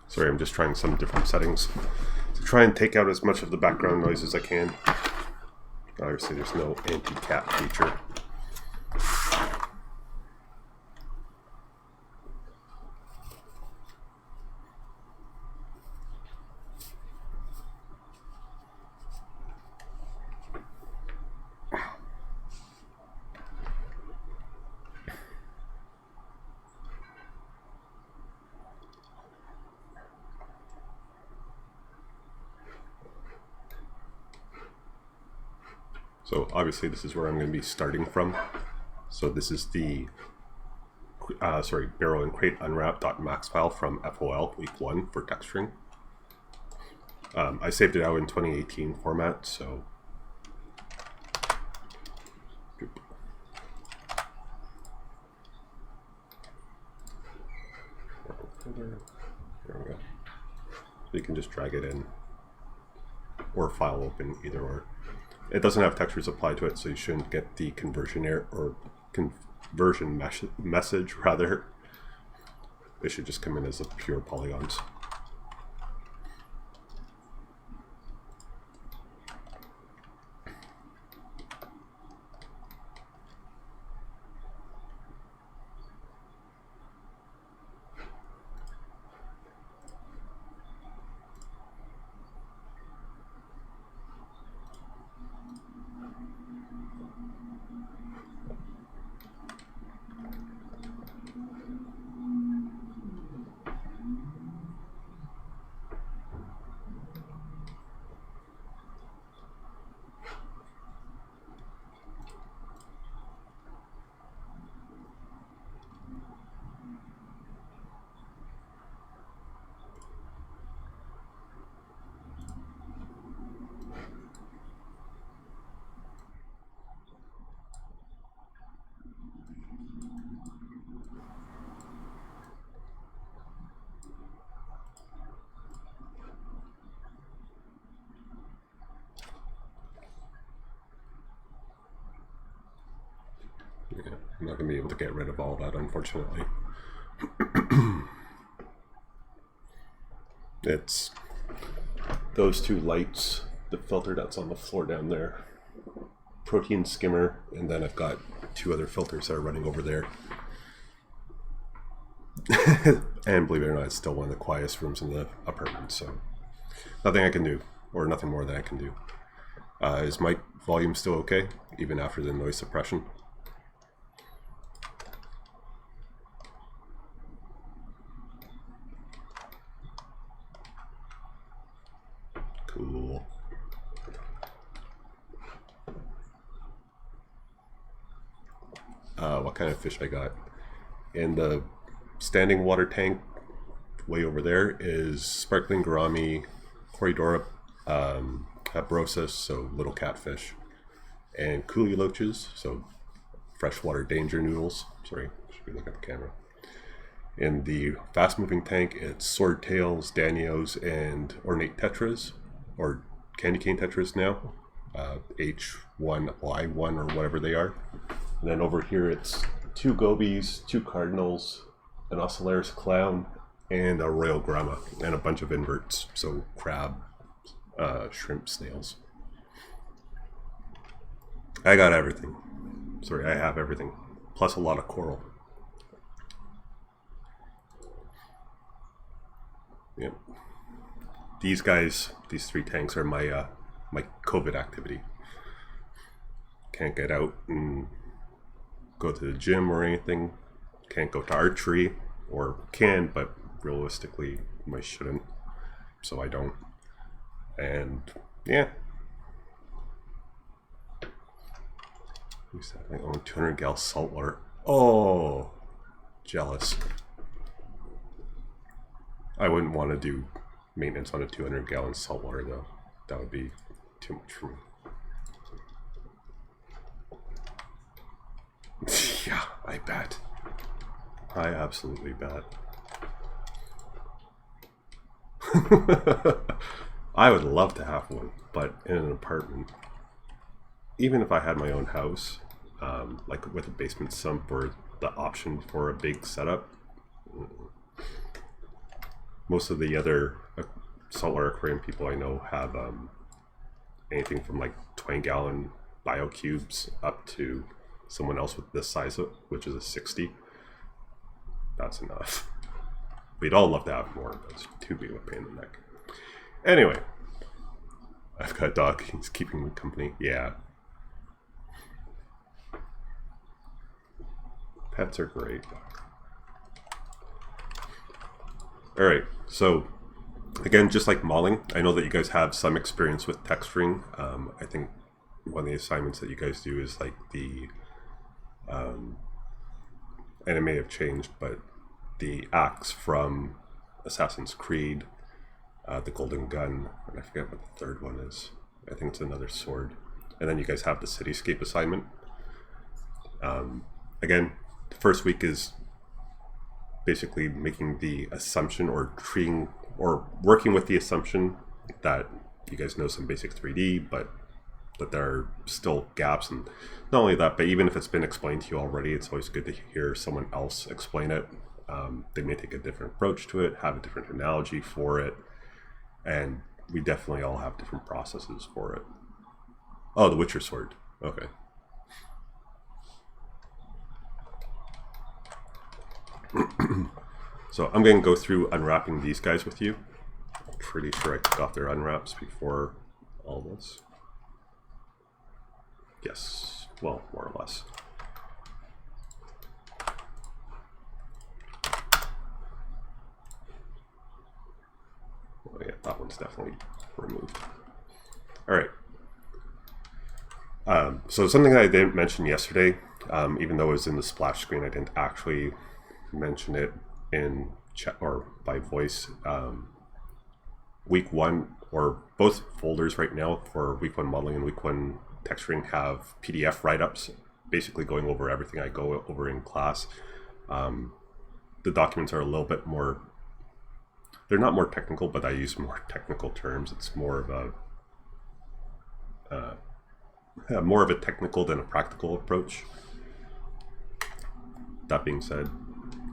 Sorry, I'm just trying some different settings to try and take out as much of the background noise as I can. Obviously, there's no anti-cat feature. So obviously this is where I'm going to be starting from. So this is the barrel and crate unwrap.max file from FOL week 1 for texturing. I saved it out in 2018 format, so there we go. So you can just drag it in or file open, either or. It doesn't have textures applied to it, so you shouldn't get the conversion error or conversion message rather. It should just come in as a pure polygons. Yeah, I'm not going to be able to get rid of all that, unfortunately. It's those two lights, the filter that's on the floor down there, protein skimmer, and then I've got 2 other filters that are running over there. And believe it or not, it's still one of the quietest rooms in the apartment, so nothing I can do, or nothing more than I can do. Is mic volume still okay, even after the noise suppression? Cool. What kind of fish I got? In the standing water tank way over there is sparkling gourami, Corydora abrosis, so little catfish, and coolie loaches, so freshwater danger noodles. Sorry, should be looking at the camera. In the fast-moving tank, it's swordtails, danios, and ornate tetras, or candy cane tetras now, H1Y1 or whatever they are. And then over here, it's 2 gobies, 2 cardinals, an Ocellaris clown, and a royal grama, and a bunch of inverts, so crab, shrimp, snails. I got everything. Sorry, I have everything, plus a lot of coral. Yep. These guys, these 3 tanks are my my COVID activity. Can't get out and go to the gym or anything. Can't go to archery, or can, but realistically I shouldn't, so I don't. And yeah, I own 200 gal saltwater. Oh, jealous. I wouldn't want to do maintenance on a 200 gallon saltwater though. That would be too much for me. Yeah, I bet. I absolutely bet. I would love to have one, but in an apartment. Even if I had my own house, like with a basement sump or the option for a big setup, most of the other saltwater aquarium people I know have anything from like 20-gallon biocubes up to someone else with this size, which is a 60. That's enough. We'd all love to have more, but it's too big of a pain in the neck. Anyway, I've got a dog. He's keeping me company. Yeah. Pets are great. Alright, so again, just like modeling, I know that you guys have some experience with texturing. I think one of the assignments that you guys do is like the, and it may have changed, but the axe from Assassin's Creed, the golden gun, and I forget what the third one is. I think it's another sword. And then you guys have the cityscape assignment. Again, the first week is basically making the assumption or treating or working with the assumption that you guys know some basic 3D, but that there are still gaps. And not only that, but even if it's been explained to you already, it's always good to hear someone else explain it. They may take a different approach to it, have a different analogy for it, and we definitely all have different processes for it. Oh, the Witcher sword. Okay. So I'm going to go through unwrapping these guys with you. I'm pretty sure I took off their unwraps before all this. Yes, well, more or less. Oh yeah, that one's definitely removed. All right. So something that I didn't mention yesterday, even though it was in the splash screen, I didn't actually mention it in chat or by voice. Week 1, or both folders right now for week 1 modeling and week 1 texturing have PDF write-ups, basically going over everything I go over in class. The documents are a little bit more, they're not more technical, but I use more technical terms. It's more of a technical than a practical approach. That being said,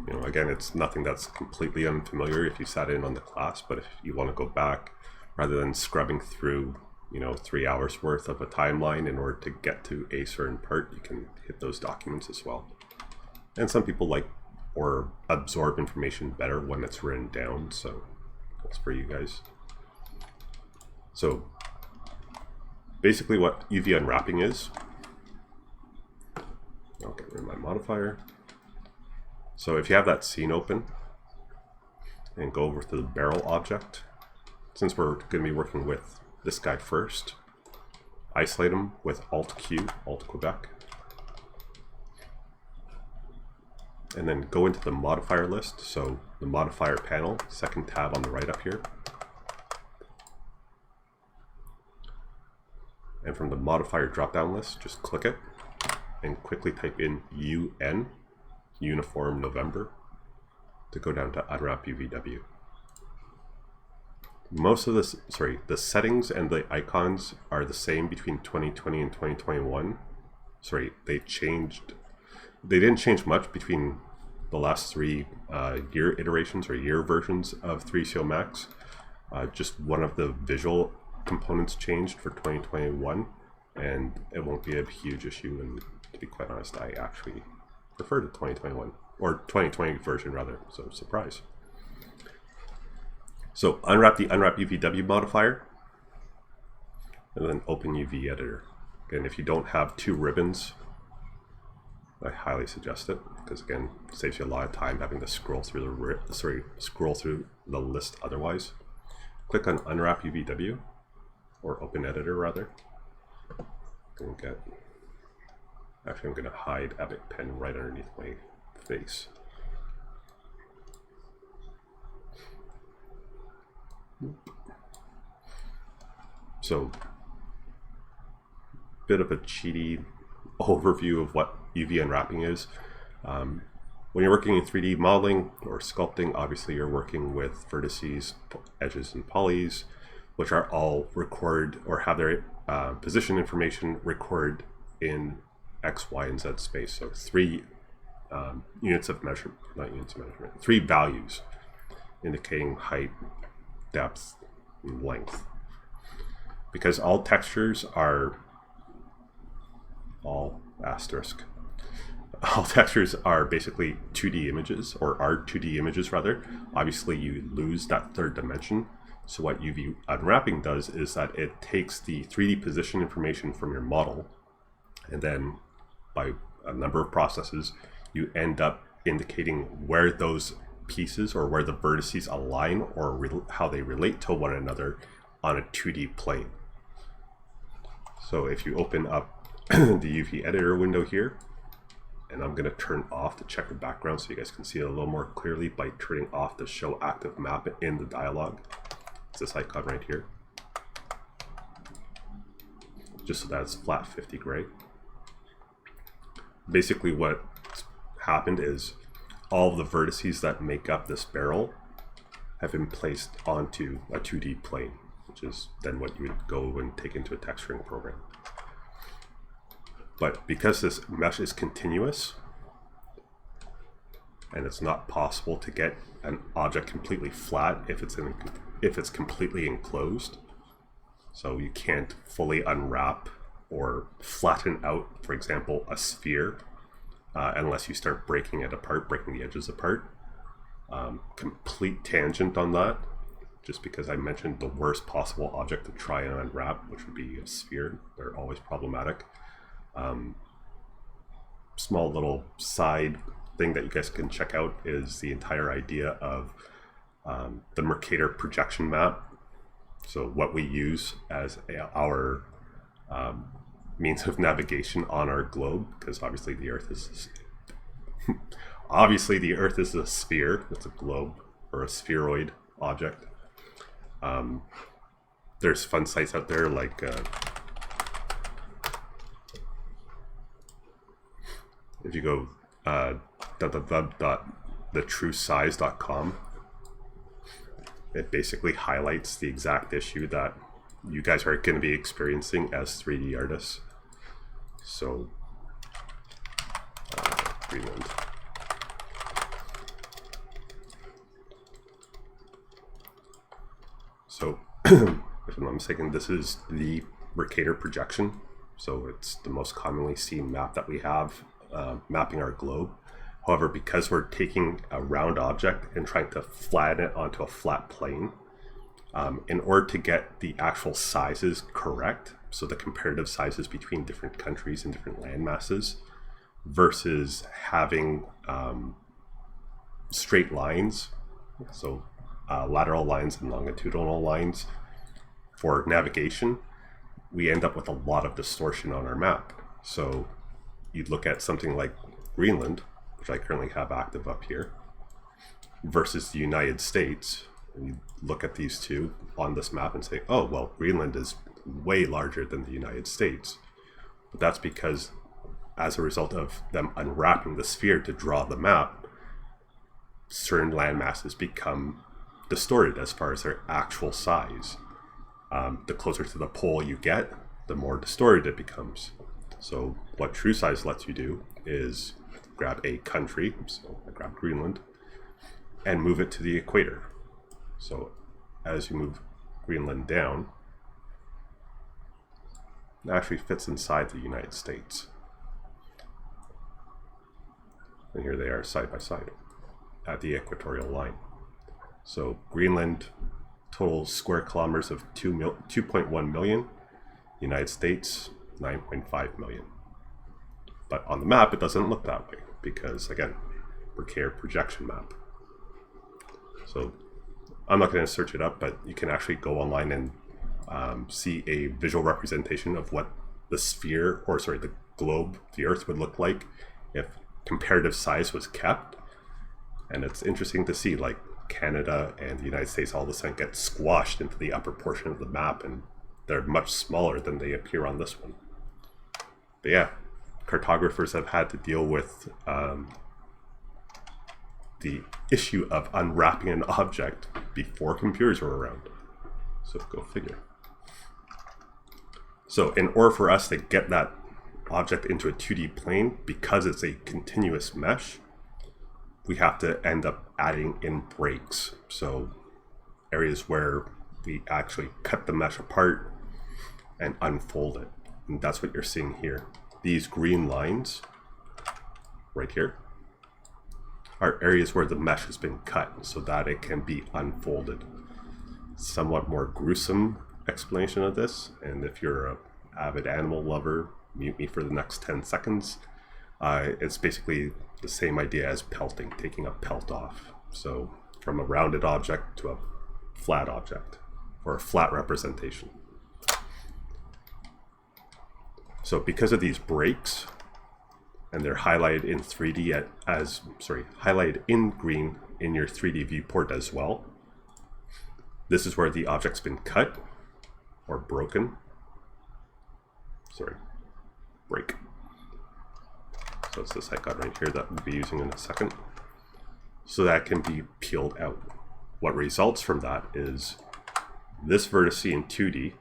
you know, again, it's nothing that's completely unfamiliar if you sat in on the class, but if you want to go back, rather than scrubbing through, you know, 3 hours worth of a timeline in order to get to a certain part, you can hit those documents as well. And some people like or absorb information better when it's written down, so that's for you guys. So basically what UV unwrapping is, I'll get rid of my modifier. So if you have that scene open and go over to the barrel object, since we're going to be working with this guy first, isolate him with Alt-Q, Alt-Quebec, and then go into the modifier list, so the modifier panel, second tab on the right up here. And from the modifier drop-down list, just click it and quickly type in UN, Uniform November, to go down to Unwrap UVW. Most of this, the settings and the icons are the same between 2020 and 2021. They didn't change much between the last 3 year iterations or year versions of 3CO Max. Just one of the visual components changed for 2021, and it won't be a huge issue. And to be quite honest, I actually prefer the 2021 or 2020 version rather, so surprise. So unwrap the Unwrap UVW modifier and then open UV editor. Again, if you don't have 2 ribbons, I highly suggest it, because again, it saves you a lot of time having to scroll through the list otherwise. Click on Unwrap UVW, or Open Editor rather. Actually, I'm going to hide Epic Pen right underneath my face. So, bit of a cheaty overview of what UV unwrapping is. When you're working in 3D modeling or sculpting, obviously you're working with vertices, edges, and polys, which are all recorded or have their position information recorded in X, Y, and Z space. So 3 units of measurement, not units of measurement, 3 values. indicating height, depth, and length. Because all textures are all asterisk. All textures are basically 2D images, or are 2D images rather. Obviously you lose that third dimension. So what UV unwrapping does is that it takes the 3D position information from your model, and then by a number of processes, you end up indicating where those pieces or where the vertices align or how they relate to one another on a 2D plane. So if you open up the UV editor window here, and I'm going to turn off the checker background so you guys can see it a little more clearly by turning off the show active map in the dialog. It's this icon right here, just so that it's flat 50 gray. Basically what happened is all of the vertices that make up this barrel have been placed onto a 2D plane, which is then what you would go and take into a texturing program. But because this mesh is continuous, and it's not possible to get an object completely flat if it's completely enclosed, so you can't fully unwrap or flatten out, for example, a sphere, unless you start breaking it apart, breaking the edges apart. Complete tangent on that, just because I mentioned the worst possible object to try and unwrap, which would be a sphere. They're always problematic. Small little side thing that you guys can check out is the entire idea of the Mercator projection map. So what we use as our means of navigation on our globe, because obviously the Earth is a sphere. It's a globe or a spheroid object. There's fun sites out there like if you go www.thetruesize.com, it basically highlights the exact issue that you guys are going to be experiencing as 3D artists. So, Greenland. So, if I'm not mistaken, this is the Mercator projection. So it's the most commonly seen map that we have, mapping our globe. However, because we're taking a round object and trying to flatten it onto a flat plane, in order to get the actual sizes correct, so the comparative sizes between different countries and different land masses, versus having straight lines, so lateral lines and longitudinal lines for navigation, we end up with a lot of distortion on our map. So you'd look at something like Greenland, which I currently have active up here, versus the United States, and you look at these two on this map and say, oh, well, Greenland is way larger than the United States. But that's because as a result of them unwrapping the sphere to draw the map, certain land masses become distorted as far as their actual size. The closer to the pole you get, the more distorted it becomes. So what TrueSize lets you do is grab a country, so I grabbed Greenland, and move it to the equator. So as you move Greenland down, it actually fits inside the United States. And here they are side by side at the equatorial line. So Greenland, total square kilometers of 2.1 million, United States 9.5 million. But on the map it doesn't look that way because, again, Mercator projection map. So I'm not going to search it up, but you can actually go online and see a visual representation of what the sphere, or sorry, the globe, the Earth would look like if comparative size was kept. And it's interesting to see, like, Canada and the United States all of a sudden get squashed into the upper portion of the map, and they're much smaller than they appear on this one. But yeah, cartographers have had to deal with the issue of unwrapping an object before computers were around. So go figure. So in order for us to get that object into a 2D plane, because it's a continuous mesh, we have to end up adding in breaks. So areas where we actually cut the mesh apart and unfold it. And that's what you're seeing here. These green lines right here are areas where the mesh has been cut so that it can be unfolded. Somewhat more gruesome explanation of this, and if you're an avid animal lover, mute me for the next 10 seconds. It's basically the same idea as pelting, taking a pelt off. So from a rounded object to a flat object, or a flat representation. So because of these breaks, and they're highlighted in 3D highlighted in green in your 3D viewport as well, this is where the object's been cut or broken. Break. So it's this icon right here that we'll be using in a second. So that can be peeled out. What results from that is this vertex in 2D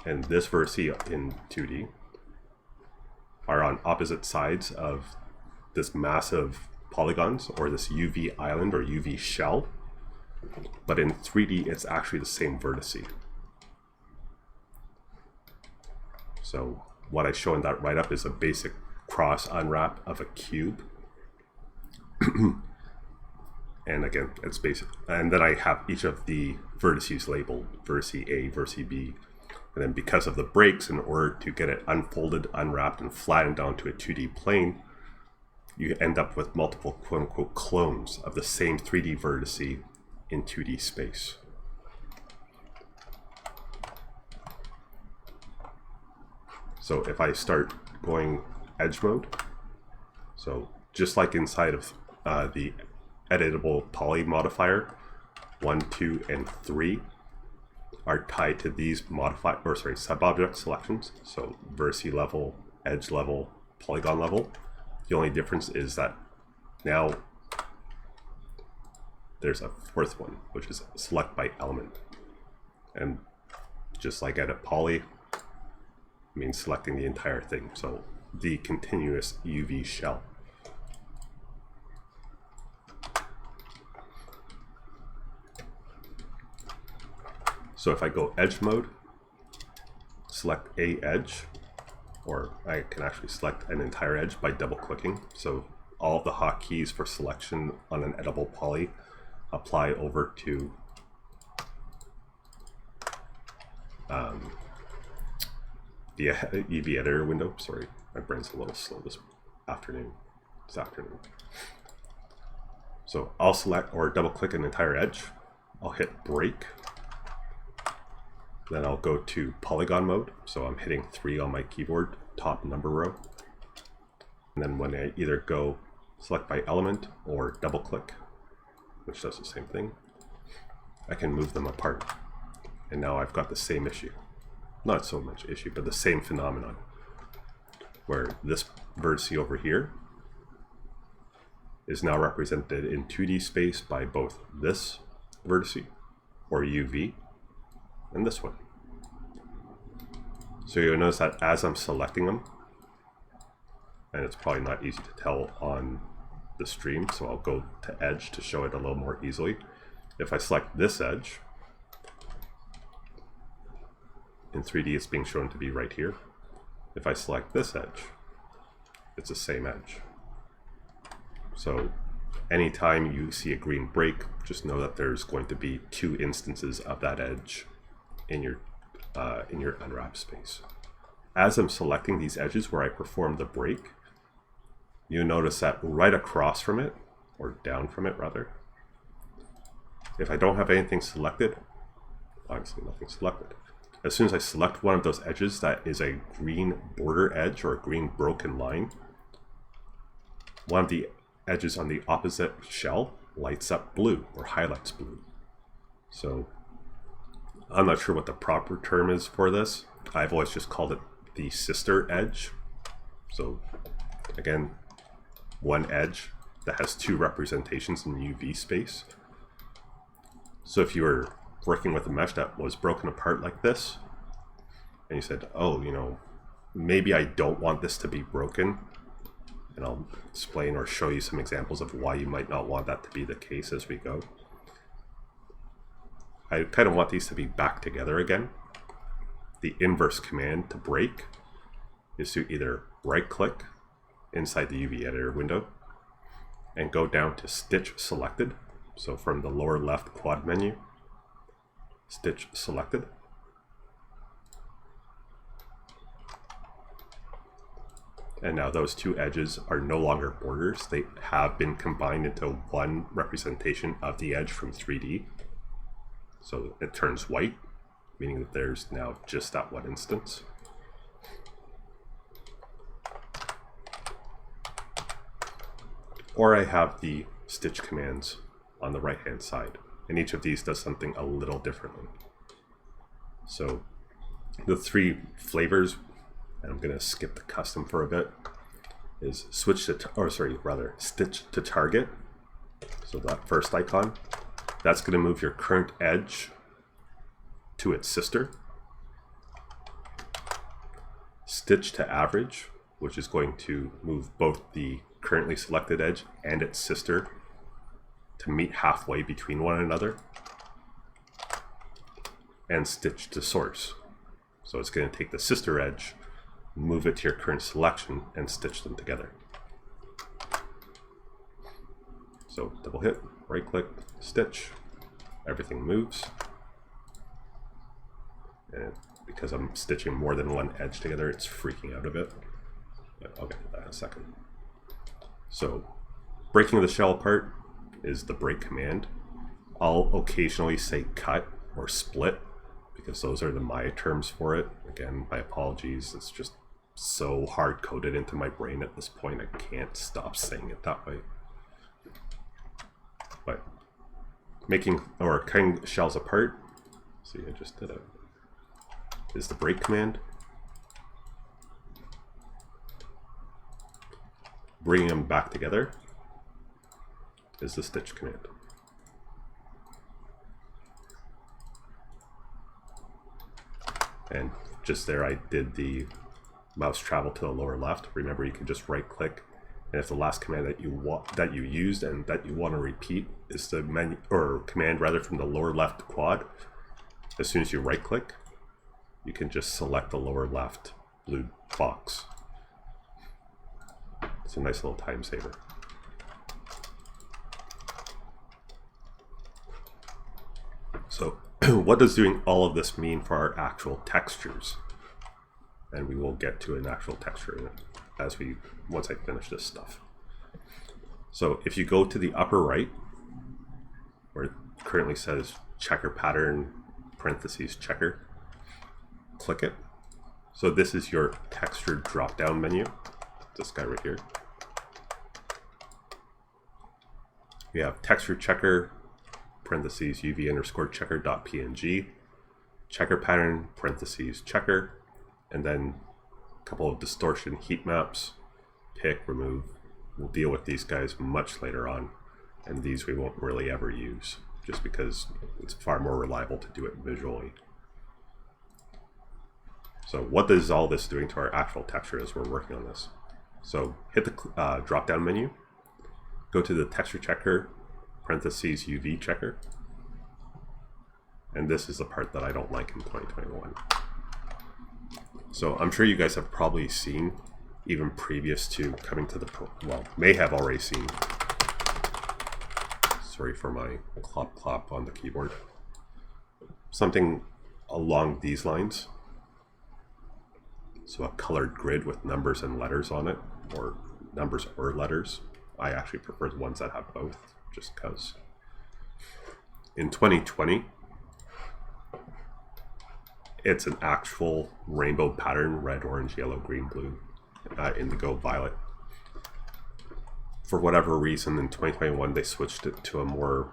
and this vertex in 2D are on opposite sides of this massive polygons, or this UV island or UV shell. But in 3D, it's actually the same vertex. So what I show in that write-up is a basic cross unwrap of a cube. And again, it's basic. And then I have each of the vertices labeled, vertex A, vertex B. And then because of the breaks, in order to get it unfolded, unwrapped, and flattened onto a 2D plane, you end up with multiple quote-unquote clones of the same 3D vertex in 2D space. So if I start going edge mode, so just like inside of the editable poly modifier, 1, 2, and 3 are tied to these sub-object selections. So vertex level, edge level, polygon level. The only difference is that now there's a fourth one, which is select by element. And just like edit poly, means selecting the entire thing. So the continuous UV shell. So if I go edge mode, select a edge, or I can actually select an entire edge by double clicking. So all of the hotkeys for selection on an editable poly apply over to the UV editor window. Sorry, my brain's a little slow this afternoon. So I'll select or double click an entire edge. I'll hit break. Then I'll go to polygon mode. So I'm hitting 3 on my keyboard, top number row. And then when I either go select by element or double click, which does the same thing, I can move them apart. And now I've got the same issue. Not so much issue, but the same phenomenon, where this vertex over here is now represented in 2D space by both this vertex, or UV, and this one. So you'll notice that as I'm selecting them, and it's probably not easy to tell on the stream, so I'll go to edge to show it a little more easily. If I select this edge, in 3D it's being shown to be right here. If I select this edge, it's the same edge. So anytime you see a green break, just know that there's going to be 2 instances of that edge in your unwrap space. As I'm selecting these edges where I perform the break, you notice that right across from it, or down from it rather, if I don't have anything selected, obviously nothing selected, as soon as I select one of those edges that is a green border edge or a green broken line, one of the edges on the opposite shell lights up blue or highlights blue. So I'm not sure what the proper term is for this. I've always just called it the sister edge. So again, one edge that has 2 representations in UV space. So if you were working with a mesh that was broken apart like this, and you said, oh, maybe I don't want this to be broken, and I'll explain or show you some examples of why you might not want that to be the case as we go. I kind of want these to be back together again. The inverse command to break is to either right click inside the UV editor window and go down to stitch selected. So from the lower left quad menu, stitch selected. And now those two edges are no longer borders. They have been combined into one representation of the edge from 3D. So it turns white, meaning that there's now just that one instance. Or I have the stitch commands on the right hand side, and each of these does something a little differently. So the three flavors, and I'm going to skip the custom for a bit, is stitch to target. So that first icon, that's going to move your current edge to its sister. Stitch to average, which is going to move both the currently selected edge and its sister to meet halfway between one another. And stitch to source. So it's going to take the sister edge, move it to your current selection, and stitch them together. So double hit, right click, stitch, everything moves. And because I'm stitching more than one edge together, it's freaking out a bit. But I'll get to that in a second. So breaking the shell apart is the break command. I'll occasionally say cut or split because those are the Maya terms for it. Again, my apologies. It's just so hard coded into my brain at this point. I can't stop saying it that way. But making or cutting shells apart, see, I just did it, is the break command. Bringing them back together is the stitch command. And just there I did the mouse travel to the lower left. Remember, you can just right click, and if the last command that you used and that you want to repeat is the menu or command rather from the lower left quad, as soon as you right click, you can just select the lower left blue box. It's a nice little time saver. So what does doing all of this mean for our actual textures? And we will get to an actual texture in it once I finish this stuff. So if you go to the upper right, where it currently says checker pattern parentheses checker, click it. So this is your texture drop down menu. This guy right here. We have texture checker parentheses UV underscore checker dot PNG, checker pattern parentheses checker, and then a couple of distortion heat maps, pick, remove. We'll deal with these guys much later on, and these we won't really ever use just because it's far more reliable to do it visually. So what is all this doing to our actual texture as we're working on this? So hit the drop down menu, go to the texture checker parentheses UV checker, and this is the part that I don't like in 2021. So I'm sure you guys have probably seen, even previous to coming to the, well, may have already seen, sorry for my clop clop on the keyboard, something along these lines. So a colored grid with numbers and letters on it, or numbers or letters. I actually prefer the ones that have both, just because. In 2020, it's an actual rainbow pattern, red, orange, yellow, green, blue, indigo, violet. For whatever reason, in 2021, they switched it to a more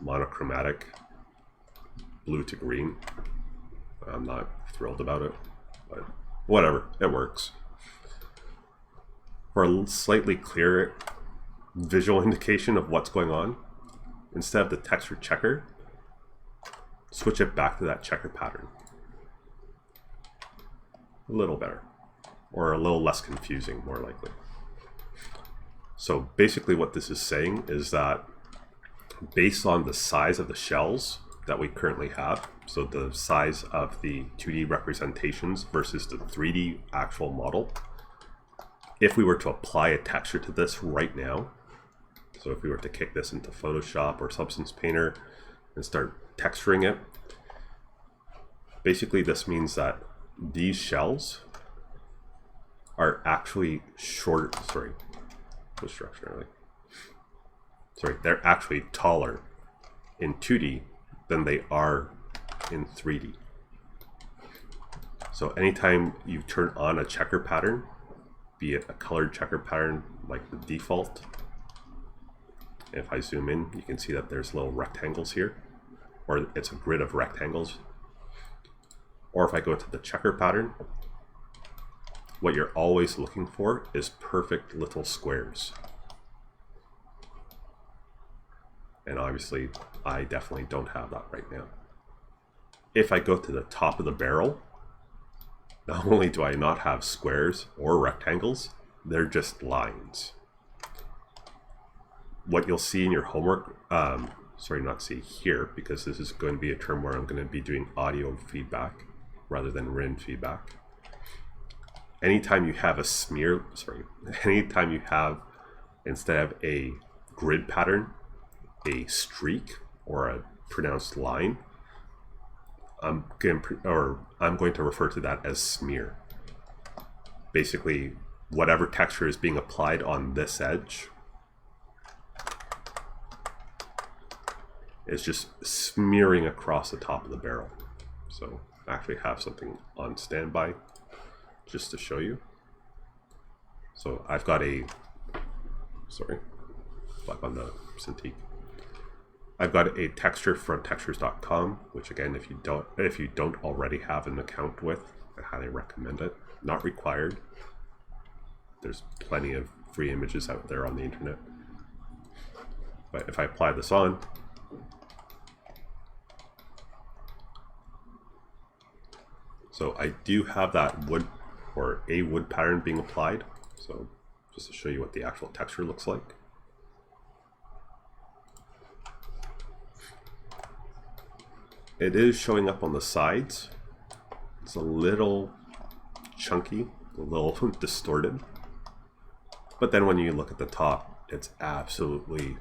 monochromatic blue to green. I'm not thrilled about it, but whatever, it works. For a slightly clearer visual indication of what's going on, instead of the texture checker, switch it back to that checker pattern. A little better, or a little less confusing, more likely. So basically what this is saying is that based on the size of the shells that we currently have, so the size of the 2D representations versus the 3D actual model, if we were to apply a texture to this right now, so if we were to kick this into Photoshop or Substance Painter and start texturing it, basically this means that these shells are actually they're actually taller in 2D than they are in 3D. So anytime you turn on a checker pattern, be it a colored checker pattern like the default, if I zoom in, you can see that there's little rectangles here, or it's a grid of rectangles. Or if I go to the checker pattern, what you're always looking for is perfect little squares. And obviously, I definitely don't have that right now. If I go to the top of the barrel, not only do I not have squares or rectangles, they're just lines. What you'll see in your homework, not see here, because this is going to be a term where I'm going to be doing audio feedback rather than written feedback. Anytime you have a anytime you have, instead of a grid pattern, a streak or a pronounced line, I'm going to refer to that as smear. Basically, whatever texture is being applied on this edge is just smearing across the top of the barrel. So I actually have something on standby just to show you. So I've got back on the Cintiq. I've got a texture from textures.com, which again, if you don't already have an account with, I highly recommend it. Not required. There's plenty of free images out there on the internet. But if I apply this on, so I do have that wood or a wood pattern being applied. So just to show you what the actual texture looks like. It is showing up on the sides. It's a little chunky, a little distorted. But then when you look at the top, it's absolutely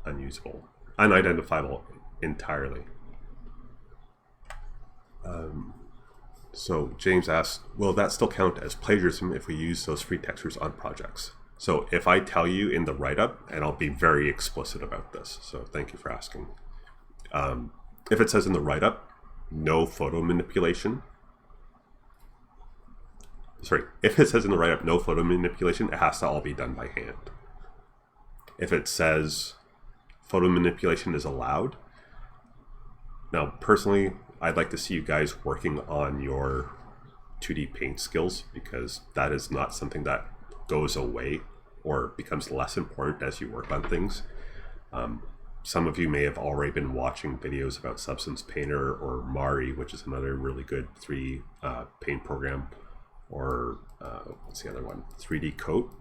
unusable, unidentifiable entirely. So James asks, will that still count as plagiarism if we use those free textures on projects? So if I tell you in the write-up, and I'll be very explicit about this, so thank you for asking. If it says in the write-up, no photo manipulation. If it says in the write-up, no photo manipulation, it has to all be done by hand. If it says photo manipulation is allowed, now personally, I'd like to see you guys working on your 2D paint skills, because that is not something that goes away or becomes less important as you work on things. Some of you may have already been watching videos about Substance Painter or Mari, which is another really good 3D paint program, or what's the other one? 3D Coat.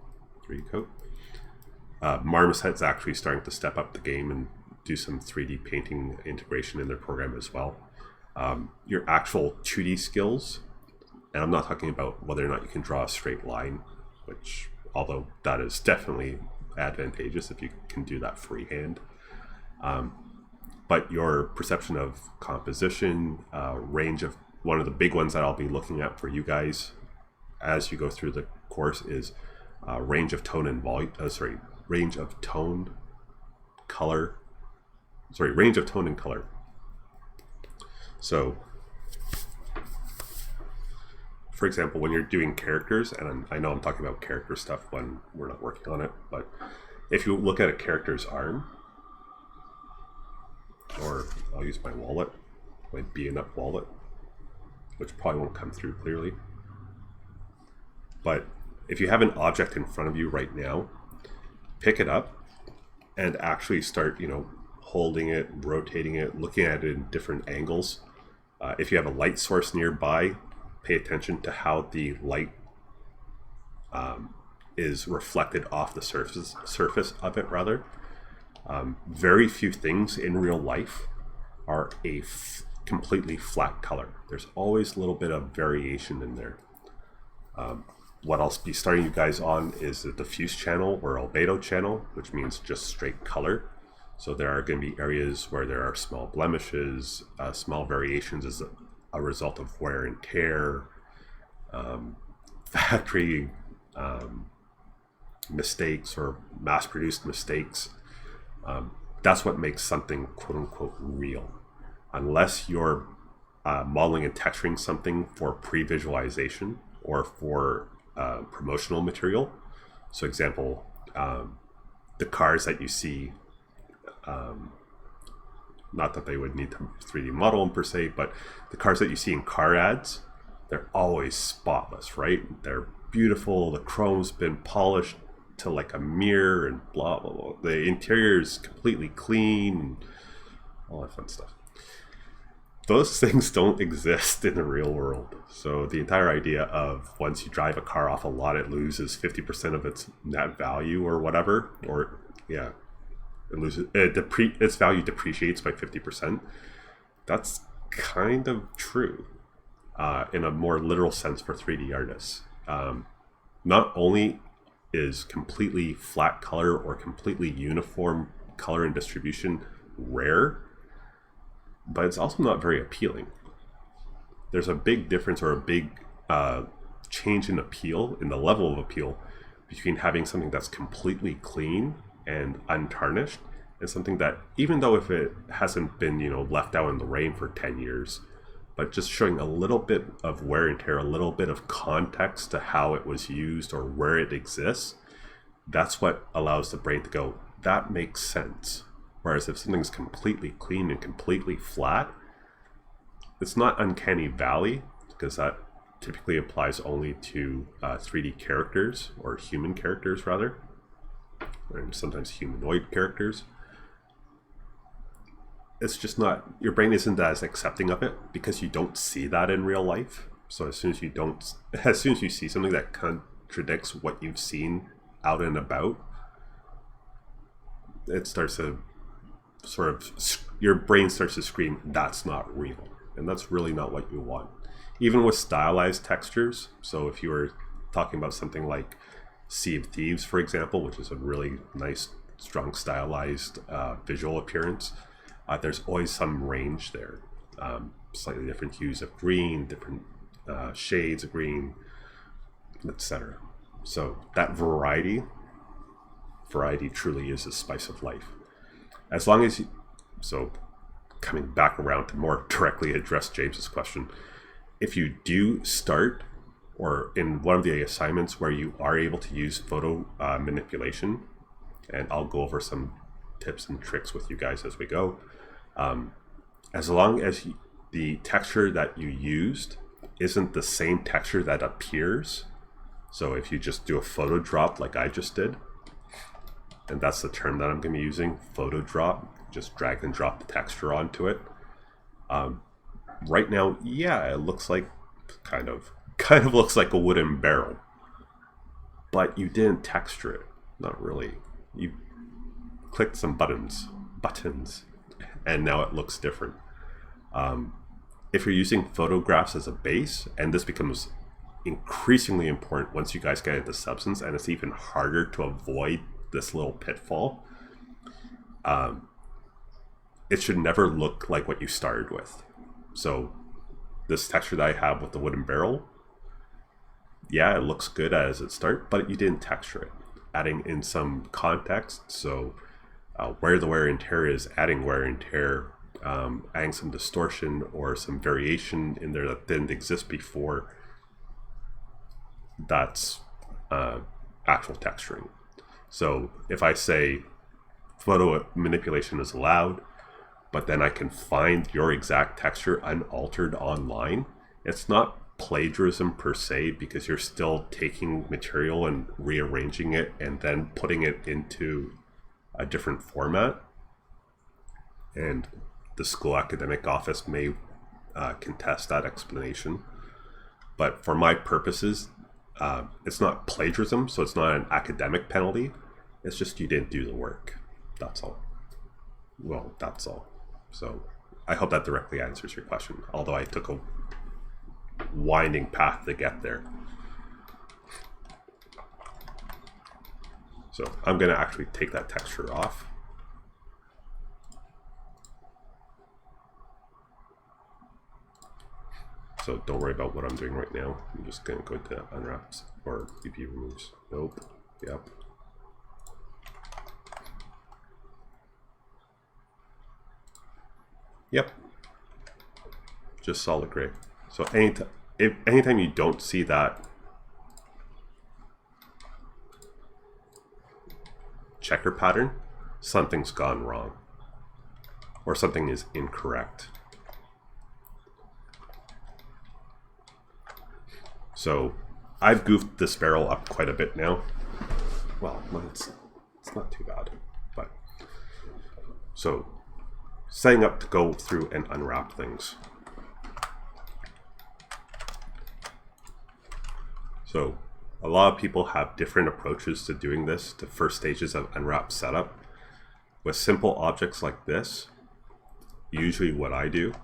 3D Coat. Marmoset's actually starting to step up the game and do some 3D painting integration in their program as well. Your actual 2D skills, and I'm not talking about whether or not you can draw a straight line, which, although that is definitely advantageous if you can do that freehand. But your perception of composition, range of, one of the big ones that I'll be looking at for you guys as you go through the course is range of tone and volume, range of tone, color, range of tone and color. So, for example, when you're doing characters, and I know I'm talking about character stuff when we're not working on it, but if you look at a character's arm, or I'll use my wallet, my B&Up wallet, which probably won't come through clearly. But if you have an object in front of you right now, pick it up and actually start, holding it, rotating it, looking at it in different angles. If you have a light source nearby, pay attention to how the light is reflected off the surface of it rather. Very few things in real life are completely flat color. There's always a little bit of variation in there. What I'll be starting you guys on is the diffuse channel or albedo channel, which means just straight color. So there are going to be areas where there are small blemishes, small variations as a result of wear and tear, factory mistakes or mass-produced mistakes. That's what makes something quote-unquote real. Unless you're modeling and texturing something for pre-visualization or for promotional material. So example, the cars that you see, not that they would need to 3D model them per se, but the cars that you see in car ads, they're always spotless, right? They're beautiful, the chrome's been polished to like a mirror and blah, blah, blah. The interior is completely clean, and all that fun stuff. Those things don't exist in the real world. So the entire idea of once you drive a car off a lot, it loses 50% of its net value or whatever, or yeah, it loses its value depreciates by 50%. That's kind of true in a more literal sense for 3D artists. Not only is completely flat color or completely uniform color and distribution rare, but it's also not very appealing. There's a big difference or a big change in appeal, in the level of appeal, between having something that's completely clean and untarnished and something that, even though if it hasn't been, left out in the rain for 10 years, but just showing a little bit of wear and tear, a little bit of context to how it was used or where it exists, that's what allows the brain to go, that makes sense. Whereas if something's completely clean and completely flat, it's not uncanny valley, because that typically applies only to 3D characters, or human characters rather, and sometimes humanoid characters. It's just not, your brain isn't as accepting of it because you don't see that in real life. So as soon as you see something that contradicts what you've seen out and about, it starts to your brain starts to scream, that's not real. And that's really not what you want. Even with stylized textures, so if you were talking about something like Sea of Thieves, for example, which is a really nice, strong, stylized visual appearance, there's always some range there. Slightly different hues of green, different shades of green, etc. So that variety truly is the spice of life. As long as so coming back around to more directly address James's question, if you do start, or in one of the assignments where you are able to use photo manipulation, and I'll go over some tips and tricks with you guys as we go, as long as the texture that you used isn't the same texture that appears, so if you just do a photo drop like I just did, and that's the term that I'm going to be using, photo drop, just drag and drop the texture onto it. Right now, yeah, it looks like kind of looks like a wooden barrel, but you didn't texture it. Not really. You clicked some buttons, and now it looks different. If you're using photographs as a base, and this becomes increasingly important once you guys get into Substance, and it's even harder to avoid this little pitfall, it should never look like what you started with. So this texture that I have with the wooden barrel, yeah, it looks good as it starts, but you didn't texture it. Adding in some context, so where the wear and tear is, adding wear and tear, adding some distortion or some variation in there that didn't exist before, that's actual texturing. So if I say photo manipulation is allowed, but then I can find your exact texture unaltered online, it's not plagiarism per se, because you're still taking material and rearranging it and then putting it into a different format. And the school academic office may contest that explanation. But for my purposes, It's not plagiarism, so it's not an academic penalty. It's just you didn't do the work. That's all. Well, that's all. So I hope that directly answers your question, although I took a winding path to get there. So I'm going to actually take that texture off. So don't worry about what I'm doing right now. I'm just going to go to unwraps or VP removes. Nope. Yep. Yep. Just solid gray. So anytime you don't see that checker pattern, something's gone wrong or something is incorrect. So I've goofed this barrel up quite a bit now. Well, it's not too bad, but so setting up to go through and unwrap things. So a lot of people have different approaches to doing this, to first stages of unwrap setup. With simple objects like this, usually what I do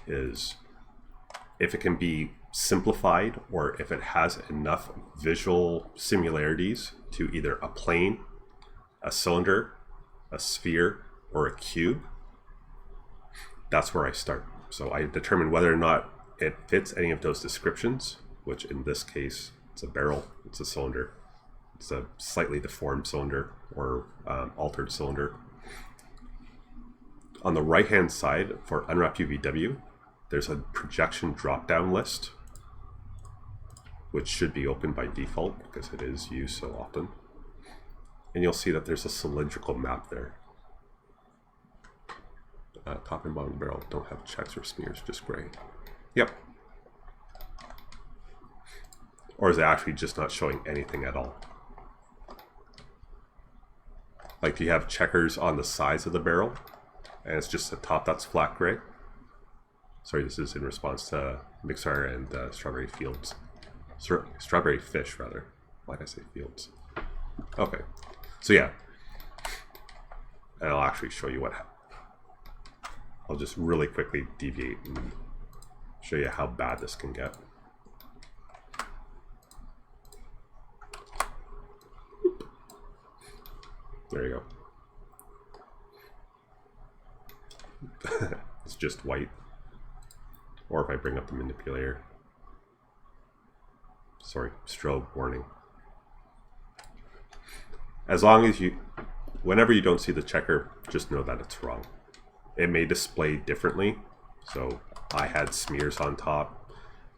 is, if it can be simplified or if it has enough visual similarities to either a plane, a cylinder, a sphere, or a cube, that's where I start. So I determine whether or not it fits any of those descriptions, which in this case, it's a barrel, it's a cylinder, it's a slightly deformed cylinder or altered cylinder. On the right hand side for Unwrap UVW, there's a projection drop-down list, which should be open by default because it is used so often. And you'll see that there's a cylindrical map there. Top and bottom barrel don't have checks or smears, just gray. Yep. Or is it actually just not showing anything at all? Like, do you have checkers on the sides of the barrel and it's just the top that's flat gray? Sorry, this is in response to Mixar and Strawberry Fields. Strawberry Fish, rather. Why did I say Fields? Okay. So yeah. And I'll actually show you what happened. I'll just really quickly deviate and show you how bad this can get. There you go. It's just white. Or if I bring up the manipulator. Sorry, strobe warning. As long as whenever you don't see the checker, just know that it's wrong. It may display differently. So I had smears on top.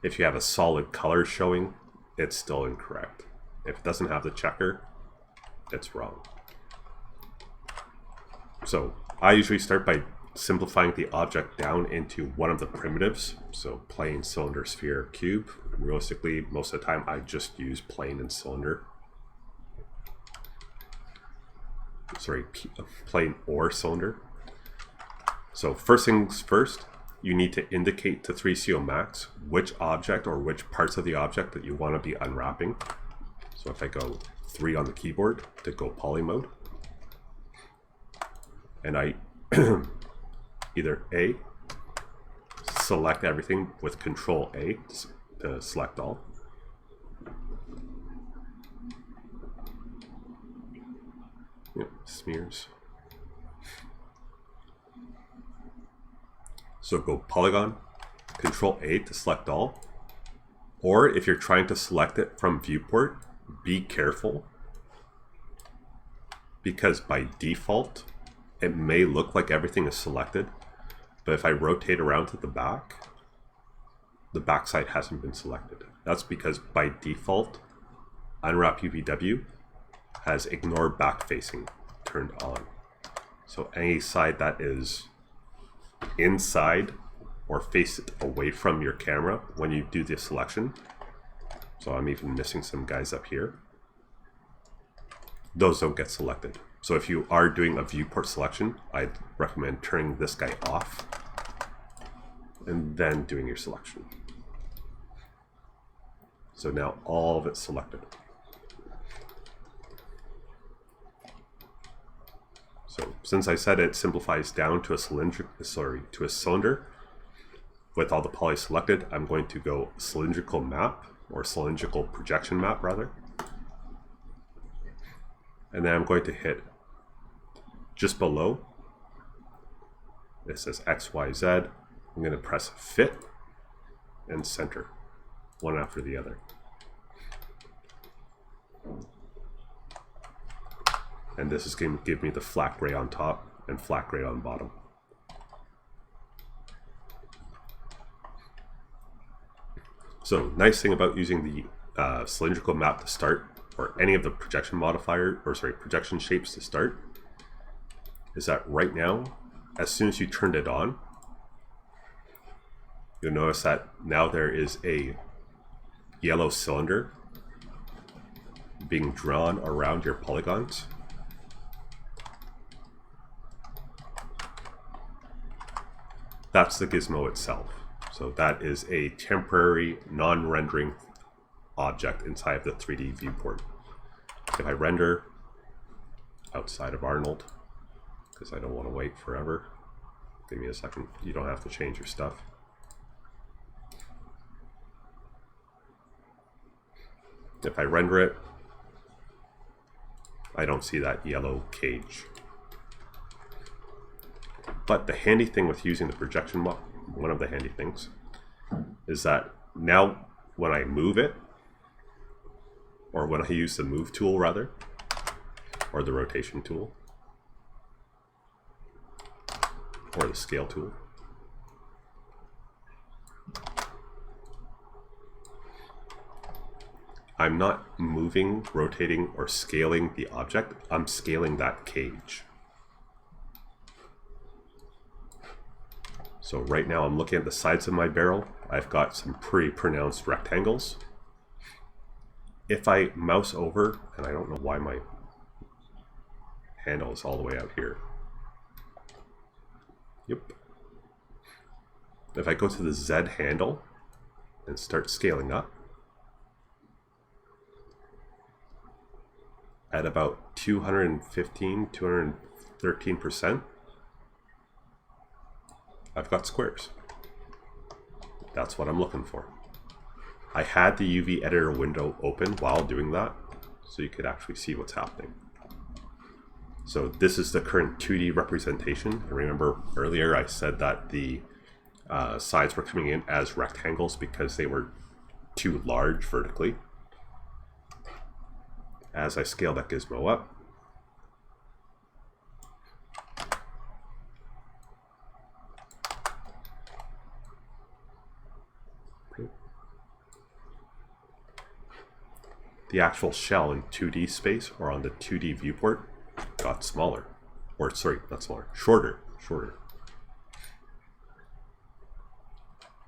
If you have a solid color showing, it's still incorrect. If it doesn't have the checker, it's wrong. So I usually start by simplifying the object down into one of the primitives. So plane, cylinder, sphere, cube. Realistically, most of the time I just use plane and cylinder. Sorry, plane or cylinder. So first things first, you need to indicate to 3CO Max which object or which parts of the object that you want to be unwrapping. So if I go 3 on the keyboard to go poly mode, and I either A, select everything with Control A to select all. Yep, smears. So go polygon, Control A to select all. Or if you're trying to select it from viewport, be careful, because by default, it may look like everything is selected, but if I rotate around to the back side hasn't been selected. That's because by default, Unwrap UVW has ignore back facing turned on. So any side that is inside or face it away from your camera when you do the selection, so I'm even missing some guys up here, those don't get selected. So if you are doing a viewport selection, I'd recommend turning this guy off and then doing your selection. So now all of it's selected. So since I said it simplifies down to a cylinder with all the polys selected, I'm going to go cylindrical map, or cylindrical projection map rather. And then I'm going to hit just below. It says X, Y, Z. I'm going to press fit and center, one after the other. And this is going to give me the flat gray on top and flat gray on bottom. So nice thing about using the cylindrical map to start, or any of the projection projection shapes to start, is that right now, as soon as you turned it on, you'll notice that now there is a yellow cylinder being drawn around your polygons. That's the gizmo itself. So that is a temporary non-rendering object inside of the 3D viewport. If I render outside of Arnold, because I don't want to wait forever, give me a second, you don't have to change your stuff. If I render it, I don't see that yellow cage. But the handy thing with using the projection mod, one of the handy things, is that now when I move it, or when I use the move tool rather, or the rotation tool, or the scale tool, I'm not moving, rotating, or scaling the object, I'm scaling that cage. So right now I'm looking at the sides of my barrel. I've got some pretty pronounced rectangles. If I mouse over, and I don't know why my handle is all the way out here. Yep. If I go to the Z handle and start scaling up, at about 215, 213%, I've got squares. That's what I'm looking for. I had the UV editor window open while doing that, so you could actually see what's happening. So this is the current 2D representation. And remember earlier I said that the sides were coming in as rectangles because they were too large vertically. As I scale that gizmo up, the actual shell in 2D space, or on the 2D viewport, got smaller. Or sorry, not smaller, shorter.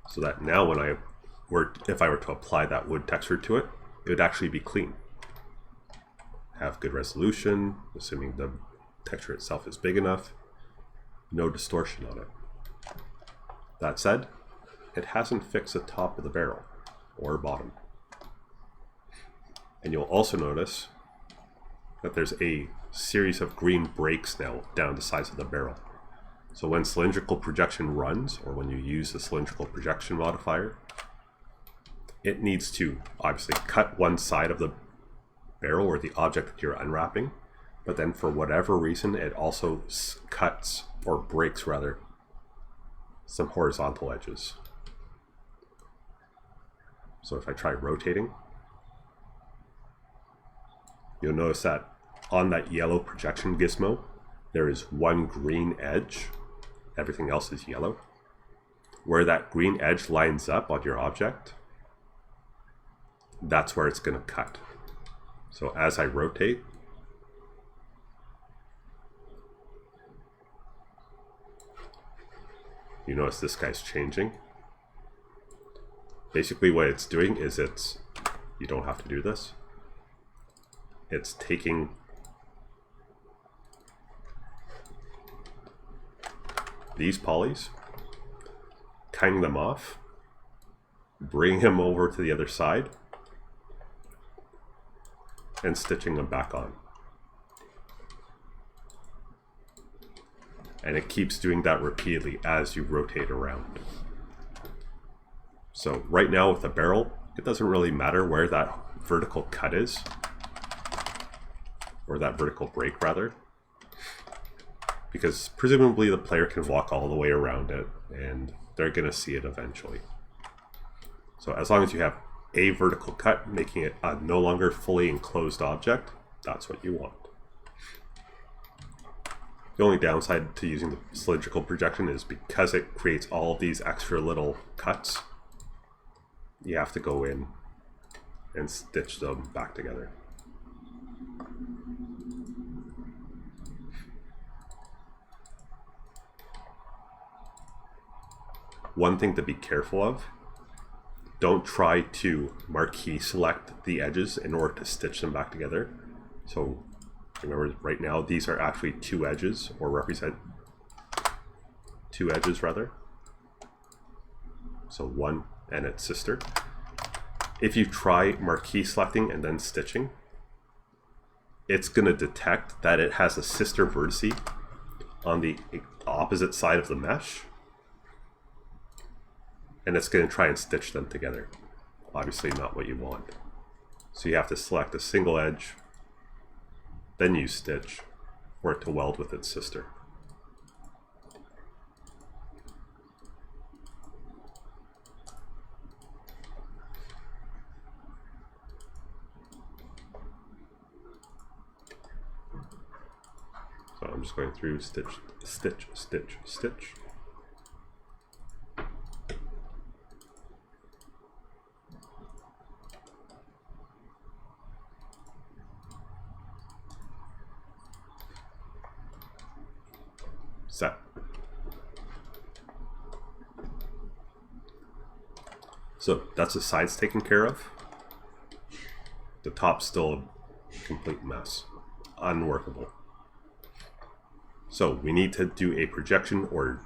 So that now when if I were to apply that wood texture to it, it would actually be clean. Have good resolution, assuming the texture itself is big enough, no distortion on it. That said, it hasn't fixed the top of the barrel or bottom. And you'll also notice that there's a series of green breaks now down the sides of the barrel. So when cylindrical projection runs, or when you use the cylindrical projection modifier, it needs to obviously cut one side of the barrel or the object that you're unwrapping, but then for whatever reason it also cuts, or breaks rather, some horizontal edges. So if I try rotating, you'll notice that on that yellow projection gizmo, there is one green edge. Everything else is yellow. Where that green edge lines up on your object, that's where it's going to cut. So as I rotate, you notice this guy's changing. Basically what it's doing is you don't have to do this. It's taking these polys, cutting them off, bringing them over to the other side, and stitching them back on. And it keeps doing that repeatedly as you rotate around. So right now with the barrel, it doesn't really matter where that vertical cut is, or that vertical break rather, because presumably the player can walk all the way around it and they're going to see it eventually. So as long as you have a vertical cut, making it a no longer fully enclosed object, that's what you want. The only downside to using the cylindrical projection is because it creates all of these extra little cuts, you have to go in and stitch them back together. One thing to be careful of, don't try to marquee select the edges in order to stitch them back together. So remember, right now these are actually two edges, or represent two edges rather. So one and its sister. If you try marquee selecting and then stitching, it's going to detect that it has a sister vertice on the opposite side of the mesh, and it's going to try and stitch them together. Obviously not what you want. So you have to select a single edge, then use stitch for it to weld with its sister. So I'm just going through stitch, stitch, stitch, stitch. Set. So that's the sides taken care of. The top's still a complete mess, unworkable. So we need to do a projection or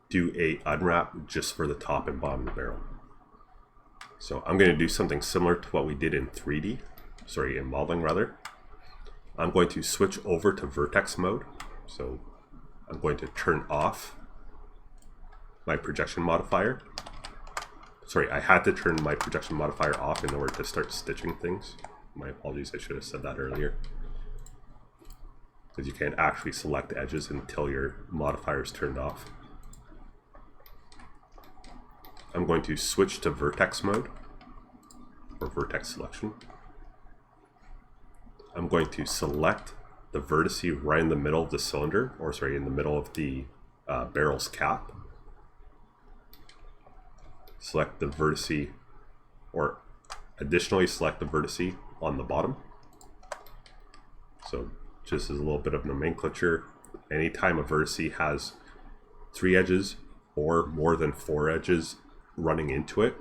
do a unwrap just for the top and bottom of the barrel. So I'm going to do something similar to what we did in 3D, sorry, in modeling rather. I'm going to switch over to vertex mode. So I'm going to turn off my projection modifier. Sorry, I had to turn my projection modifier off in order to start stitching things. My apologies, I should have said that earlier. Because you can't actually select edges until your modifier is turned off. I'm going to switch to vertex mode, or vertex selection. I'm going to select the vertice right in the middle of the cylinder, or sorry, in the middle of the barrel's cap. Select the vertice, or additionally select the vertice on the bottom. So just as a little bit of nomenclature, anytime a vertice has 3 edges or more than 4 edges running into it,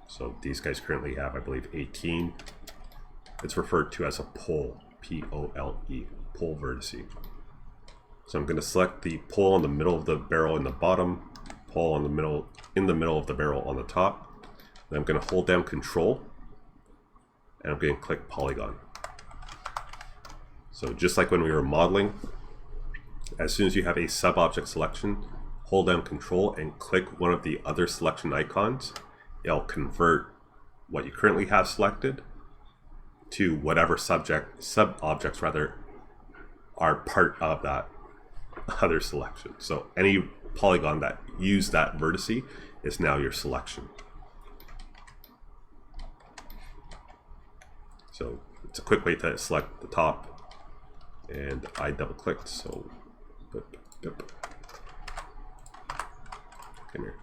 so these guys currently have, I believe, 18, it's referred to as a pole, P-O-L-E, pole vertice. So I'm going to select the pole in the middle of the barrel in the bottom, pole in the middle of the barrel on the top. Then I'm going to hold down Control, and I'm going to click Polygon. So just like when we were modeling, as soon as you have a sub-object selection, hold down Control and click one of the other selection icons. It'll convert what you currently have selected to whatever sub-objects rather are part of that other selection. So any polygon that use that vertice is now your selection. So it's a quick way to select the top. And I double clicked, so come here.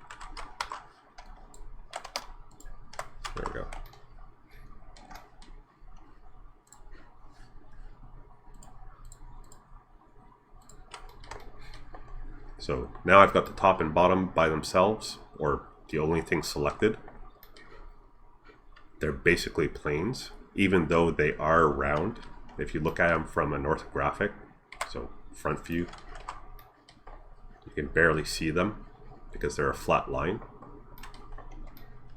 There we go. So now I've got the top and bottom by themselves, or the only thing selected. They're basically planes, even though they are round. If you look at them from an orthographic, so front view, you can barely see them because they're a flat line.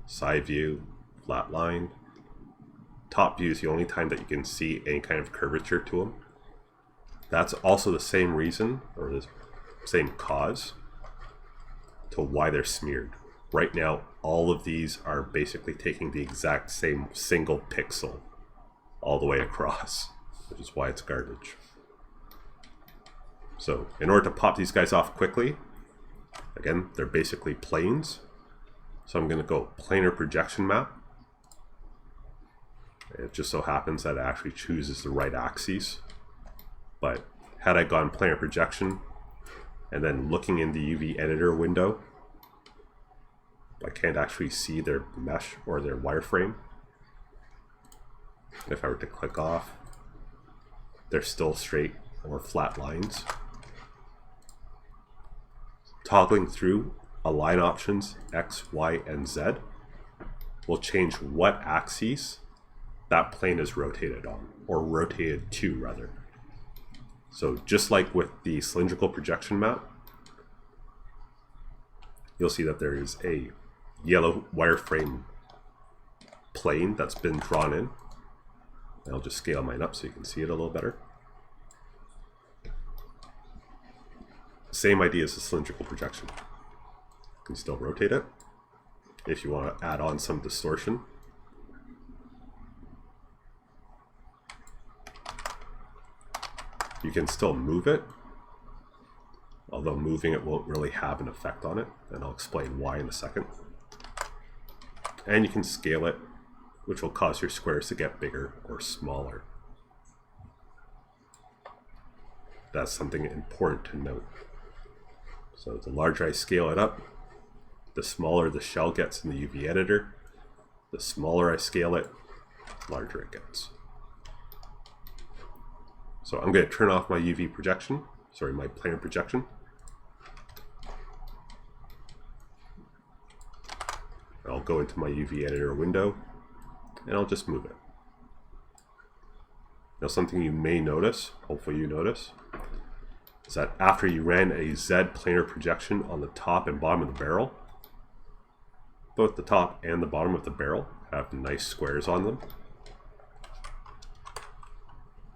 Side view, flat line. top view is the only time that you can see any kind of curvature to them. That's also the same reason, or the same cause, to why they're smeared. Right now, all of these are basically taking the exact same single pixel all the way across, which is why it's garbage. So in order to pop these guys off quickly, again, they're basically planes. So I'm going to go planar projection map. It just so happens that it actually chooses the right axes. But had I gone planar projection and then looking in the UV editor window, I can't actually see their mesh or their wireframe. If I were to click off, they're still straight or flat lines. Toggling through align options X, Y, and Z will change what axes that plane is rotated on, or rotated to rather. So just like with the cylindrical projection map, you'll see that there is a yellow wireframe plane that's been drawn in. I'll just scale mine up so you can see it a little better. Same idea as the cylindrical projection. You can still rotate it if you want to add on some distortion. You can still move it, although moving it won't really have an effect on it, and I'll explain why in a second. And you can scale it, which will cause your squares to get bigger or smaller. That's something important to note. So the larger I scale it up, the smaller the shell gets in the UV editor. The smaller I scale it, the larger it gets. So I'm going to turn off my UV projection, sorry, my planar projection. I'll go into my UV editor window and I'll just move it. Now something you may notice, hopefully you notice, is that after you ran a Z planar projection on the top and bottom of the barrel, both the top and the bottom of the barrel have nice squares on them.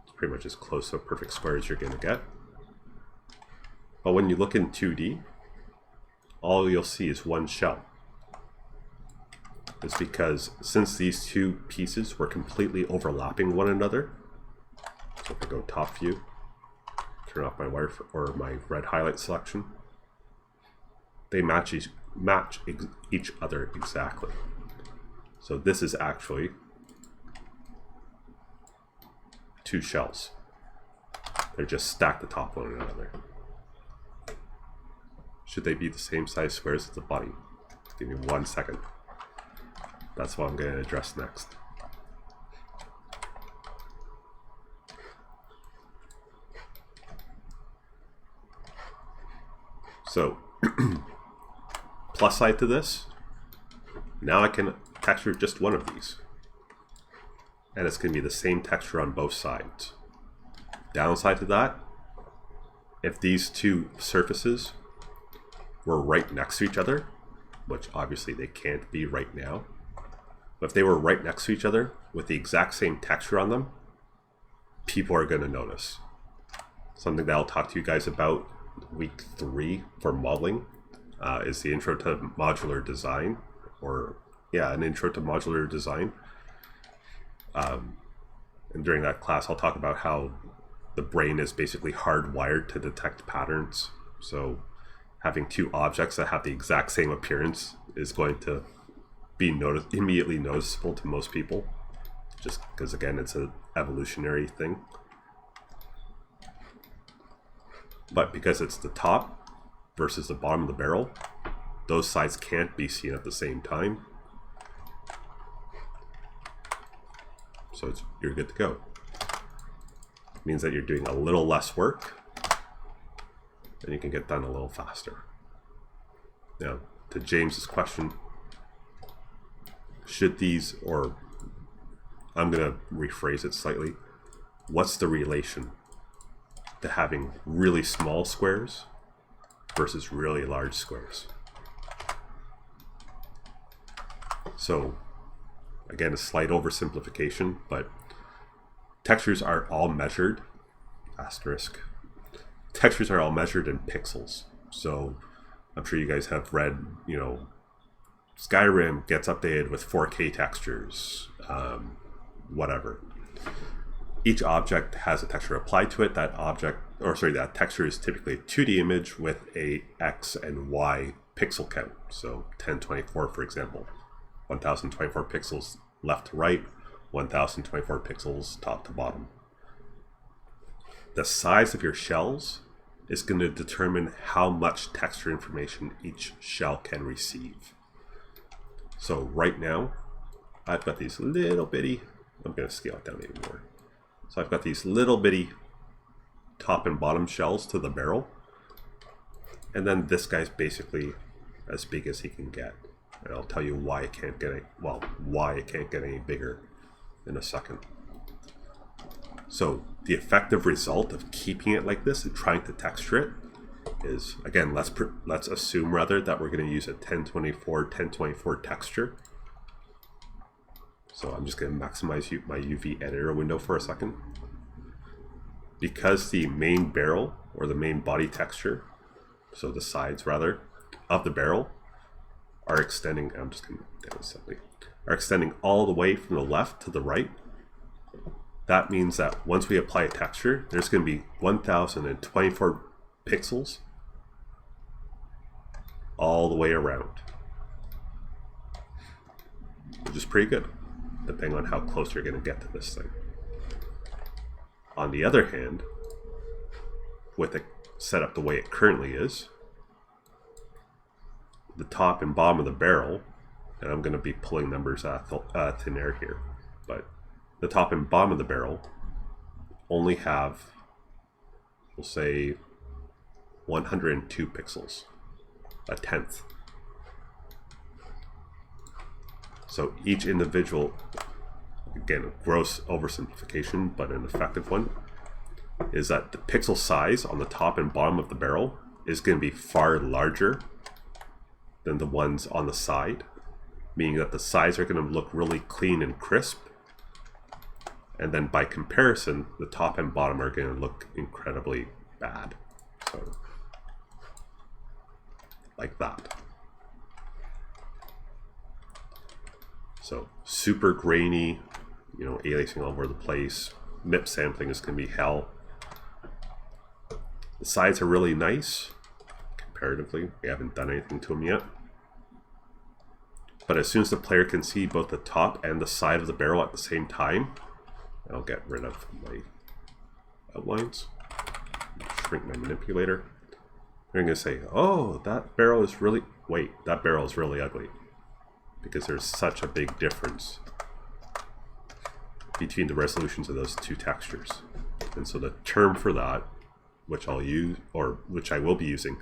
It's pretty much as close to a perfect square as you're going to get. But when you look in 2D, all you'll see is one shell. It's because since these two pieces were completely overlapping one another, so if I go top view, turn off my wire or my red highlight selection, they match each other exactly. So this is actually two shells. They're just stacked atop one another. Should they be the same size squares as the body? Give me 1 second. That's what I'm going to address next. So, plus side to this, now I can texture just one of these. And it's going to be the same texture on both sides. Downside to that, if these two surfaces were right next to each other, which obviously they can't be right now, but if they were right next to each other with the exact same texture on them, people are going to notice. Something that I'll talk to you guys about week 3 for modeling is the intro to modular design, or yeah, an intro to modular design. And during that class, I'll talk about how the brain is basically hardwired to detect patterns. So having two objects that have the exact same appearance is going to be immediately noticeable to most people, just because again it's an evolutionary thing. But because it's the top versus the bottom of the barrel, those sides can't be seen at the same time. So you're good to go. It means that you're doing a little less work and you can get done a little faster. Now, to James's question, should these, or I'm going to rephrase it slightly, what's the relation to having really small squares versus really large squares? So again, a slight oversimplification, but textures are all measured, asterisk, textures are all measured in pixels. So I'm sure you guys have read, Skyrim gets updated with 4K textures, whatever. Each object has a texture applied to it. That texture is typically a 2D image with a X and Y pixel count. So 1024, for example, 1024 pixels left to right, 1024 pixels top to bottom. The size of your shells is going to determine how much texture information each shell can receive. So right now, I've got these little bitty, I'm going to scale it down even more. So I've got these little bitty top and bottom shells to the barrel. And then this guy's basically as big as he can get. And I'll tell you why it can't get any bigger in a second. So the effective result of keeping it like this and trying to texture it is, again, let's assume rather that we're going to use a 1024 texture. So I'm just going to maximize my UV editor window for a second. Because the main barrel, or the main body texture, so the sides rather, of the barrel are extending, I'm just going to down slightly, are extending all the way from the left to the right. That means that once we apply a texture, there's going to be 1024 pixels all the way around, which is pretty good, depending on how close you're going to get to this thing. On the other hand, with it set up the way it currently is, the top and bottom of the barrel, and I'm going to be pulling numbers out of thin air here, but the top and bottom of the barrel only have, we'll say, 102 pixels, a tenth. So each individual, again, a gross oversimplification, but an effective one, is that the pixel size on the top and bottom of the barrel is going to be far larger than the ones on the side, meaning that the sides are going to look really clean and crisp, and then by comparison, the top and bottom are going to look incredibly bad. So, like that. So super grainy, aliasing all over the place. MIP sampling is going to be hell. The sides are really nice, comparatively. We haven't done anything to them yet. But as soon as the player can see both the top and the side of the barrel at the same time, I'll get rid of my outlines, shrink my manipulator. They're going to say, oh, that barrel is really, that barrel is really ugly. Because there's such a big difference between the resolutions of those two textures. And so the term for that, which I'll use, or which I will be using,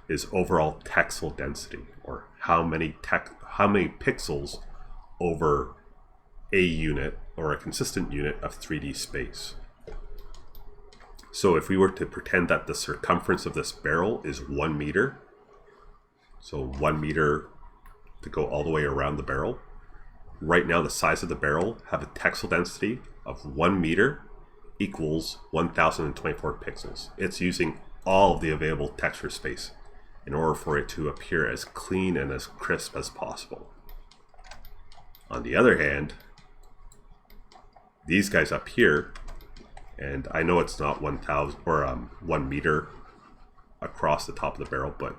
is overall texel density, or how many pixels over a unit or a consistent unit of 3D space. So if we were to pretend that the circumference of this barrel is 1 meter, so 1 meter to go all the way around the barrel, right now the size of the barrel have a texel density of 1 meter equals 1024 pixels. It's using all of the available texture space in order for it to appear as clean and as crisp as possible. On the other hand, these guys up here, and I know it's not 1,000 or 1 meter across the top of the barrel, but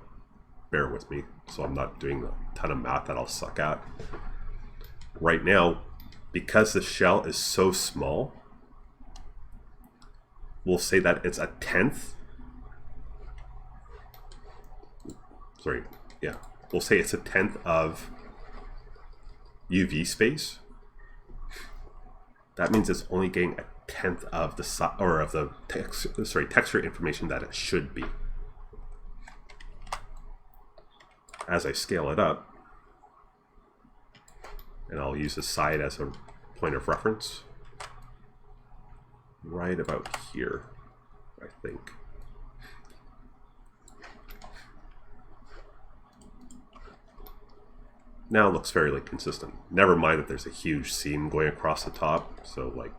bear with me, so I'm not doing a ton of math that I'll suck at. Right now, because the shell is so small, we'll say that it's a tenth. We'll say it's a tenth of UV space. That means it's only getting a tenth of the texture information that it should be. As I scale it up, and I'll use the side as a point of reference, right about here, I think. now it looks fairly consistent. Never mind that there's a huge seam going across the top, so like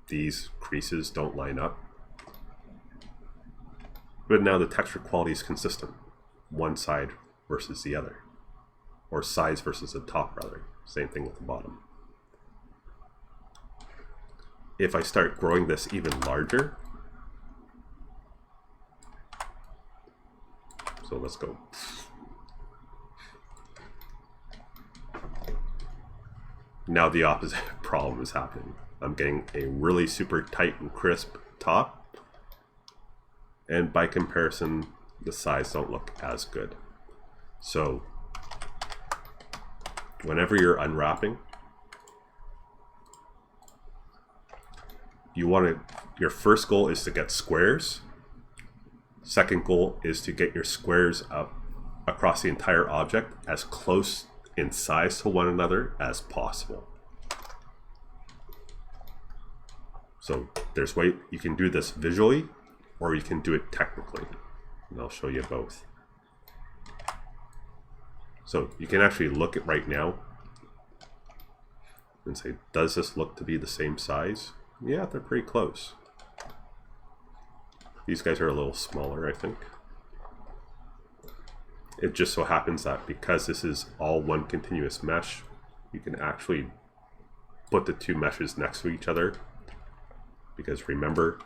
these creases don't line up. But now the texture quality is consistent. One side versus the other. Or sides versus the top, rather. Same thing with the bottom. If I start growing this even larger, so let's go. Now the opposite problem is happening. I'm getting a really super tight and crisp top, and by comparison, the sides don't look as good. So whenever you're unwrapping, you want to, your first goal is to get squares. Second goal is to get your squares up across the entire object as close in size to one another as possible. So there's way you can do this visually, or you can do it technically, and I'll show you both. So you can actually look at right now and say, does this look to be the same size? Yeah, they're pretty close. These guys are a little smaller, I think. It just so happens that because this is all one continuous mesh, you can actually put the two meshes next to each other. Because remember,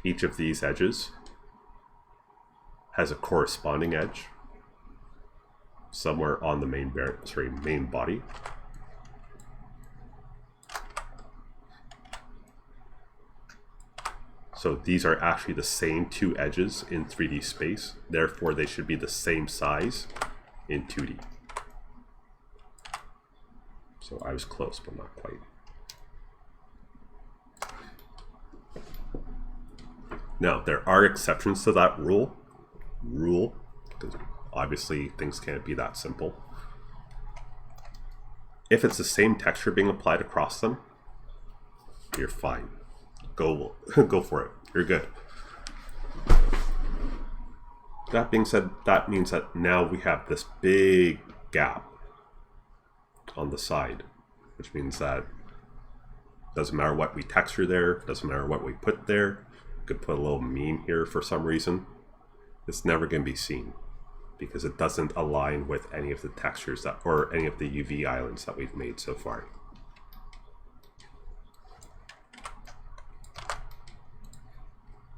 each of these edges has a corresponding edge somewhere on the main body. So these are actually the same two edges in 3D space, therefore they should be the same size in 2D. So I was close, but not quite. Now, there are exceptions to that rule, because obviously things can't be that simple. If it's the same texture being applied across them, you're fine. Go for it. You're good. That being said, that means that now we have this big gap on the side, which means that doesn't matter what we texture there, doesn't matter what we put there. Could put a little meme here for some reason. It's never going to be seen because it doesn't align with any of the textures that, or any of the UV islands that we've made so far.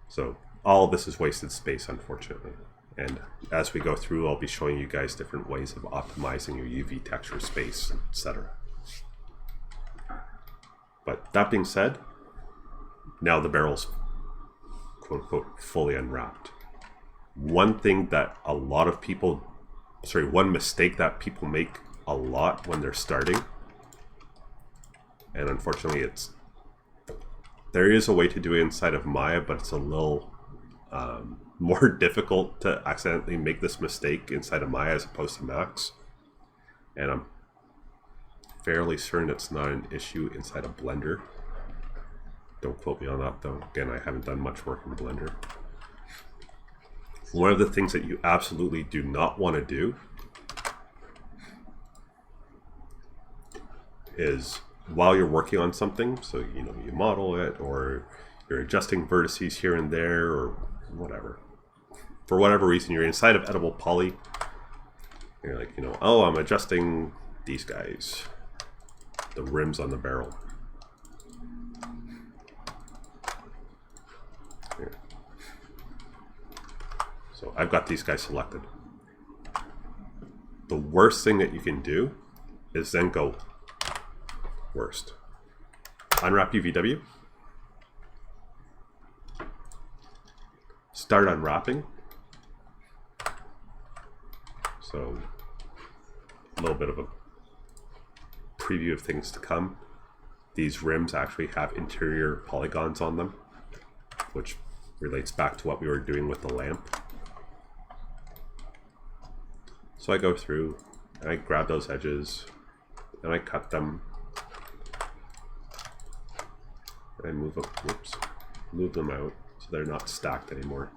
So all of this is wasted space, unfortunately. And as we go through, I'll be showing you guys different ways of optimizing your UV texture space, etc. But that being said, now the barrel's quote-unquote fully unwrapped. One thing that a lot of people, one mistake that people make a lot when they're starting, and unfortunately there is a way to do it inside of Maya, but it's a little more difficult to accidentally make this mistake inside of Maya as opposed to Max. And I'm fairly certain it's not an issue inside of Blender. Don't quote me on that though. Again, I haven't done much work in Blender. One of the things that you absolutely do not want to do is while you're working on something, so you know, you model it or you're adjusting vertices here and there or whatever. For whatever reason, you're inside of Editable Poly. You're like, you know, oh, I'm adjusting these guys, the rims on the barrel. So I've got these guys selected. The worst thing that you can do is then go worst. Unwrap UVW. Start unwrapping. So a little bit of a preview of things to come. These rims actually have interior polygons on them, which relates back to what we were doing with the lamp. So I go through, and I grab those edges, and I cut them, and I move them out so they're not stacked anymore.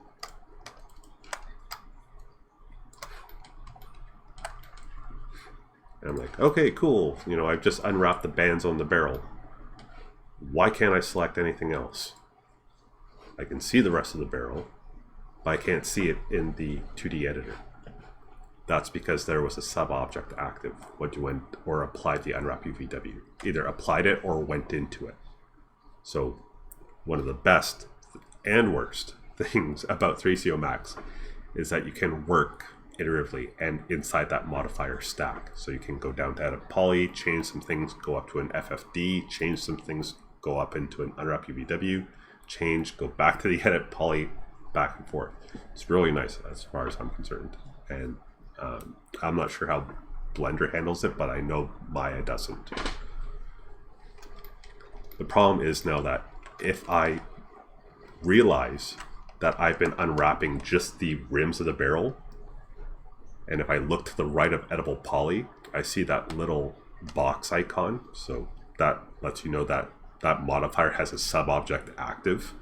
And I'm like, okay, cool. You know, I've just unwrapped the bands on the barrel. Why can't I select anything else? I can see the rest of the barrel, but I can't see it in the 2D editor. That's because there was a sub-object active when you went or applied the unwrap UVW. Either applied it or went into it. So one of the best and worst things about 3CO Max is that you can work iteratively and inside that modifier stack. So you can go down to edit poly, change some things, go up to an FFD, change some things, go up into an unwrap UVW, change, go back to the edit poly, back and forth. It's really nice as far as I'm concerned. And I'm not sure how Blender handles it, but I know Maya doesn't. The problem is now that if I realize that I've been unwrapping just the rims of the barrel, and if I look to the right of editable poly, I see that little box icon. So that lets you know that that modifier has a sub-object active,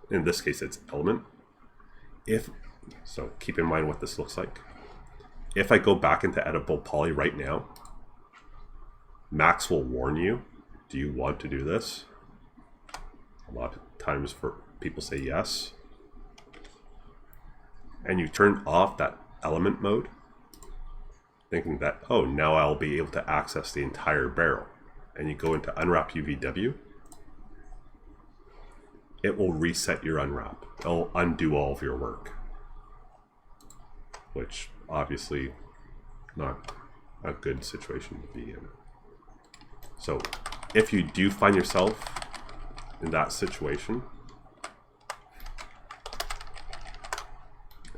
in this case it's element. So keep in mind what this looks like. If I go back into editable poly right now, Max will warn you, do you want to do this? A lot of times people say yes. And you turn off that element mode, thinking that, oh, now I'll be able to access the entire barrel. And you go into unwrap UVW, it will reset your unwrap. It'll undo all of your work, which obviously not a good situation to be in. So if you do find yourself in that situation,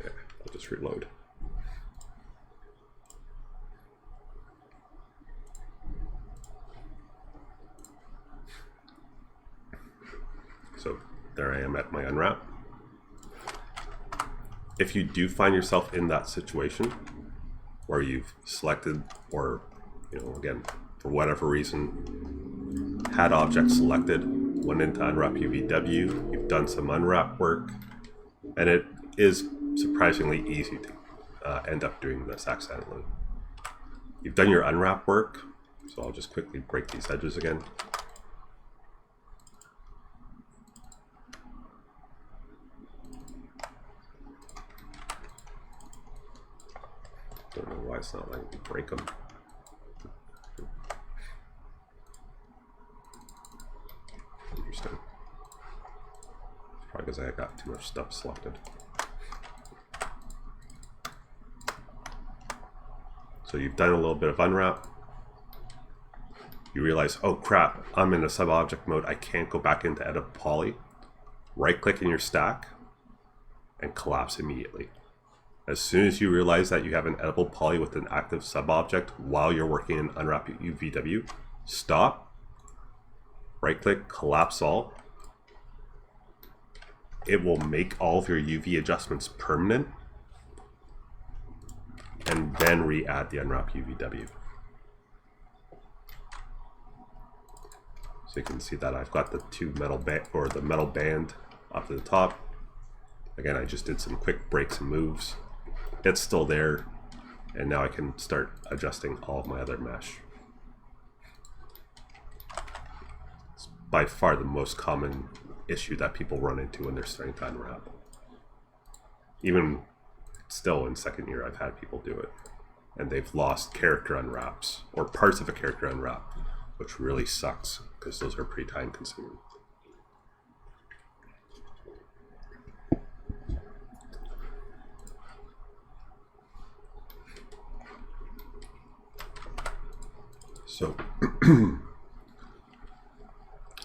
I'll just reload. So there I am at my unwrap. If you do find yourself in that situation where you've selected, or again, for whatever reason, had object selected, went into unwrap UVW, you've done some unwrap work, and it is surprisingly easy to end up doing this accidentally. You've done your unwrap work, so I'll just quickly break these edges again. Don't know why it's not letting me break them. Interesting. Probably because I got too much stuff selected. So you've done a little bit of unwrap. You realize, oh crap, I'm in a sub-object mode. I can't go back into edit poly. Right-click in your stack and collapse immediately. As soon as you realize that you have an editable poly with an active sub-object while you're working in unwrap UVW, stop, right-click, collapse all. It will make all of your UV adjustments permanent, and then re-add the unwrap UVW. So you can see that I've got the the metal band up to the top. Again, I just did some quick breaks and moves. It's still there, and now I can start adjusting all of my other mesh. It's by far the most common issue that people run into when they're starting to unwrap. Even still in second year, I've had people do it, and they've lost character unwraps or parts of a character unwrap, which really sucks because those are pretty time consuming.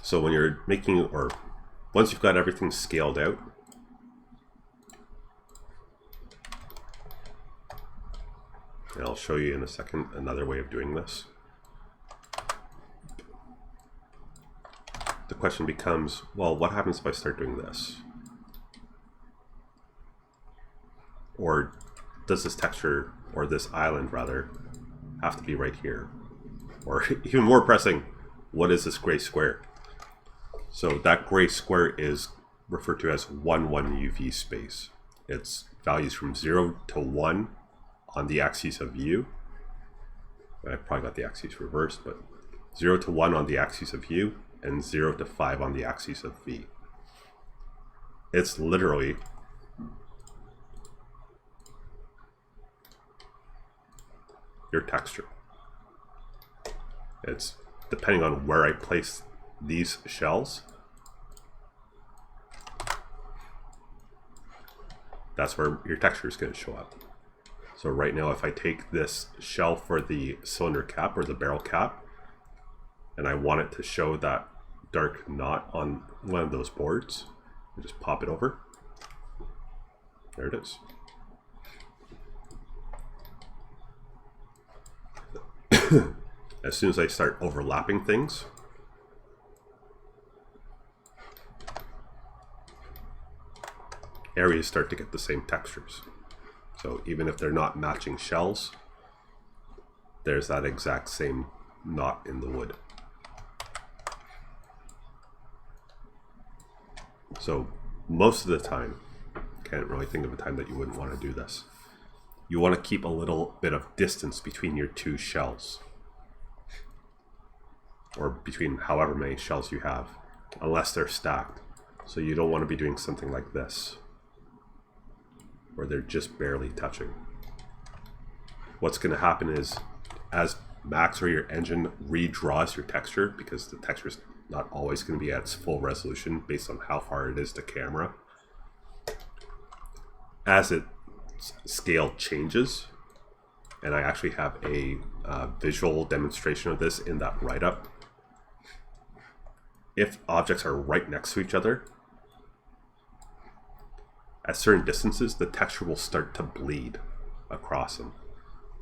So when you're making, or once you've got everything scaled out, and I'll show you in a second another way of doing this. The question becomes, well, what happens if I start doing this? Or does this texture, or this island rather, have to be right here? Or even more pressing, what is this gray square? So that gray square is referred to as 1, 1 UV space. It's values from 0 to 1 on the axis of U, I probably got the axes reversed, but 0 to 1 on the axis of U and 0 to 5 on the axis of V. It's literally your texture. It's depending on where I place these shells, that's where your texture is going to show up. So right now, if I take this shell for the cylinder cap or the barrel cap, and I want it to show that dark knot on one of those boards, I just pop it over. There it is. As soon as I start overlapping things, areas start to get the same textures. So even if they're not matching shells, there's that exact same knot in the wood. So most of the time, can't really think of a time that you wouldn't want to do this. You want to keep a little bit of distance between your two shells, or between however many shells you have, unless they're stacked. So you don't want to be doing something like this, where they're just barely touching. What's going to happen is, as Max or your engine redraws your texture, because the texture is not always going to be at its full resolution based on how far it is to camera, as its scale changes, and I actually have a visual demonstration of this in that write-up. If objects are right next to each other, at certain distances, the texture will start to bleed across them.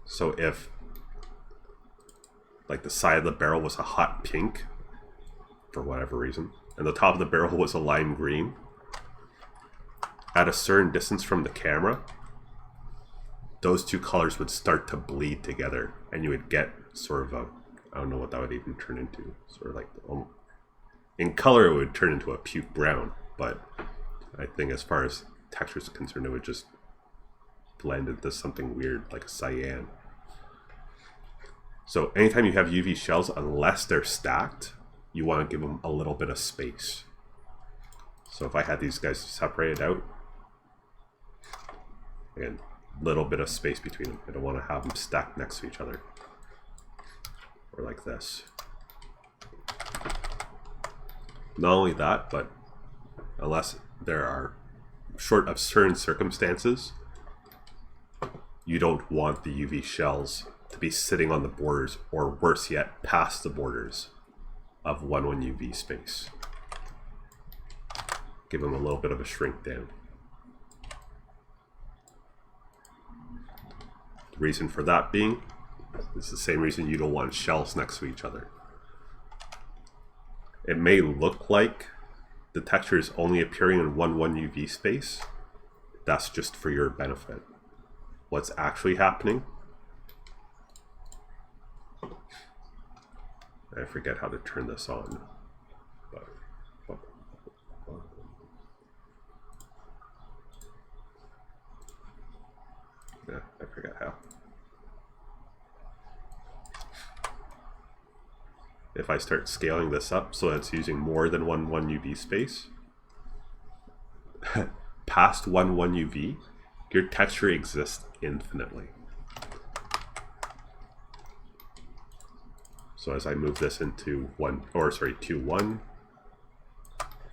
So if, like, the side of the barrel was a hot pink, for whatever reason, and the top of the barrel was a lime green, at a certain distance from the camera, those two colors would start to bleed together, and you would get sort of a, I don't know what that would even turn into, sort of like, in color it would turn into a puke brown, but I think as far as texture is concerned, it would just blend into something weird like a cyan. So anytime you have UV shells, unless they're stacked, you want to give them a little bit of space. So if I had these guys separated out, again, little bit of space between them. I don't want to have them stacked next to each other, or like this. Not only that, but unless there are, short of certain circumstances, you don't want the UV shells to be sitting on the borders, or worse yet, past the borders of 1,1 UV space. Give them a little bit of a shrink down. The reason for that being, it's the same reason you don't want shells next to each other. It may look like the texture is only appearing in 1,1 UV space. That's just for your benefit. What's actually happening, I forget how to turn this on. Yeah, I forgot how. If I start scaling this up so that it's using more than 1,1 UV space, past 1,1 UV, your texture exists infinitely. So as I move this into 2,1,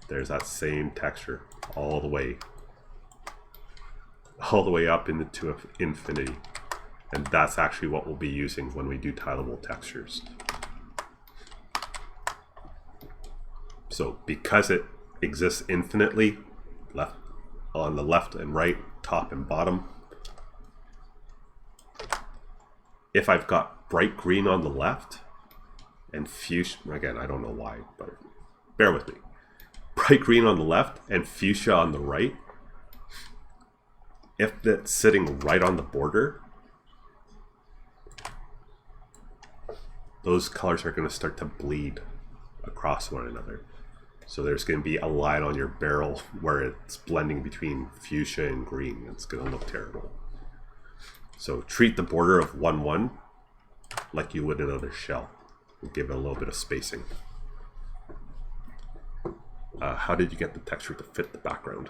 there's that same texture all the way up into infinity. And that's actually what we'll be using when we do tileable textures. So because it exists infinitely, on the left and right, top and bottom, if I've got bright green on the left and fuchsia, again, I don't know why, but bear with me. Bright green on the left and fuchsia on the right, if it's sitting right on the border, those colors are going to start to bleed across one another. So there's going to be a line on your barrel where it's blending between fuchsia and green. It's going to look terrible. So treat the border of 1,1 like you would another shell. Give it a little bit of spacing. How did you get the texture to fit the background?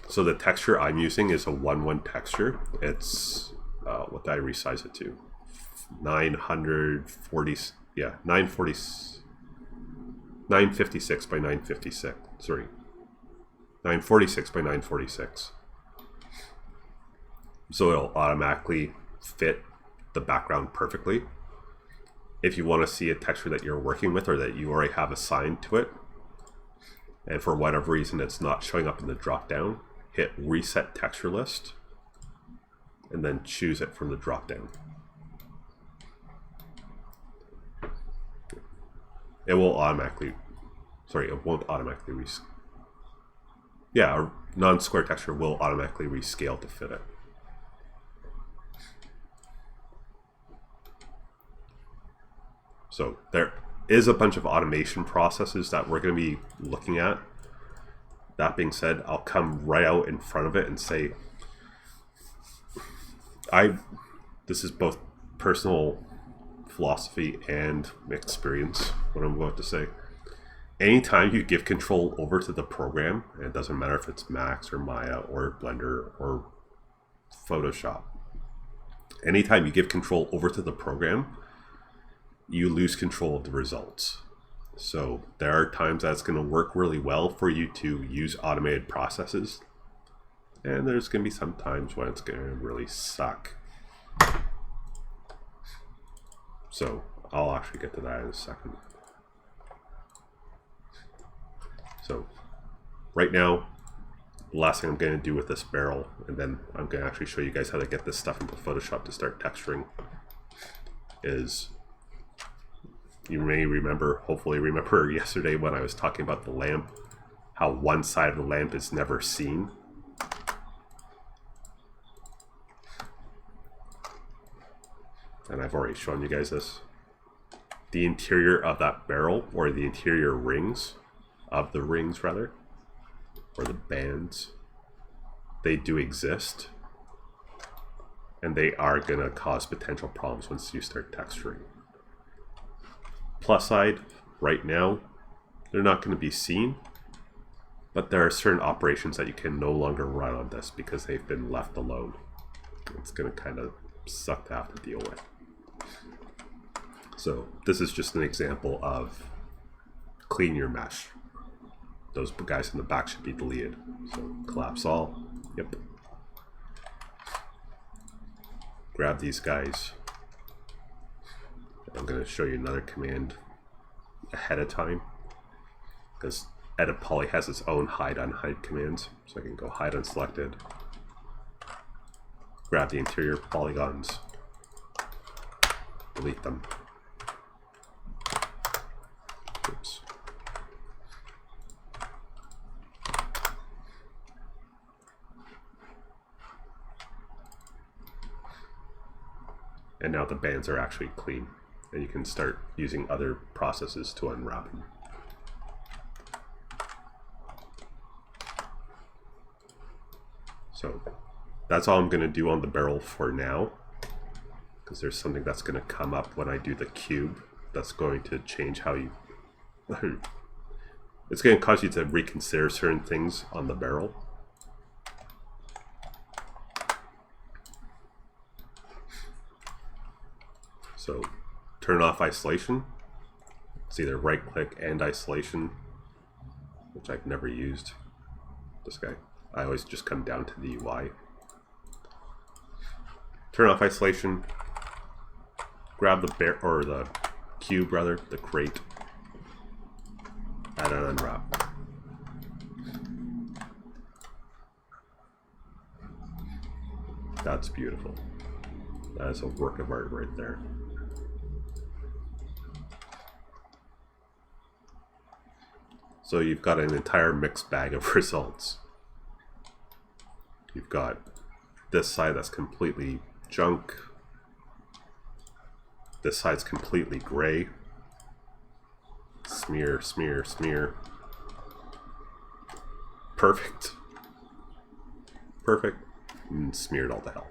So the texture I'm using is a 1:1 texture. It's what did I resize it to? 940. Yeah, 956 by 956. Sorry, 946 by 946. So it'll automatically fit the background perfectly. If you want to see a texture that you're working with or that you already have assigned to it, and for whatever reason it's not showing up in the drop down, hit reset texture list and then choose it from the drop down. It will automatically, it won't automatically a non-square texture will automatically rescale to fit it. So there is a bunch of automation processes that we're going to be looking at. That being said, I'll come right out in front of it and say, this is both personal philosophy and experience, what I'm about to say. Anytime you give control over to the program, and it doesn't matter if it's Max or Maya or Blender or Photoshop, anytime you give control over to the program, you lose control of the results. So there are times that's going to work really well for you to use automated processes, and there's going to be some times when it's going to really suck. So I'll actually get to that in a second. So right now, the last thing I'm going to do with this barrel, and then I'm going to actually show you guys how to get this stuff into Photoshop to start texturing, is you may remember, hopefully remember yesterday when I was talking about the lamp, how one side of the lamp is never seen. And I've already shown you guys this. The interior of that barrel, or the interior rings, or the bands, they do exist. And they are going to cause potential problems once you start texturing. Plus side, right now, they're not going to be seen, but there are certain operations that you can no longer run on this because they've been left alone. It's going to kind of suck to have to deal with. So this is just an example of clean your mesh. Those guys in the back should be deleted. So collapse all. Yep. Grab these guys. I'm going to show you another command ahead of time, because Edit Poly has its own hide unhide commands. So I can go hide unselected, grab the interior polygons, delete them. Oops. And now the bands are actually clean, and you can start using other processes to unwrap them. So that's all I'm going to do on the barrel for now, because there's something that's going to come up when I do the cube that's going to change how you it's going to cause you to reconsider certain things on the barrel. So turn off isolation. It's either right click and isolation, which I've never used. This guy, I always just come down to the UI. Turn off isolation, grab the cube rather, the crate, add an unwrap. That's beautiful. That is a work of art right there. So you've got an entire mixed bag of results. You've got this side that's completely junk. This side's completely gray. Smear, smear, smear. Perfect. Perfect. And smeared all to hell.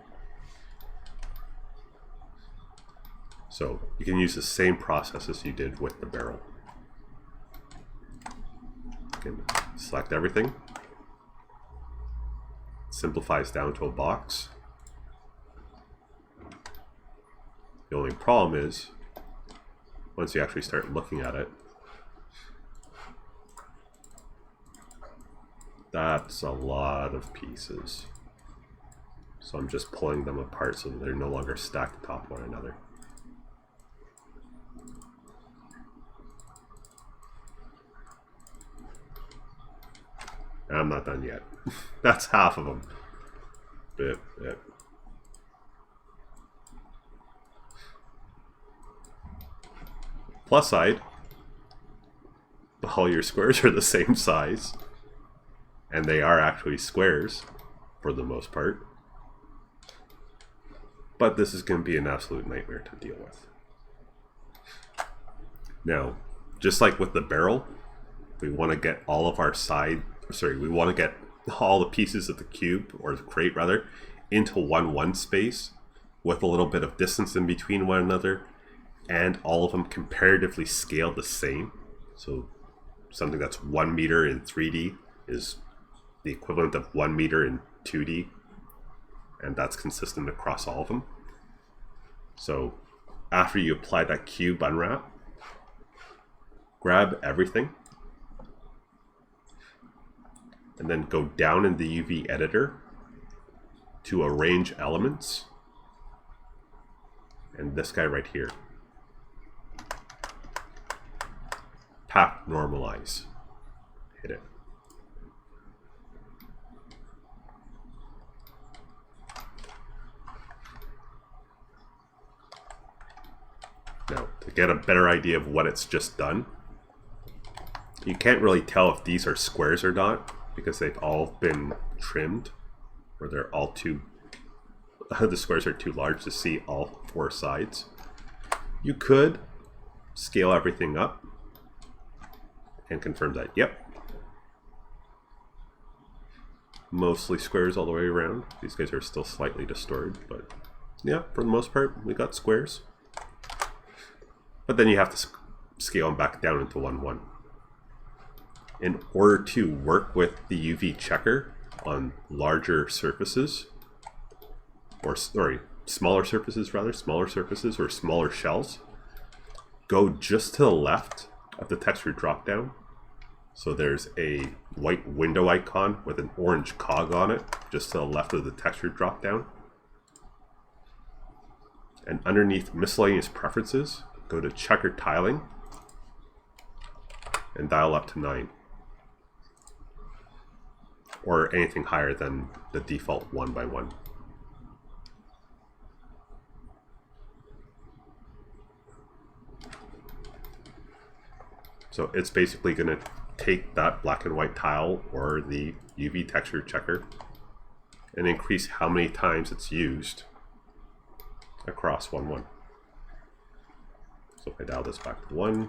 So you can use the same process as you did with the barrel. You can select everything. Simplifies down to a box. The only problem is, once you actually start looking at it, that's a lot of pieces. So I'm just pulling them apart so that they're no longer stacked atop one another. And I'm not done yet. That's half of them. Bit. Plus side, all your squares are the same size. And they are actually squares, for the most part. But this is going to be an absolute nightmare to deal with. Now, just like with the barrel, we want to get all of our we want to get all the pieces of the cube, or the crate rather, into 1-1 space with a little bit of distance in between one another, and all of them comparatively scaled the same. So something that's 1 meter in 3D is the equivalent of 1 meter in 2D, and that's consistent across all of them. So after you apply that cube unwrap, grab everything and then go down in the UV editor to arrange elements, and this guy right here, path normalize, hit it. Now, to get a better idea of what it's just done, you can't really tell if these are squares or not because they've all been trimmed, or they're all the squares are too large to see all 4 sides. You could scale everything up and confirm that, yep, mostly squares all the way around. These guys are still slightly distorted, but yeah, for the most part, we got squares. But then you have to scale them back down into 1-1. In order to work with the UV checker on larger surfaces, or sorry, smaller surfaces or smaller shells, go just to the left of the texture dropdown. So there's a white window icon with an orange cog on it, just to the left of the texture dropdown. And underneath miscellaneous preferences, go to checker tiling and dial up to 9. Or anything higher than the default 1x1. So it's basically going to take that black and white tile or the UV texture checker and increase how many times it's used across 1-1. So if I dial this back to 1,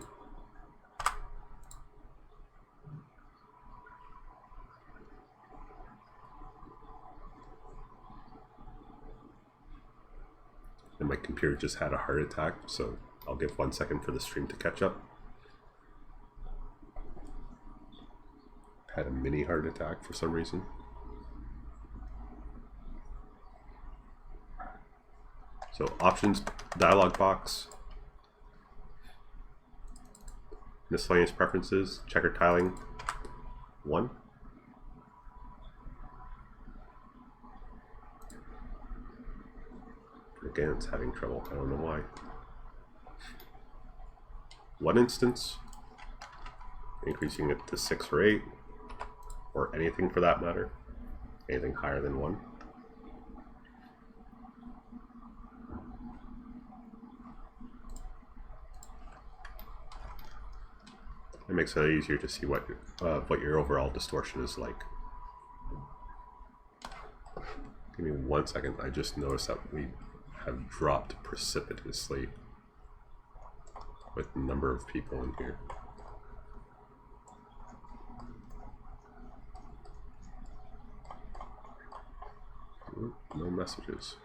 and my computer just had a heart attack, so I'll give 1 second for the stream to catch up. Had a mini heart attack for some reason. So options dialog box, miscellaneous preferences, checker tiling 1. Again, it's having trouble. I don't know why. 1 instance, increasing it to 6 or 8, or anything for that matter. Anything higher than 1. It makes it easier to see what your overall distortion is like. Give me 1 second. I just noticed that we have dropped precipitously with the number of people in here. Ooh, no messages.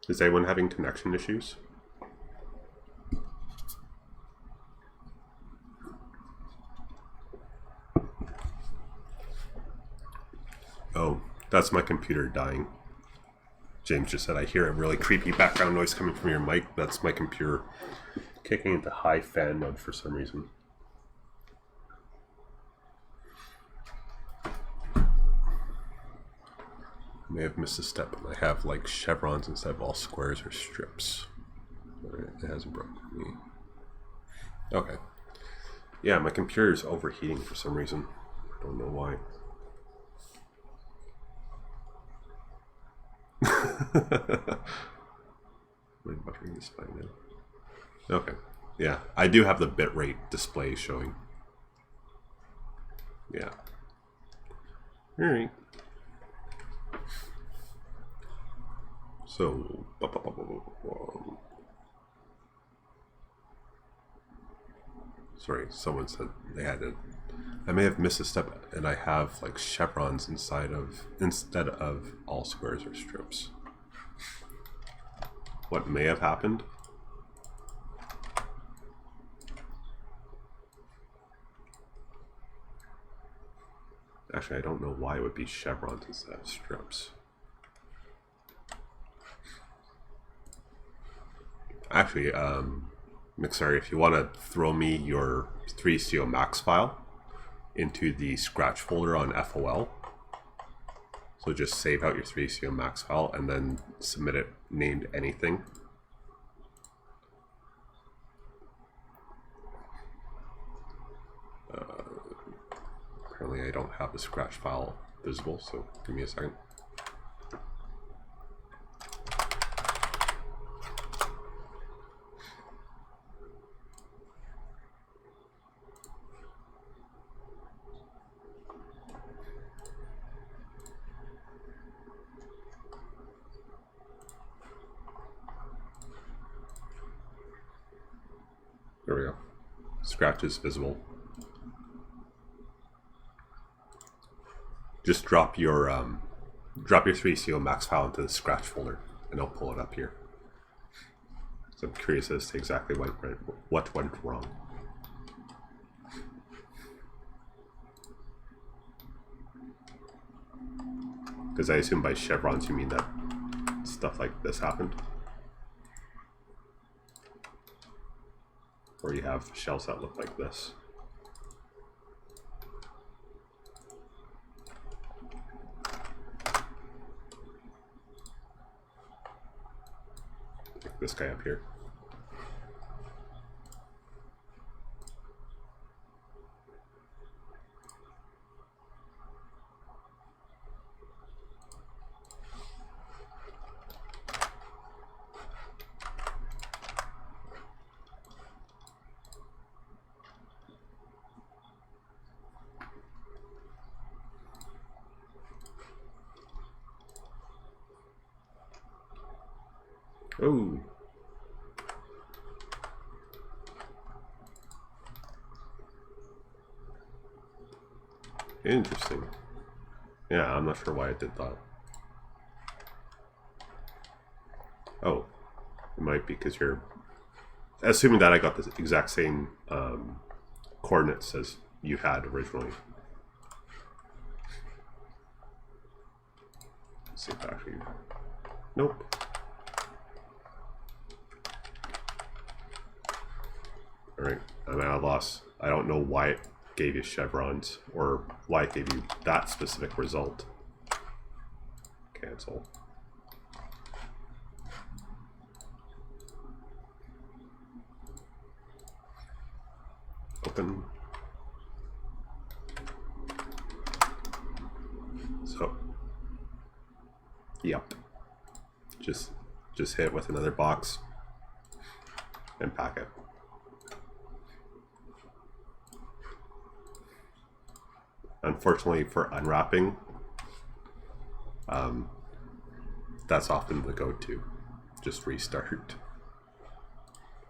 Is anyone having connection issues? Oh, that's my computer dying. James just said, I hear a really creepy background noise coming from your mic. That's my computer kicking into high fan mode for some reason. I may have missed a step, and I have like chevrons instead of all squares or strips. It hasn't broken me. Okay. Yeah, my computer's overheating for some reason. I don't know why. Am I buttering this by now? Okay. Yeah, I do have the bitrate display showing. Yeah. Alright. So, sorry, someone said they had it. I may have missed a step, and I have like chevrons instead of all squares or strips. What may have happened? Actually, I don't know why it would be chevrons instead of strips. Actually, Mixer, if you want to throw me your 3CO Max file into the Scratch folder on FOL, so just save out your 3CO Max file and then submit it named anything. Apparently I don't have the Scratch file visible, so give me a second. There we go. Scratch is visible. Just drop your 3CO Max file into the Scratch folder, and I'll pull it up here. So I'm curious as to exactly what went wrong. Because I assume by chevrons you mean that stuff like this happened. Or you have shells that look like this. Like this guy up here. Oh. Interesting. Yeah, I'm not sure why I did that. Oh. It might be because you're... Assuming that I got the exact same coordinates as you had originally. Let's see if actually... Nope. Alright, I'm at a loss. I don't know why it gave you chevrons, or why it gave you that specific result. Cancel. Open. So, yep. Just hit it with another box and pack it. Unfortunately for unwrapping, that's often the go-to. Just restart.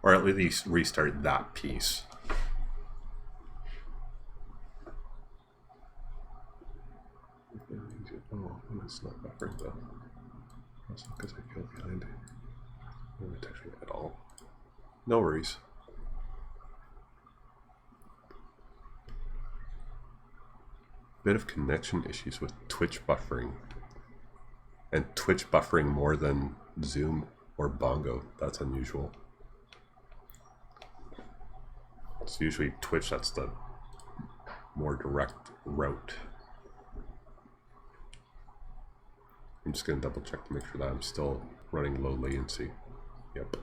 Or at least restart that piece. Oh, it's not buffering though. That's because I feel behind it. No texturing at all. No worries. Bit of connection issues with Twitch buffering. And Twitch buffering more than Zoom or Bongo. That's unusual. It's usually Twitch that's the more direct route. I'm just going to double check to make sure that I'm still running low latency. Yep.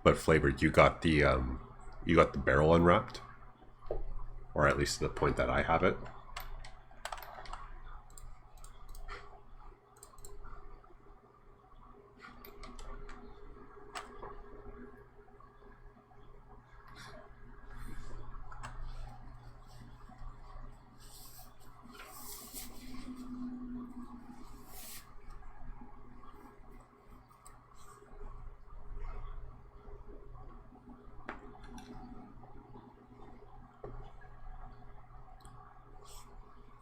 But Flavored, you got the barrel unwrapped, or at least to the point that I have it.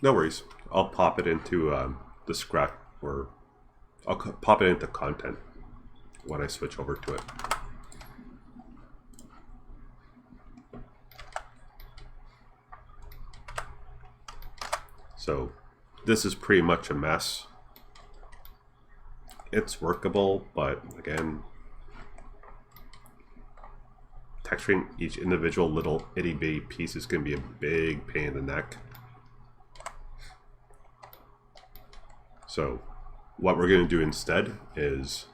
No worries. I'll pop it into the scratch, or I'll pop it into content when I switch over to it. So this is pretty much a mess. It's workable, but again, texturing each individual little itty bitty piece is going to be a big pain in the neck. So what we're going to do instead is,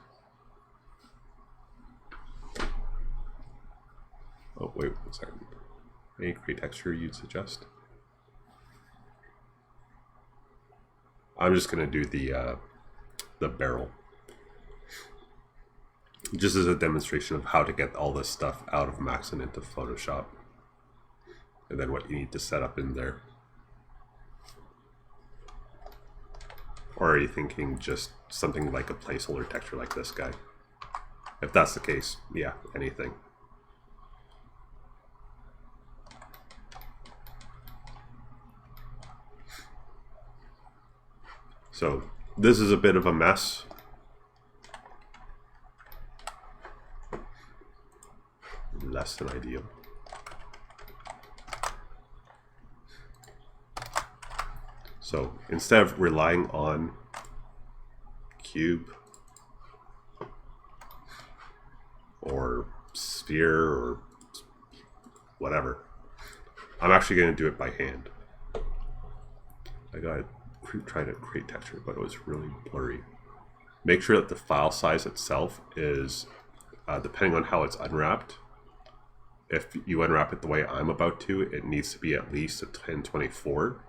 oh wait 1 second, any create texture you'd suggest? I'm just going to do the barrel, just as a demonstration of how to get all this stuff out of Max and into Photoshop, and then what you need to set up in there. Or are you thinking just something like a placeholder texture like this guy? If that's the case, yeah, anything. So this is a bit of a mess. Less than ideal. So instead of relying on cube or sphere or whatever, I'm actually going to do it by hand. I got to try to create texture, but it was really blurry. Make sure that the file size itself is, depending on how it's unwrapped, if you unwrap it the way I'm about to, it needs to be at least a 1024.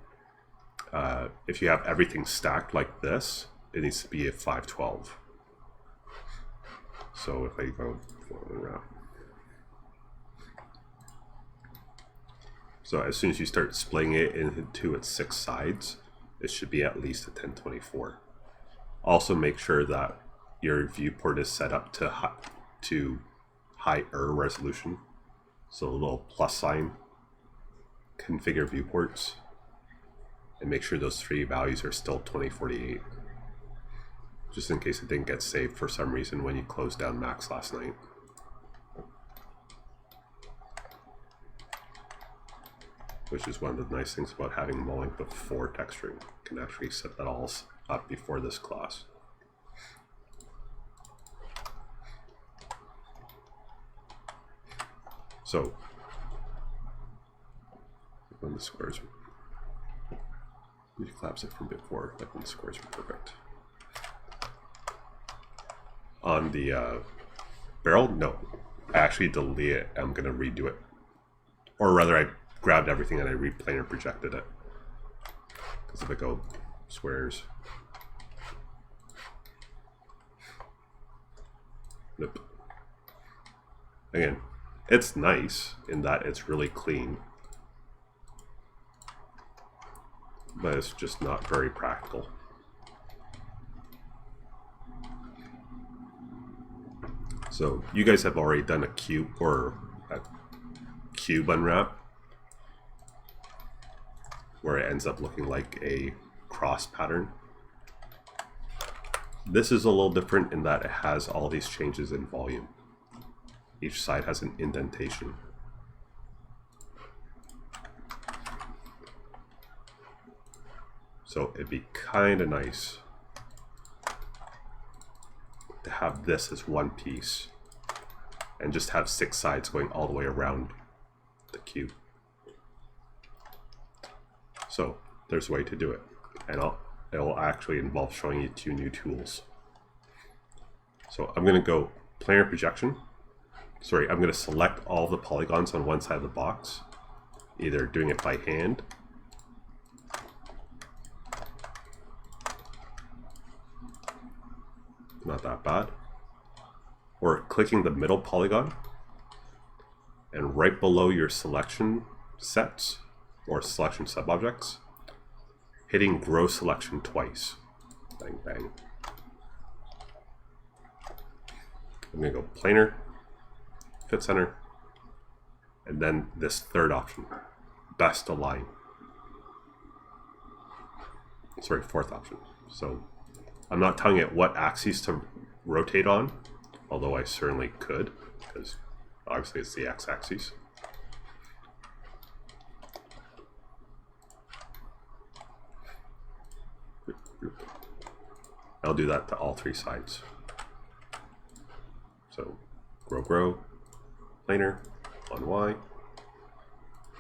If you have everything stacked like this, it needs to be a 512. So if I go unwrap, so as soon as you start splitting it into its 6 sides, it should be at least a 1024. Also make sure that your viewport is set up to higher resolution. So a little plus sign, configure viewports, and make sure those 3 values are still 2048. Just in case it didn't get saved for some reason when you closed down Max last night. Which is one of the nice things about having mulling before texturing. You can actually set that all up before this class. So when the squares, you collapse it from before, like when the squares were perfect. On the barrel, no, I actually deleted it. I'm gonna redo it, or rather, I grabbed everything and I replanar projected it. Because if I go squares, nope. Again, it's nice in that it's really clean, but it's just not very practical. So you guys have already done a cube or a cube unwrap. where it ends up looking like a cross pattern. This is a little different in that it has all these changes in volume. Each side has an indentation. So it'd be kind of nice to have this as one piece and just have 6 sides going all the way around the cube. So there's a way to do it, and it will actually involve showing you 2 new tools. So I'm going to go planar projection. Sorry, I'm going to select all the polygons on one side of the box, either doing it by hand not that bad, or clicking the middle polygon, and right below your selection sets or selection subobjects, hitting grow selection twice. Bang, bang. I'm going to go planar, fit center, and then this third option, best align. Sorry, fourth option. So I'm not telling it what axes to rotate on, although I certainly could, because obviously it's the x-axis. I'll do that to all 3 sides. So grow, planar, on Y.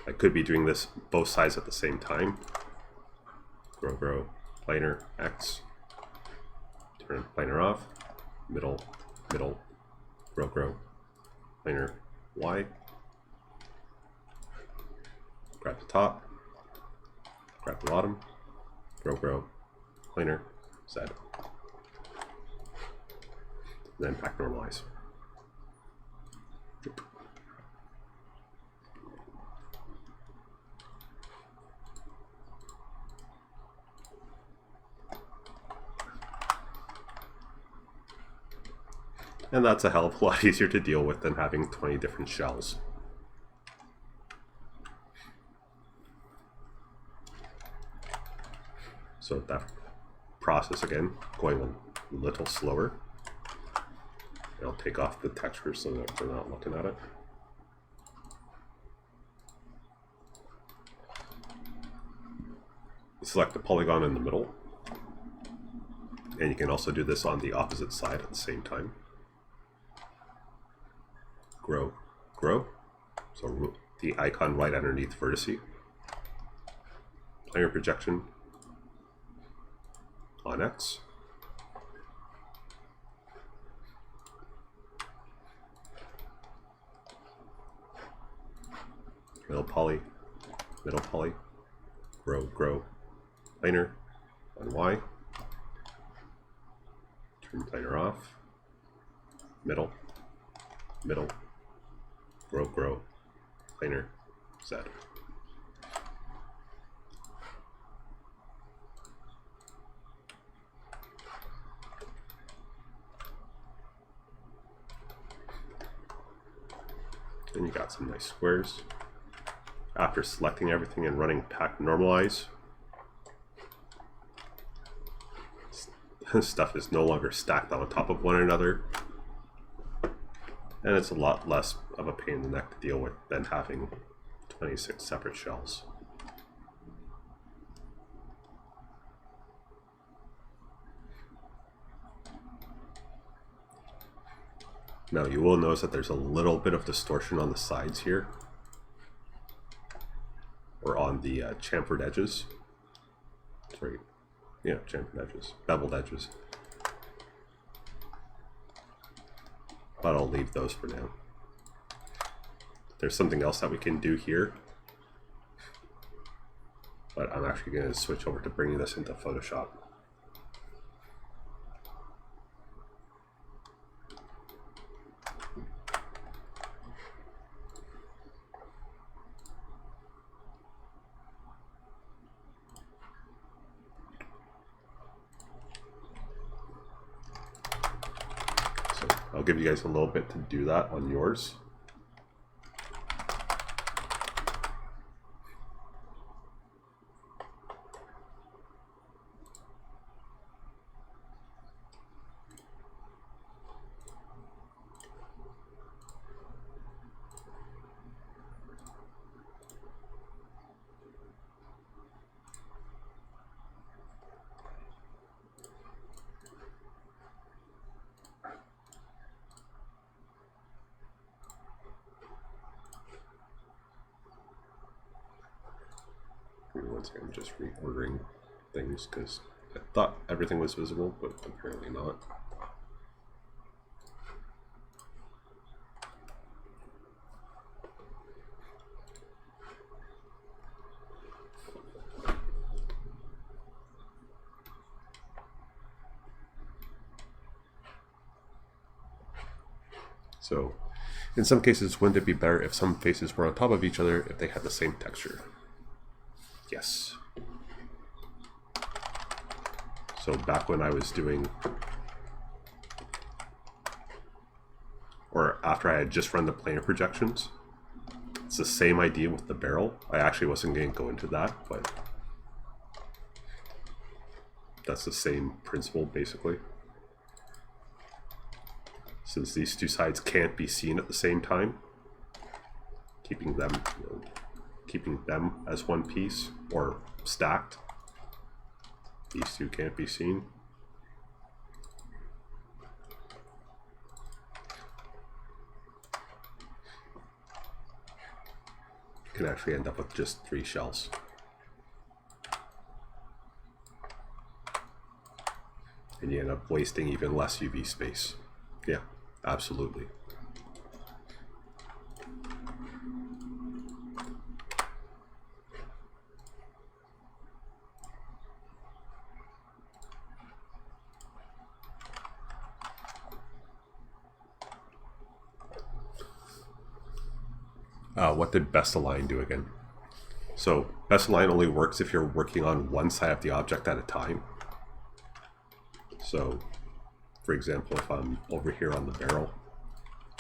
I could be doing this both sides at the same time. Grow, planar, X. Turn planar off, middle, grow, planar, Y. Grab the top, grab the bottom, grow, planar, Z. Then pack normalize. And that's a hell of a lot easier to deal with than having 20 different shells. So that process again, going a little slower. I'll take off the texture so that we're not looking at it. Select the polygon in the middle. And you can also do this on the opposite side at the same time. Grow. So the icon right underneath vertice. Planar projection on X. Middle poly, grow, planar on Y. Turn planar off. Middle, grow, planar, Z. And you got some nice squares. After selecting everything and running pack normalize, stuff is no longer stacked on top of one another, and it's a lot less of a pain in the neck to deal with than having 26 separate shells. Now you will notice that there's a little bit of distortion on the sides here, or on the chamfered edges. Sorry, yeah, chamfered edges, beveled edges. But I'll leave those for now. There's something else that we can do here, but I'm actually going to switch over to bringing this into Photoshop. I'll give you guys a little bit to do that on yours. second, I'm just reordering things because I thought everything was visible, but apparently not. So in some cases, wouldn't it be better if some faces were on top of each other if they had the same texture? Yes. So back when I was doing, or after I had just run the planar projections, it's the same idea with the barrel. I actually wasn't going to go into that, but that's the same principle basically. Since these two sides can't be seen at the same time, keeping them, keeping them as one piece or stacked, these two can't be seen. You can actually end up with just 3 shells. And you end up wasting even less UV space. Yeah. Absolutely. What did best align do again? So best align only works if you're working on one side of the object at a time. So for example, if I'm over here on the barrel,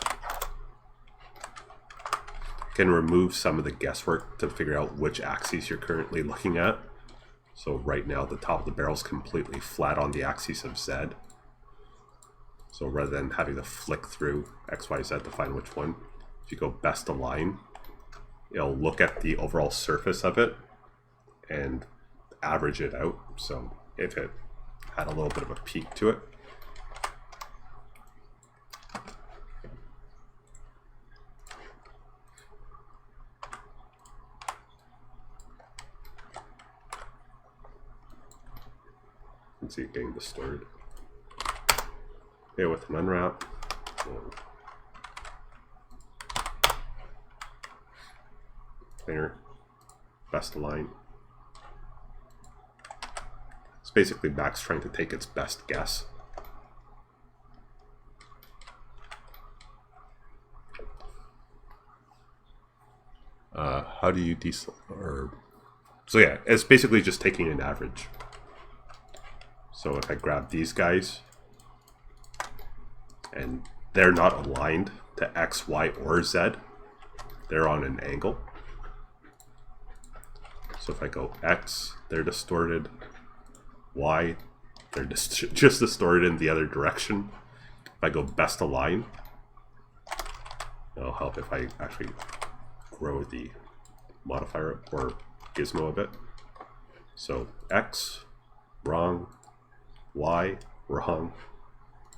I can remove some of the guesswork to figure out which axes you're currently looking at. So right now the top of the barrel is completely flat on the axis of Z. So rather than having to flick through X, Y, Z to find which one, if you go best align, it'll look at the overall surface of it and average it out. So if it had a little bit of a peak to it, you can see it getting distorted. Okay, with an unwrap, planar, best align. It's basically Max trying to take its best guess. How do you so yeah, it's basically just taking an average. So if I grab these guys and they're not aligned to X, Y, or Z, they're on an angle. So if I go X, they're distorted. Y, they're just distorted in the other direction. If I go best align, it'll help if I actually grow the modifier or gizmo a bit. So X, wrong. Y, wrong.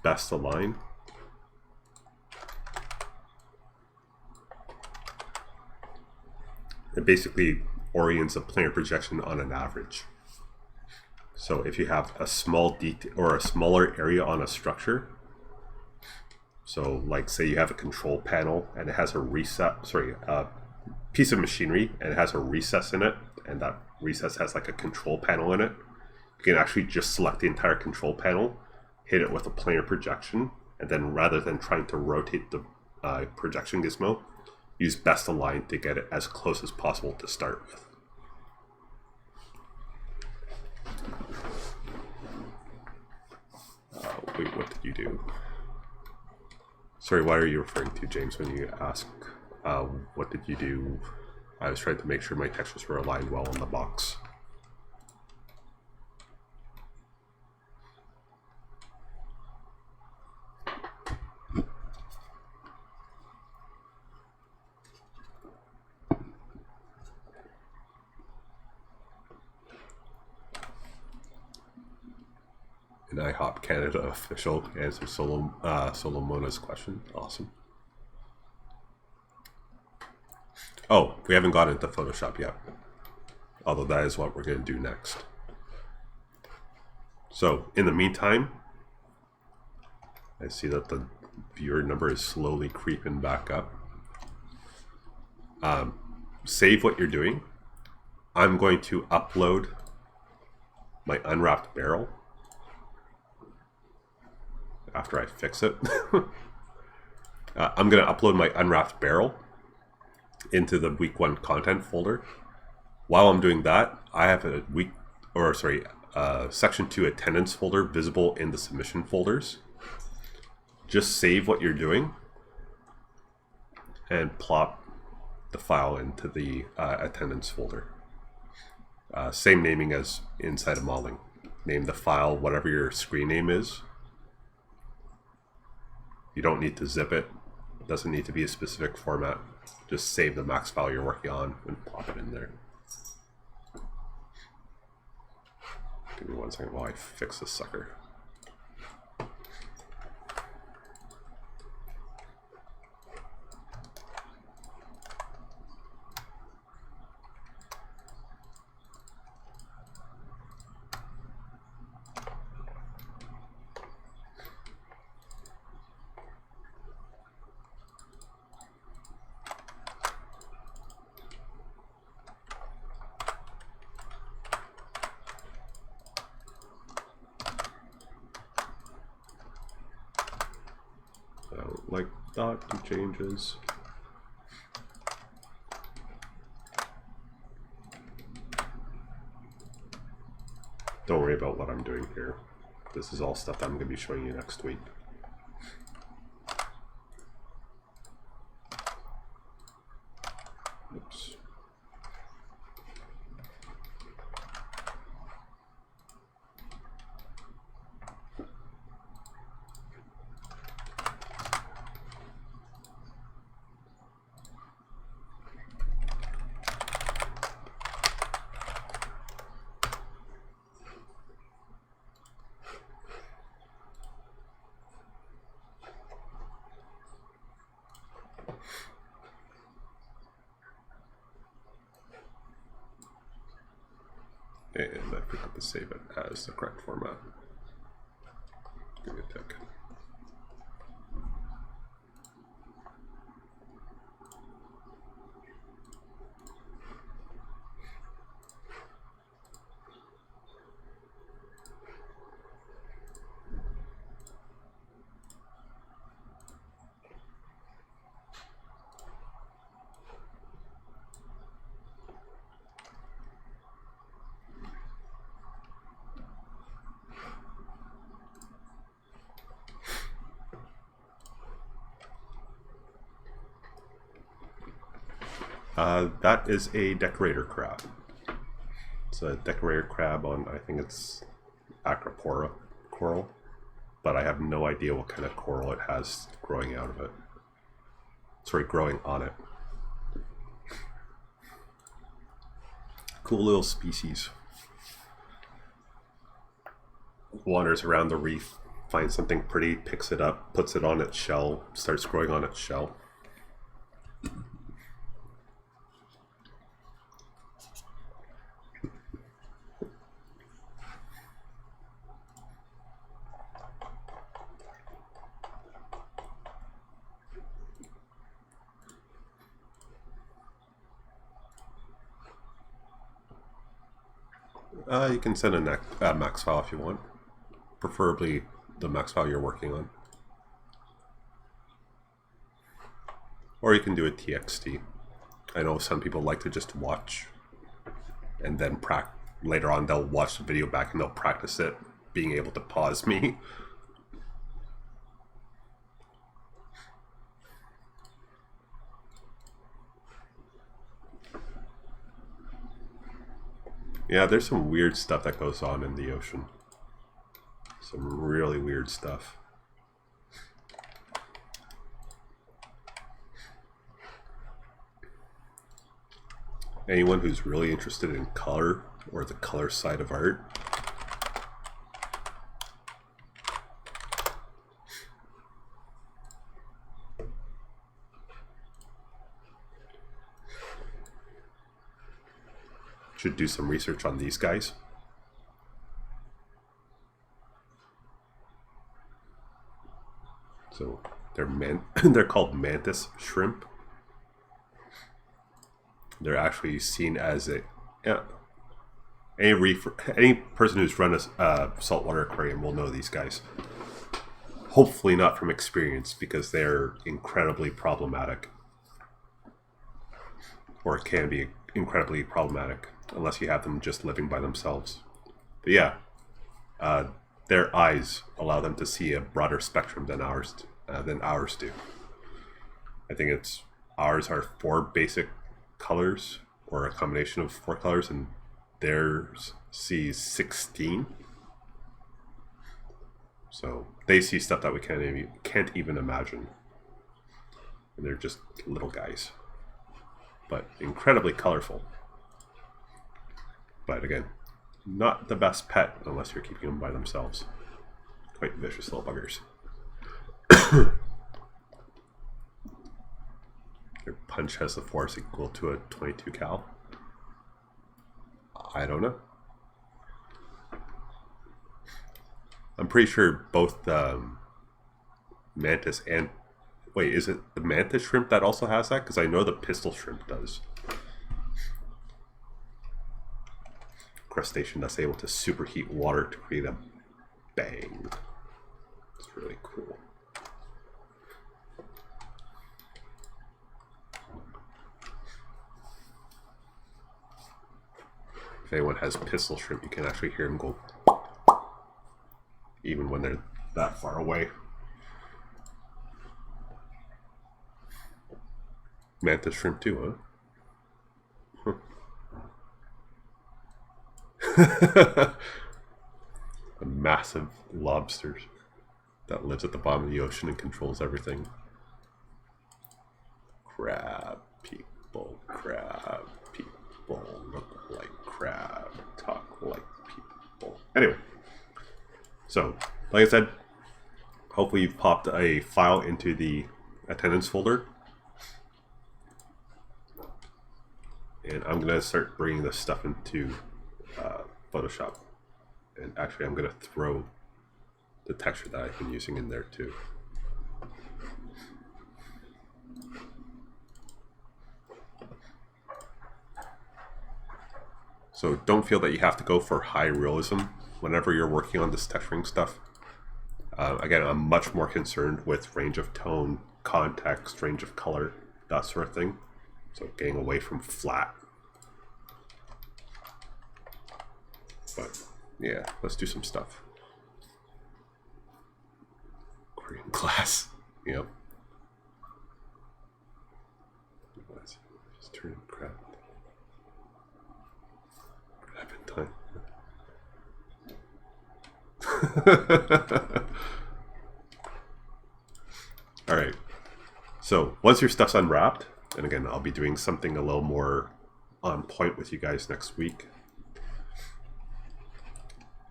Best align. It basically orients a planar projection on an average. So if you have a small detail or a smaller area on a structure, so like say you have a control panel and it has a piece of machinery and it has a recess in it, and that recess has like a control panel in it, you can actually just select the entire control panel, hit it with a planar projection, and then rather than trying to rotate the projection gizmo, use best align to get it as close as possible to start with. Wait, what did you do? Sorry, what are you referring to, James, when you ask what did you do? I was trying to make sure my textures were aligned well on the box. An IHOP Canada official answered Solomona's question. Awesome. Oh, we haven't gotten into Photoshop yet. although that is what we're going to do next. So in the meantime, I see that the viewer number is slowly creeping back up. Save what you're doing. I'm going to upload my unwrapped barrel after I fix it. I'm going to upload my unwrapped barrel into the week 1 content folder. While I'm doing that, I have a section 2 attendance folder visible in the submission folders. Just save what you're doing and plop the file into the attendance folder. Same naming as inside of modeling. Name the file whatever your screen name is. You don't need to zip it. It doesn't need to be a specific format. Just save the max file you're working on and plop it in there. Give me 1 second while I fix this sucker. Like that, do changes. Don't worry about what I'm doing here. This is all stuff that I'm going to be showing you next week. Oops. And I forgot to save it as the correct format. Give me a tick. That is a decorator crab. It's a decorator crab on, I think it's Acropora coral, but I have no idea what kind of coral it has growing out of it. Sorry, growing on it. Cool little species. Wanders around the reef, finds something pretty, picks it up, puts it on its shell, starts growing on its shell. You can send a max file if you want, preferably the max file you're working on. Or you can do a TXT. I know some people like to just watch and then later on they'll watch the video back and they'll practice it, being able to pause me. Yeah, there's some weird stuff that goes on in the ocean. Some really weird stuff. Anyone who's really interested in color or the color side of art, should do some research on these guys. So they're called mantis shrimp. They're actually seen as any person who's run a saltwater aquarium will know these guys. Hopefully not from experience, because they're incredibly problematic, or can be incredibly problematic unless you have them just living by themselves. But yeah, their eyes allow them to see a broader spectrum than ours do. I think ours are 4 basic colors, or a combination of 4 colors, and theirs sees 16. So they see stuff that we can't even imagine. And they're just little guys, but incredibly colorful. But again, not the best pet unless you're keeping them by themselves. Quite vicious little buggers. Your punch has the force equal to a 22 cal. I don't know. I'm pretty sure both mantis and... Wait, is it the mantis shrimp that also has that? Because I know the pistol shrimp does. Crustacean that's able to superheat water to create a bang. It's really cool. If anyone has pistol shrimp, you can actually hear them go even when they're that far away. Mantis shrimp too, huh? A massive lobster that lives at the bottom of the ocean and controls everything. Crab people, look like crab, talk like people. Anyway, so like I said, hopefully you've popped a file into the attendance folder. And I'm going to start bringing this stuff into Photoshop. And actually I'm going to throw the texture that I've been using in there too. So don't feel that you have to go for high realism whenever you're working on this texturing stuff. Again, I'm much more concerned with range of tone, context, range of color, that sort of thing. So getting away from flat. But yeah, let's do some stuff. Korean glass. Yep. Just turn crap. Crap in time. Alright. So once your stuff's unwrapped, and again, I'll be doing something a little more on point with you guys next week.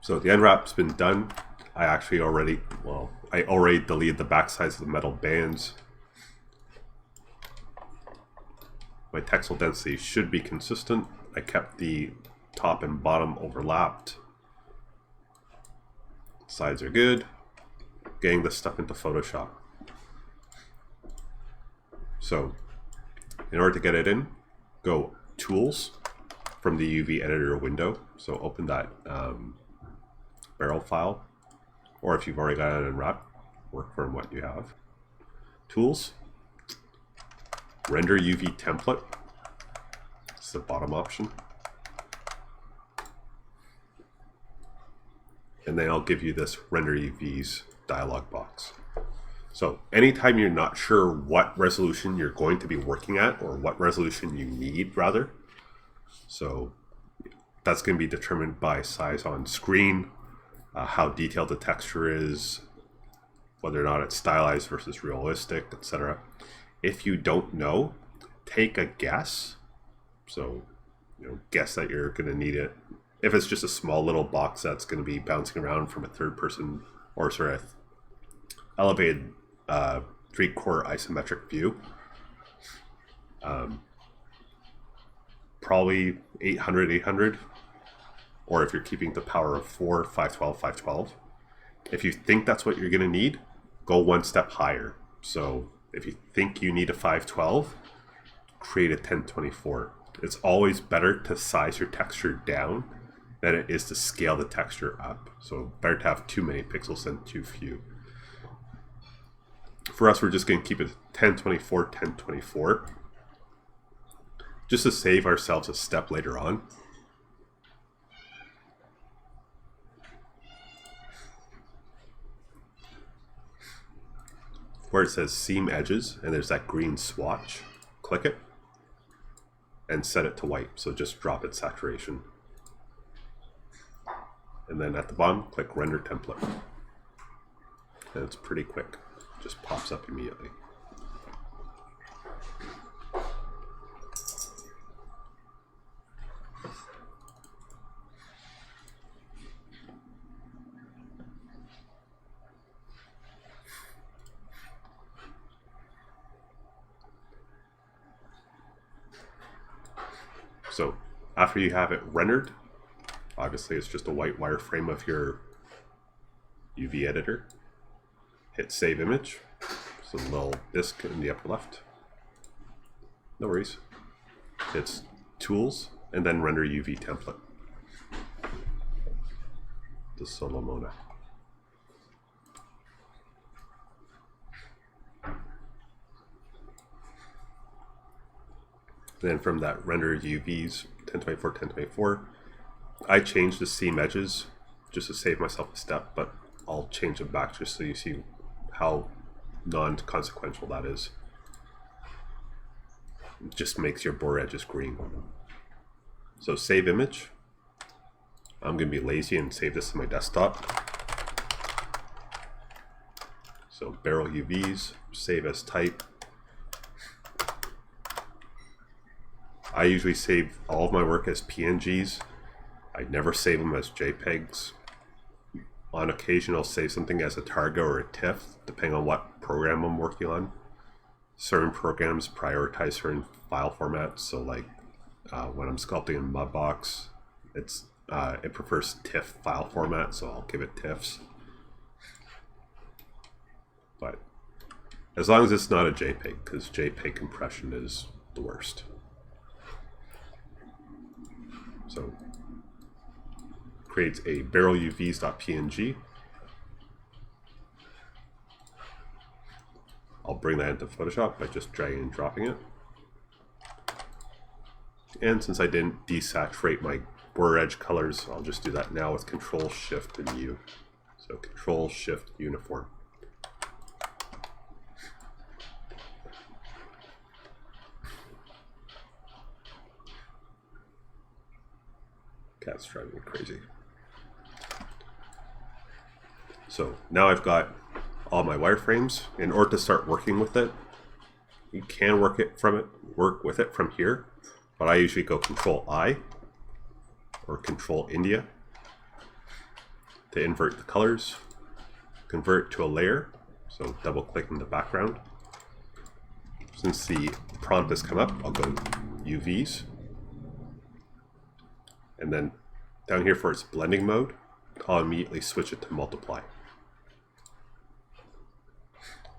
So the unwrap's been done. I already deleted the back sides of the metal bands. My textile density should be consistent. I kept the top and bottom overlapped. Sides are good. Getting this stuff into Photoshop. So in order to get it in, go Tools from the UV Editor window. So open that barrel file, or if you've already got it unwrapped, work from what you have. Tools, Render UV Template. It's the bottom option. And then I'll give you this Render UVs dialog box. So anytime you're not sure what resolution you're going to be working at, or what resolution you need rather, so that's going to be determined by size on screen, how detailed the texture is, whether or not it's stylized versus realistic, etc. If you don't know, take a guess. So, guess that you're going to need it. If it's just a small little box that's going to be bouncing around from a third person, or sort of elevated 3-quarter isometric view, probably 800, or if you're keeping the power of 4, 512, 512. If you think that's what you're going to need, go one step higher. So if you think you need a 512, create a 1024. It's always better to size your texture down than it is to scale the texture up. So better to have too many pixels than too few. For us, we're just going to keep it 1024, 1024, just to save ourselves a step later on. Where it says seam edges and there's that green swatch, click it and set it to white. So just drop its saturation. And then at the bottom, click render template. And it's pretty quick. Just pops up immediately. So after you have it rendered, obviously it's just a white wireframe of your UV editor. Hit save image. So a little disk in the upper left. No worries. It's tools and then render UV template. The Solomona. Then from that render UVs 1024, 1024, I changed the seam edges just to save myself a step, but I'll change them back just so you see how non-consequential that is. It just makes your border edges green. So save image. I'm going to be lazy and save this to my desktop. So barrel UVs, save as type. I usually save all of my work as PNGs. I never save them as JPEGs. On occasion, I'll save something as a Targa or a TIFF, depending on what program I'm working on. Certain programs prioritize certain file formats. So like when I'm sculpting in Mudbox, it prefers TIFF file format, so I'll give it TIFFs. But as long as it's not a JPEG, because JPEG compression is the worst. So creates a barrel UVs.png. I'll bring that into Photoshop by just dragging and dropping it. And since I didn't desaturate my border edge colors, I'll just do that now with Control Shift and U. So Control Shift Uniform. Cat's driving me crazy. So now I've got all my wireframes. In order to start working with it, you can work with it from here, but I usually go Control I or Control India to invert the colors, convert to a layer. So double click in the background. Since the prompt has come up, I'll go UVs. And then down here for its blending mode, I'll immediately switch it to multiply.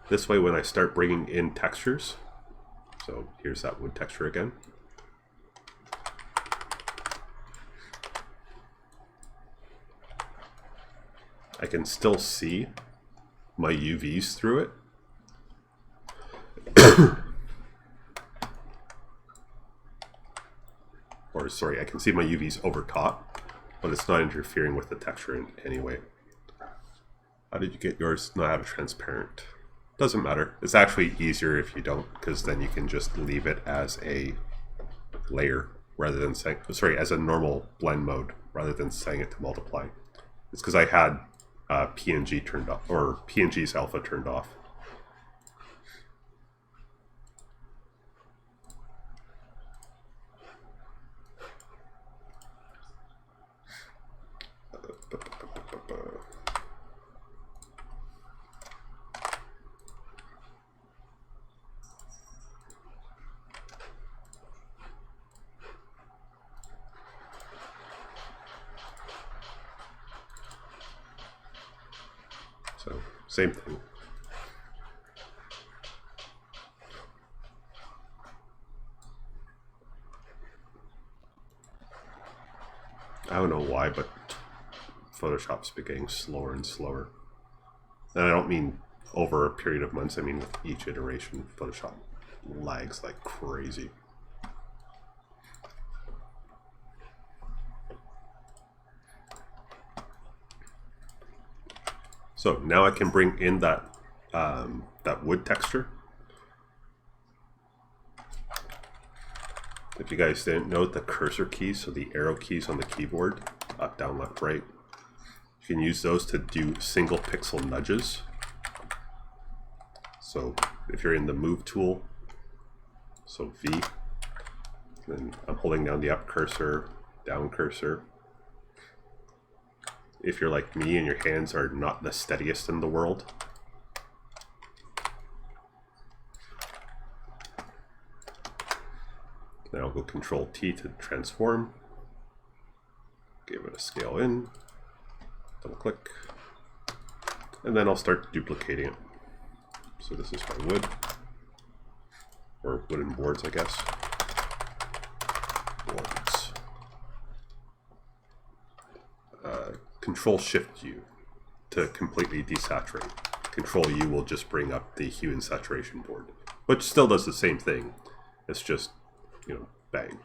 This way when I start bringing in textures, so here's that wood texture again. I can still see my UVs through it. Or sorry, I can see my UVs over top, but it's not interfering with the texture in any way. How did you get yours not have a transparent? Doesn't matter. It's actually easier if you don't, because then you can just leave it as a layer rather than saying, sorry, as a normal blend mode rather than setting it to multiply. It's because I had PNG turned off, or PNG's alpha turned off. Same thing. I don't know why, but Photoshop's been getting slower and slower. And I don't mean over a period of months, I mean with each iteration, Photoshop lags like crazy. So now I can bring in that that wood texture. If you guys didn't know, the cursor keys, so the arrow keys on the keyboard, up, down, left, right, you can use those to do single pixel nudges. So if you're in the move tool, so V, then I'm holding down the up cursor, down cursor. If you're like me and your hands are not the steadiest in the world, then I'll go Control T to transform, give it a scale in, double click, and then I'll start duplicating it. So this is my wood, or wooden boards, I guess. Boards. Control Shift U to completely desaturate. Control U will just bring up the hue and saturation board, which still does the same thing. It's just, you know, bang.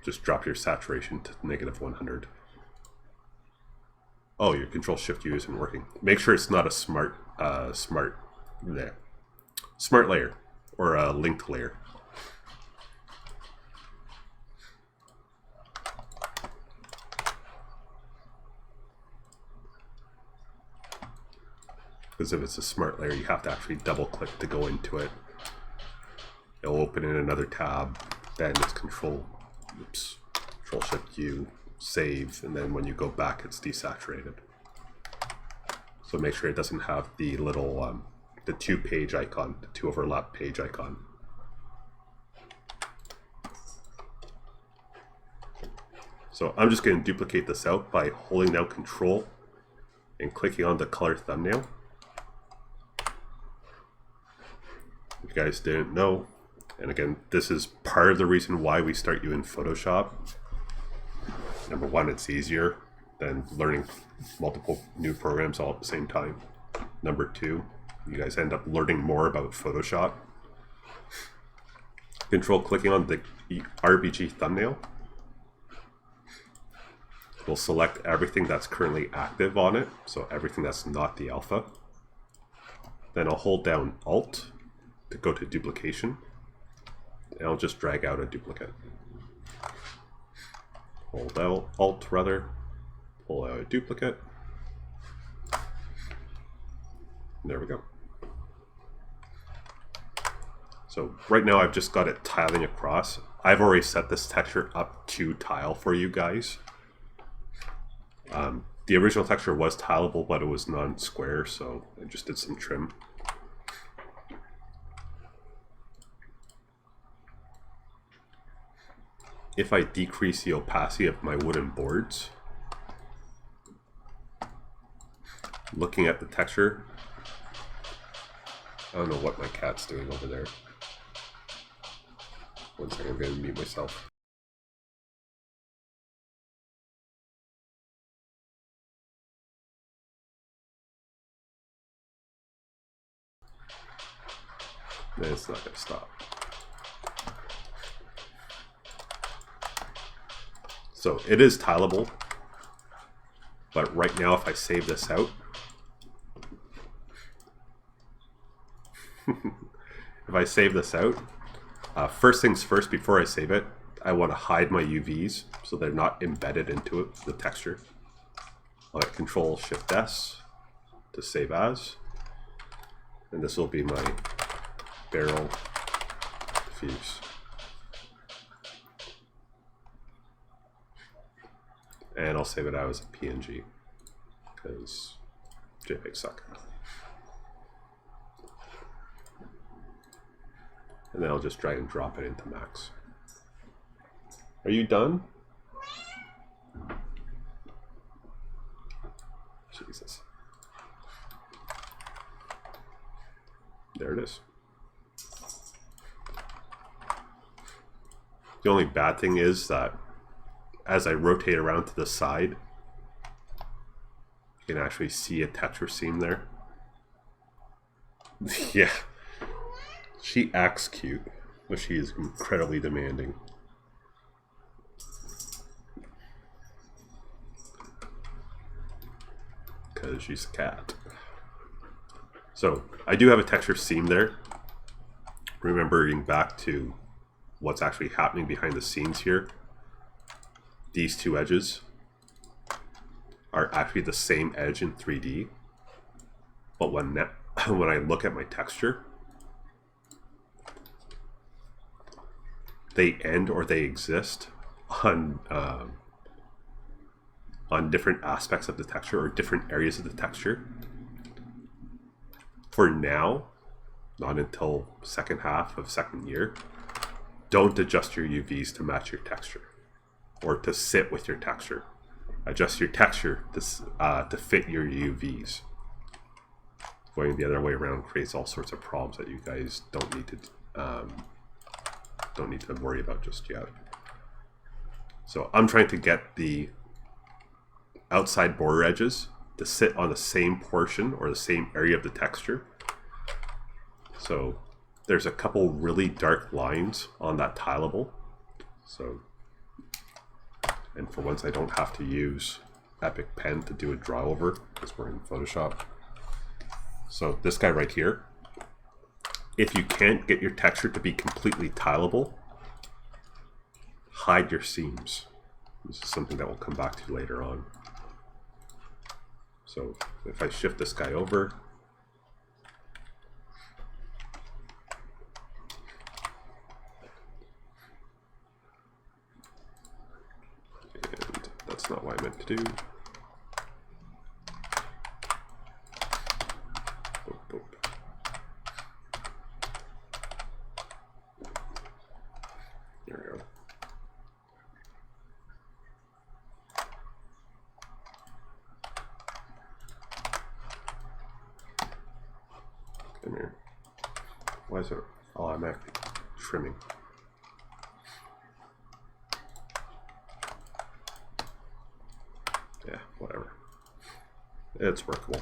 Just drop your saturation to -100. Oh, your Control Shift U isn't working. Make sure it's not a smart layer or a linked layer. Because if it's a smart layer, you have to actually double click to go into it. It'll open in another tab, then it's Control Shift U, save, and then when you go back, it's desaturated. So make sure it doesn't have the little the two page icon, the two overlap page icon. So I'm just going to duplicate this out by holding down Control and clicking on the color thumbnail. If you guys didn't know, and again, this is part of the reason why we start you in Photoshop. Number one, it's easier than learning multiple new programs all at the same time. Number two, you guys end up learning more about Photoshop. Control clicking on the RBG thumbnail will select everything that's currently active on it, so everything that's not the alpha. Then I'll hold down Alt to go to duplication, and I'll just drag out a duplicate. Hold out Alt rather, pull out a duplicate. There we go. So right now I've just got it tiling across. I've already set this texture up to tile for you guys. The original texture was tileable, but it was non-square, so I just did some trim. If I decrease the opacity of my wooden boards, looking at the texture, I don't know what my cat's doing over there. One second, I'm going to mute myself. Then it's not going to stop. So it is tileable, but right now if I save this out, if I save this out, first things first, before I save it, I want to hide my UVs so they're not embedded into it, the texture. I'll hit Control Shift S to save as, and this will be my barrel diffuse. And I'll save it out as a PNG because JPEGs suck. And then I'll just drag and drop it into Max. Are you done? Jesus. There it is. The only bad thing is that as I rotate around to the side, you can actually see a texture seam there. Yeah. She acts cute, but she is incredibly demanding. Because she's a cat. So, I do have a texture seam there. Remembering back to what's actually happening behind the scenes here. These two edges are actually the same edge in 3D. But when I look at my texture, they end or they exist on different aspects of the texture or different areas of the texture. For now, not until second half of second year, don't adjust your UVs to match your texture or to sit with your texture. Adjust your texture to fit your UVs. Going the other way around creates all sorts of problems that you guys don't need to worry about just yet. So I'm trying to get the outside border edges to sit on the same portion or the same area of the texture. So there's a couple really dark lines on that tileable. So, and for once I don't have to use Epic Pen to do a draw over because we're in Photoshop. So this guy right here, if you can't get your texture to be completely tileable, hide your seams. This is something that we'll come back to later on. So if I shift this guy over, and that's not what I meant to do. Boop, boop. There we go. Come here. Why is it automatically trimming? Yeah, whatever. It's workable.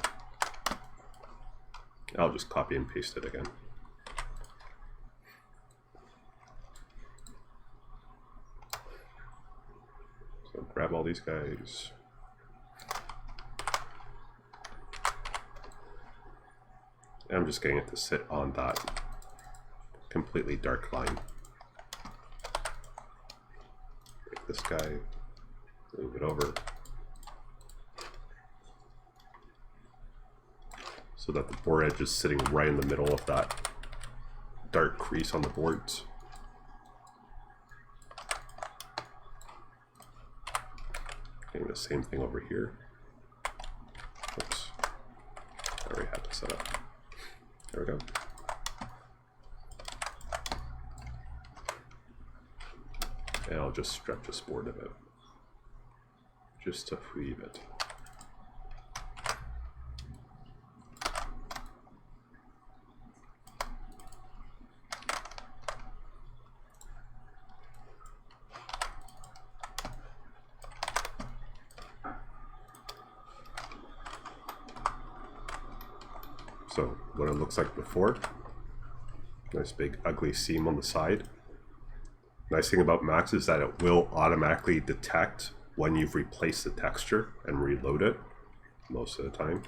I'll just copy and paste it again. So grab all these guys. And I'm just getting it to sit on that completely dark line. Take this guy, move it over. So that the board edge is sitting right in the middle of that dark crease on the boards. Doing the same thing over here. Oops. I already had to set up. There we go. And I'll just stretch this board a bit. Just a wee bit. So what it looks like before, nice big ugly seam on the side. Nice thing about Max is that it will automatically detect when you've replaced the texture and reload it most of the time.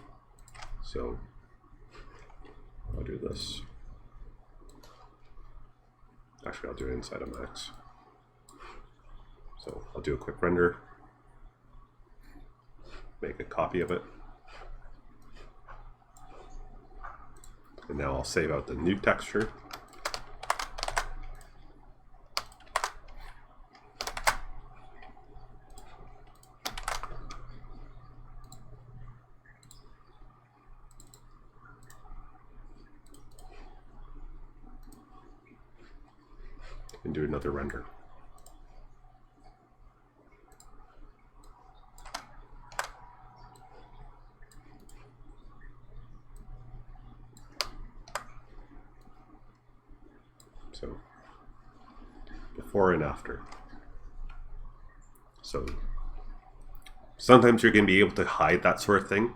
So I'll do this. Actually, I'll do it inside of Max. So I'll do a quick render, make a copy of it. And now I'll save out the new texture. And do another render. So before and after. So sometimes you're going to be able to hide that sort of thing.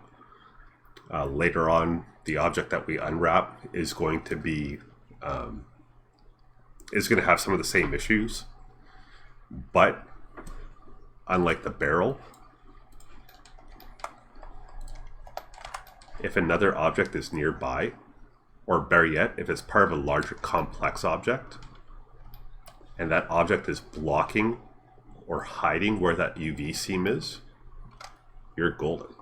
Later on, the object that we unwrap is going to be is going to have some of the same issues, but unlike the barrel, if another object is nearby, or better yet, if it's part of a larger complex object, and that object is blocking or hiding where that UV seam is, you're golden.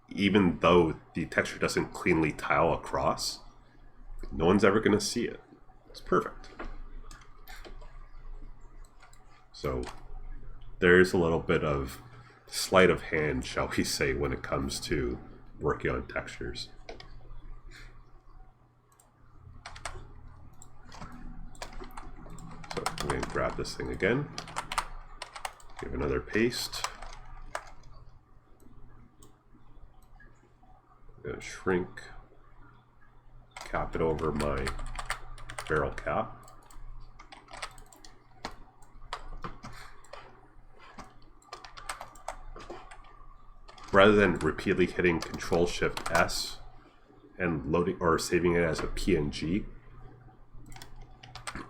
Even though the texture doesn't cleanly tile across, no one's ever going to see it. It's perfect. So there's a little bit of sleight of hand, shall we say, when it comes to working on textures. So I'm going to grab this thing again, give another paste. I'm going to shrink, cap it over my barrel cap. Rather than repeatedly hitting Control-Shift-S and loading or saving it as a PNG,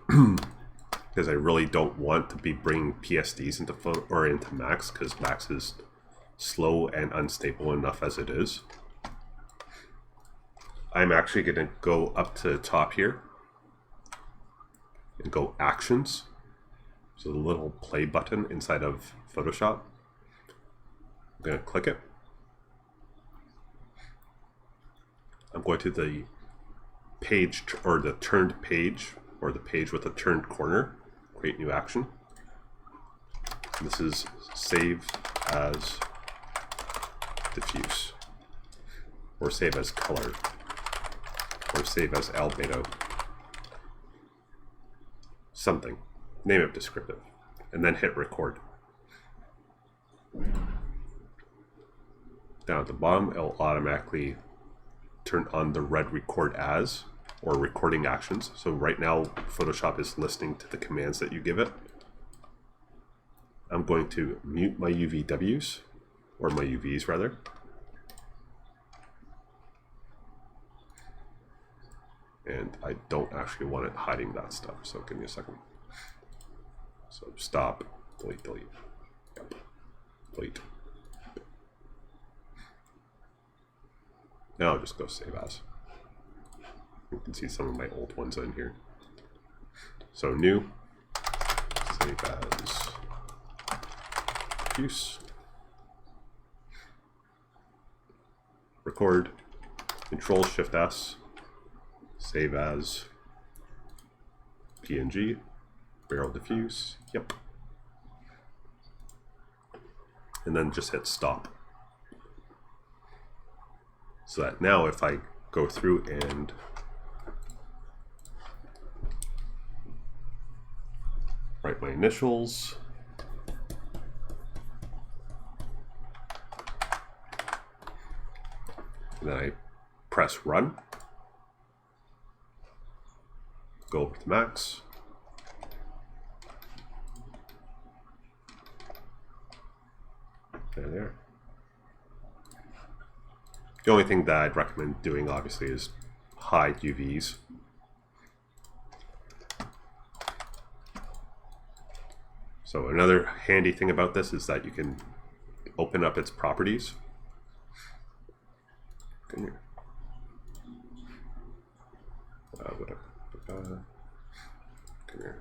because I really don't want to be bringing PSDs into Max, because Max is slow and unstable enough as it is. I'm actually going to go up to the top here and go Actions, so the little play button inside of Photoshop. I'm going to click it. I'm going to the page, or the turned page, or the page with a turned corner, create new action. This is save as diffuse, or save as color, or save as albedo. Something. Name it descriptive. And then hit record. Down at the bottom, it'll automatically turn on the red record as, or recording actions. So right now, Photoshop is listening to the commands that you give it. I'm going to mute my UVWs, or my UVs rather. And I don't actually want it hiding that stuff, so give me a second. So stop, delete, delete, yep. Delete. Now I'll just go save as. You can see some of my old ones in here. So new, save as diffuse, record, Control-Shift-S, save as PNG, barrel diffuse, yep. And then just hit stop. So that now if I go through and write my initials, and then I press run, go over to Max, there. The only thing that I'd recommend doing, obviously, is hide UVs. So another handy thing about this is that you can open up its properties. Come here. Come here.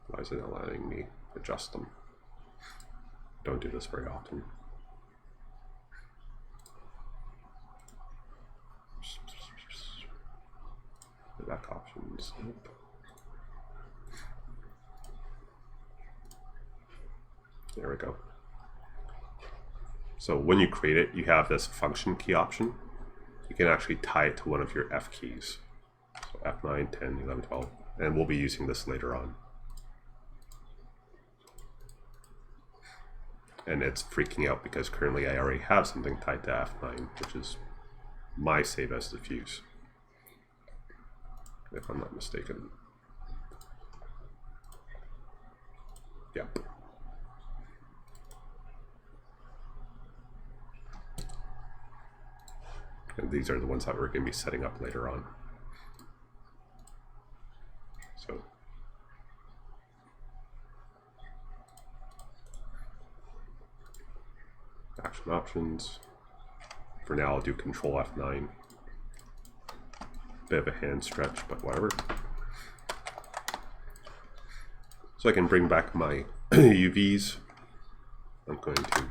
Why is it not letting me adjust them? Don't do this very often. Back options. Nope. There we go. So when you create it, you have this function key option. You can actually tie it to one of your F keys. So F9, 10, 11, 12. And we'll be using this later on. And it's freaking out because currently I already have something tied to F9, which is my save as diffuse. if I'm not mistaken. Yep. And these are the ones that we're going to be setting up later on. So action options. For now, I'll do Control F9. Bit of a hand stretch, but whatever. So I can bring back my UVs. I'm going to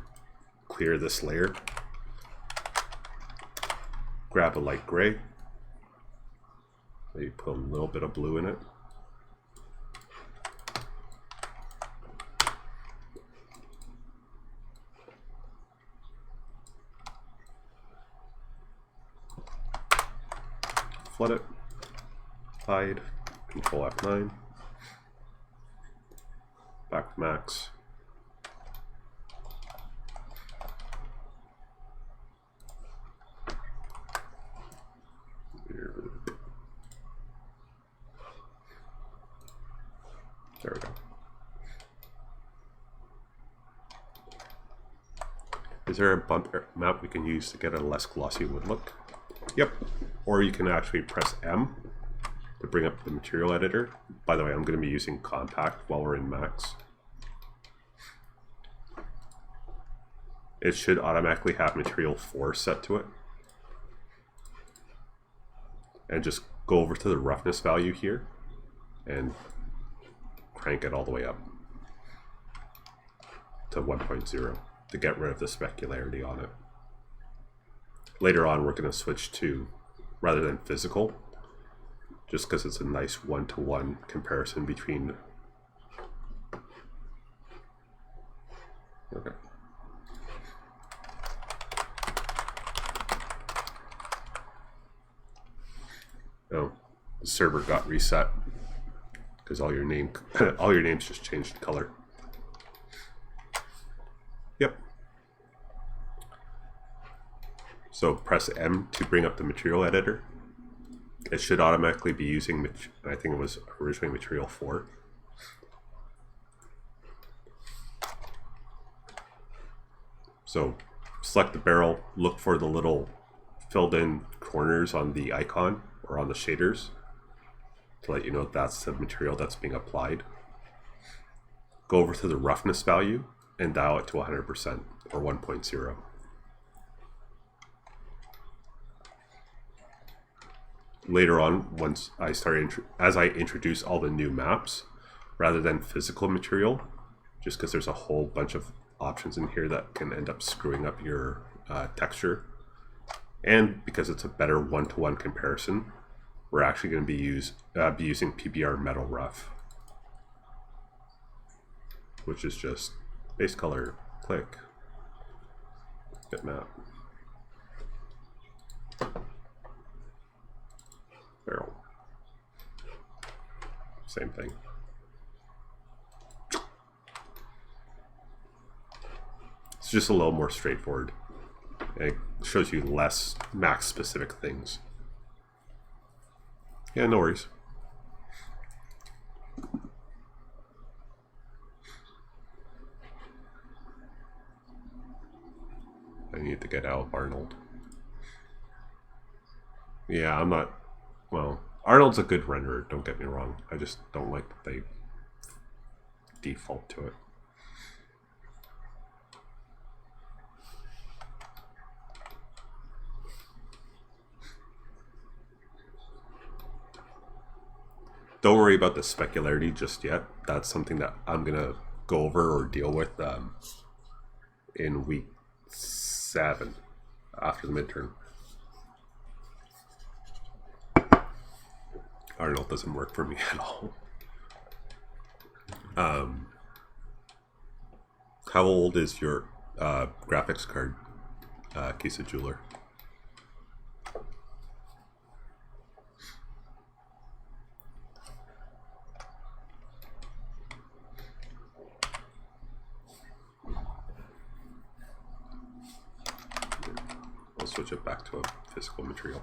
clear this layer. Grab a light gray. Maybe put a little bit of blue in it. Flood it. Hide. Control F9. Back to max. There we go. Is there a bump map we can use to get a less glossy wood look? Yep. Or you can actually press M to bring up the material editor. By the way, I'm going to be using compact while we're in max. It should automatically have material 4 set to it. And just go over to the roughness value here and crank it all the way up to 1.0 to get rid of the specularity on it. Later on, we're going to switch to, rather than physical, just because it's a nice one-to-one comparison between. Okay. Oh, the server got reset because all your names just changed color. Yep. So press M to bring up the material editor. It should automatically be using, I think it was originally material 4. So select the barrel, look for the little filled in corners on the icon or on the shaders to let you know that's the material that's being applied. Go over to the roughness value and dial it to 100% or 1.0. Later on, once I as I introduce all the new maps, rather than physical material, just because there's a whole bunch of options in here that can end up screwing up your texture, and because it's a better one-to-one comparison, we're actually going to be using PBR Metal Rough, which is just base color, click, bitmap, barrel, same thing. It's just a little more straightforward. It shows you less max specific things. Yeah, no worries. I need to get out Arnold. Yeah, I'm not, well, Arnold's a good renderer, don't get me wrong. I just don't like that they default to it. Don't worry about the specularity just yet. That's something that I'm gonna go over or deal with in week 7 after the midterm. Arnold doesn't work for me at all. How old is your graphics card, Kisa Jeweler? I'll switch it back to a physical material.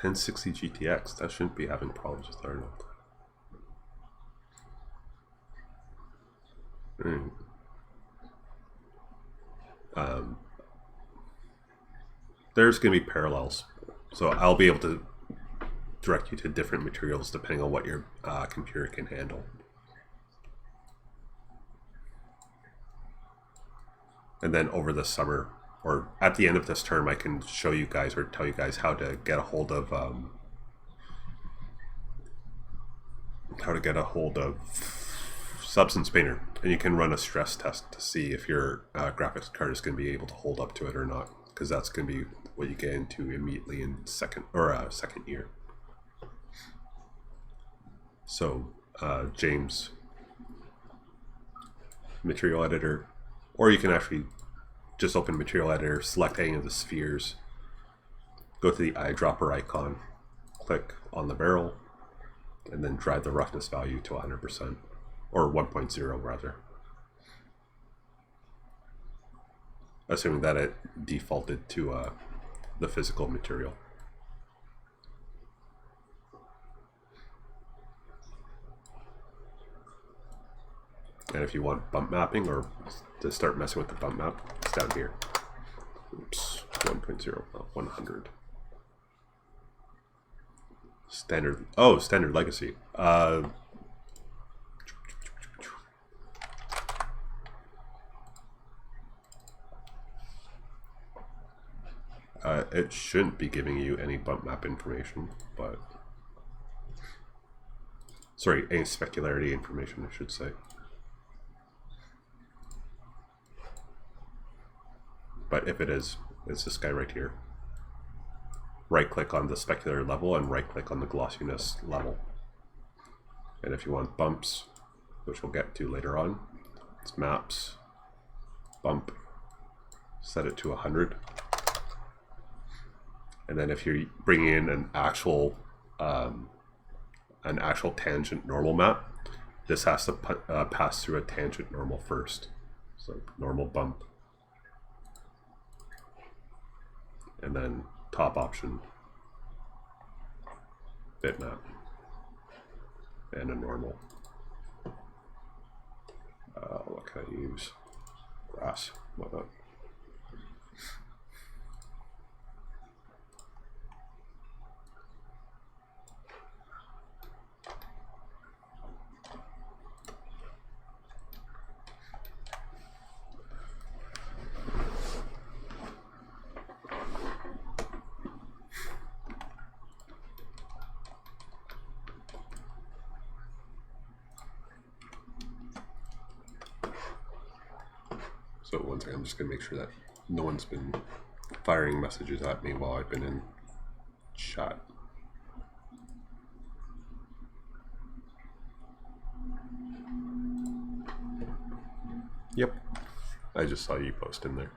1060 GTX, that shouldn't be having problems with Arnold. There's going to be parallels, so I'll be able to direct you to different materials depending on what your computer can handle. And then over the summer, or at the end of this term, I can show you guys or tell you guys how to get a hold of Substance Painter, and you can run a stress test to see if your graphics card is going to be able to hold up to it or not, because that's going to be what you get into immediately in second year. So James, Material Editor, or you can actually just open Material Editor, select any of the spheres, go to the eyedropper icon, click on the barrel, and then drive the roughness value to 100%, or 1.0 rather, assuming that it defaulted to the physical material. And if you want bump mapping or to start messing with the bump map, it's down here. Oops, 1.0, 100. Standard, oh, standard legacy. It shouldn't be giving you any bump map information, but sorry, any specularity information, I should say. But if it is, it's this guy right here. Right click on the specular level and right click on the glossiness level. And if you want bumps, which we'll get to later on, it's maps, bump, set it to 100. And then if you're bringing in an actual tangent normal map, this has to pass through a tangent normal first. So normal bump. And then top option, bitmap, and a normal. What can I use? Grass, whatnot. So one second, I'm just going to make sure that no one's been firing messages at me while I've been in chat. Yep, I just saw you post in there.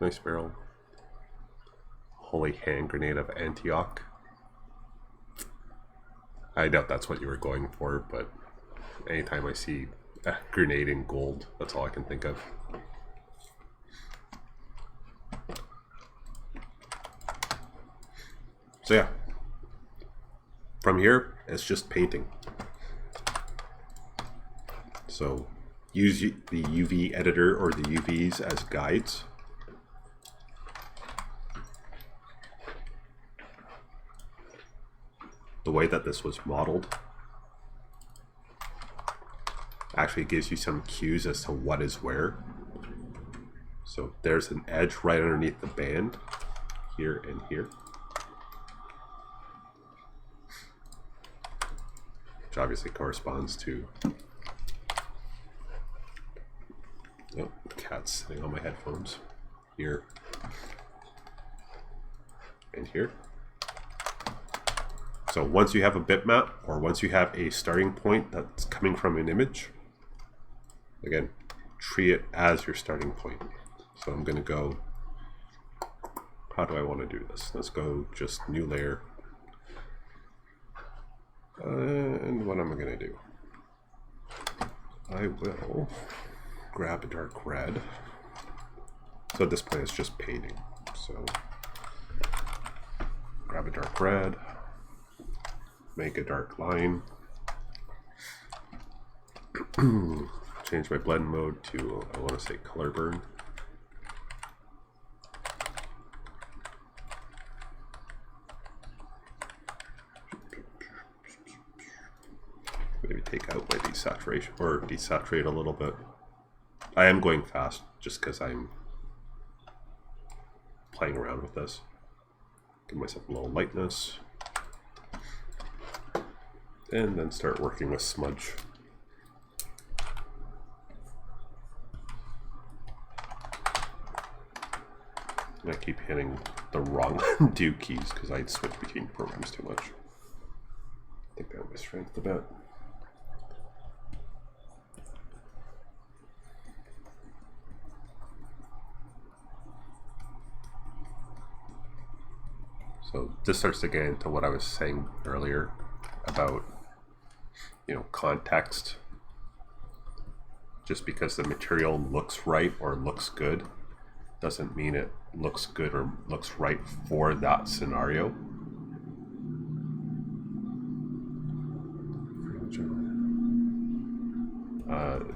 Nice barrel. Holy hand grenade of Antioch. I doubt that's what you were going for, but anytime I see a grenade in gold, that's all I can think of. So yeah, from here, it's just painting. So use the UV editor or the UVs as guides. The way that this was modeled actually gives you some cues as to what is where. So there's an edge right underneath the band, here and here, which obviously corresponds to, oh, the cat's sitting on my headphones, here and here. So once you have a bitmap, or once you have a starting point that's coming from an image, again, treat it as your starting point. So I'm going to go, how do I want to do this? Let's go just new layer, And what am I going to do? I will grab a dark red. So at this point it's just painting. So grab a dark red, make a dark line, change my blend mode to, I want to say color burn. Maybe take out my desaturation or desaturate a little bit. I am going fast just because I'm playing around with this. Give myself a little lightness. And then start working with smudge. And I keep hitting the wrong do keys because I switch between programs too much. I think that was strength a bit. So this starts to get into what I was saying earlier about, you know, context. Just because the material looks right or looks good doesn't mean it looks good or looks right for that scenario.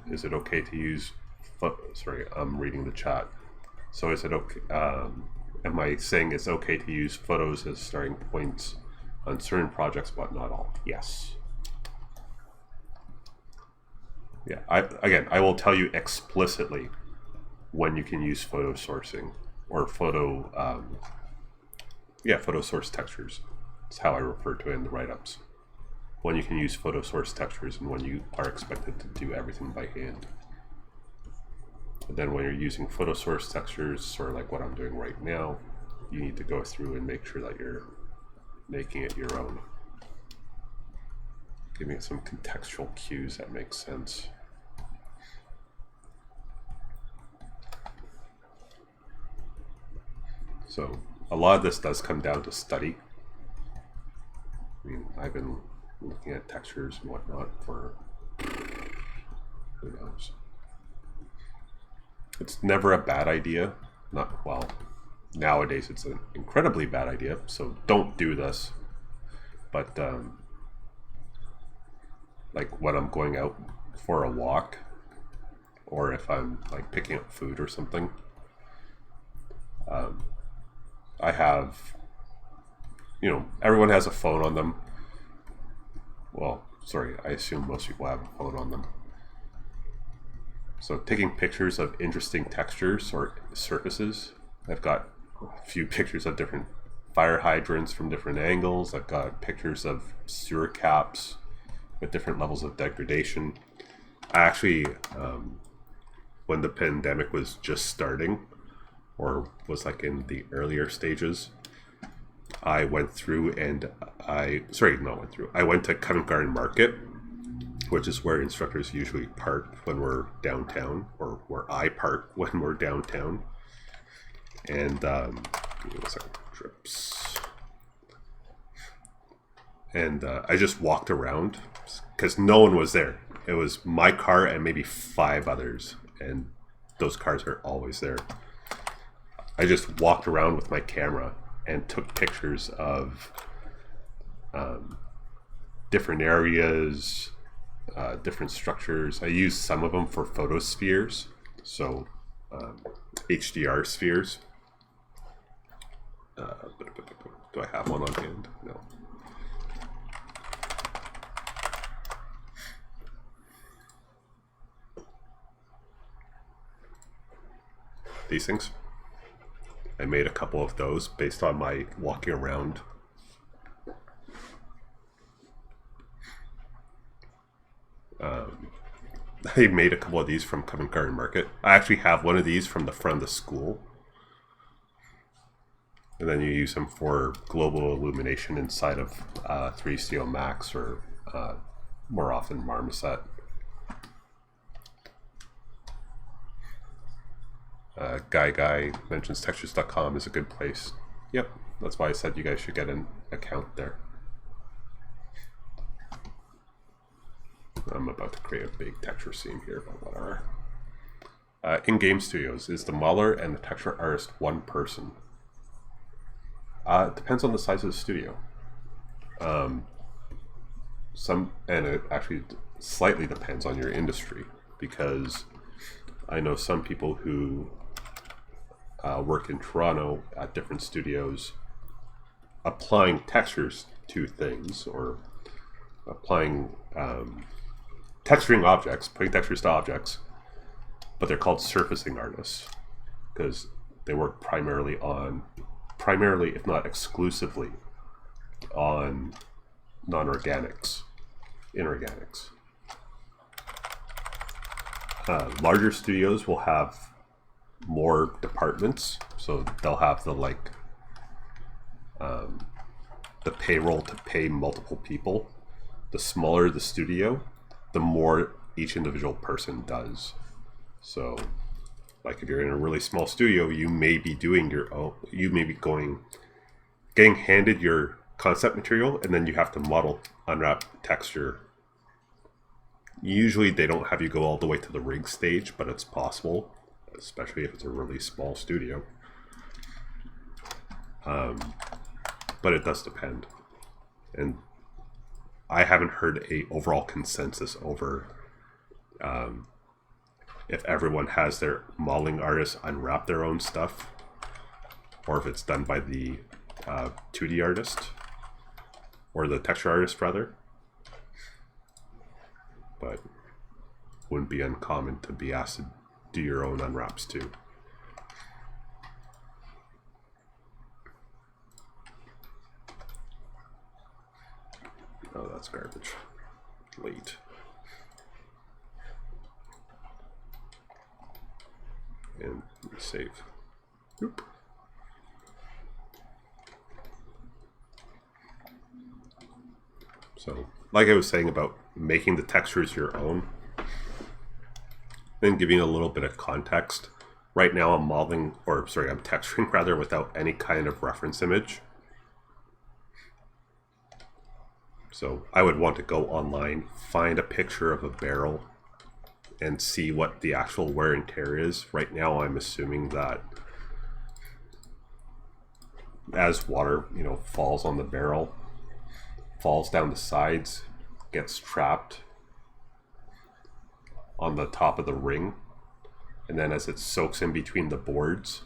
Is it okay to use, sorry, I'm reading the chat. So is it okay, am I saying it's okay to use photos as starting points on certain projects but not all? Yes. Yeah, I will tell you explicitly when you can use photo sourcing or photo source textures. That's how I refer to it in the write-ups. When you can use photo source textures and when you are expected to do everything by hand. And then when you're using photo source textures, sort of like what I'm doing right now, you need to go through and make sure that you're making it your own. Giving it some contextual cues that make sense. So a lot of this does come down to study. I mean, I've been looking at textures and whatnot for who knows. It's never a bad idea. Not, well, nowadays it's an incredibly bad idea, so don't do this. But like when I'm going out for a walk, or if I'm like picking up food or something, I have, you know, everyone has a phone on them. Well, sorry, I assume most people have a phone on them. So taking pictures of interesting textures or surfaces. I've got a few pictures of different fire hydrants from different angles. I've got pictures of sewer caps with different levels of degradation. I actually, when the pandemic was just starting, or was like in the earlier stages, I went through and I went to Covent Garden Market, which is where instructors usually park when we're downtown, or where I park when we're downtown. And give me 1 second, trips. And I just walked around because no one was there. It was my car and maybe 5 others, and those cars are always there. I just walked around with my camera and took pictures of different areas, different structures. I used some of them for photospheres, so HDR spheres. Do I have one on hand? No. These things. I made a couple of those based on my walking around. I made a couple of these from Covent Garden Market. I actually have one of these from the front of the school. And then you use them for global illumination inside of 3CO Max or more often Marmoset. Guy mentions textures.com is a good place. Yep, that's why I said you guys should get an account there. I'm about to create a big texture scene here, but whatever. In game studios, is the modeler and the texture artist one person? It depends on the size of the studio. And it actually slightly depends on your industry, because I know some people who work in Toronto at different studios applying textures to things, or applying texturing objects, putting textures to objects, but they're called surfacing artists because they work primarily, if not exclusively, on non-organics, inorganics. Larger studios will have more departments, so they'll have the payroll to pay multiple people. The smaller the studio, the more each individual person does. So, like if you're in a really small studio, you may be doing your own. You may be getting handed your concept material, and then you have to model, unwrap, texture. Usually, they don't have you go all the way to the rig stage, but it's possible, especially if it's a really small studio. But it does depend, and I haven't heard a overall consensus over if everyone has their modeling artists unwrap their own stuff, or if it's done by the 2D artist, or the texture artist rather. But wouldn't be uncommon to be asked to do your own unwraps too. Oh, that's garbage. Late. And save. Oop. So, like I was saying about making the textures your own, then giving a little bit of context. Right now I'm I'm texturing rather without any kind of reference image. So I would want to go online, find a picture of a barrel, and see what the actual wear and tear is. Right now I'm assuming that as water, falls on the barrel, falls down the sides, gets trapped on the top of the ring, and then as it soaks in between the boards,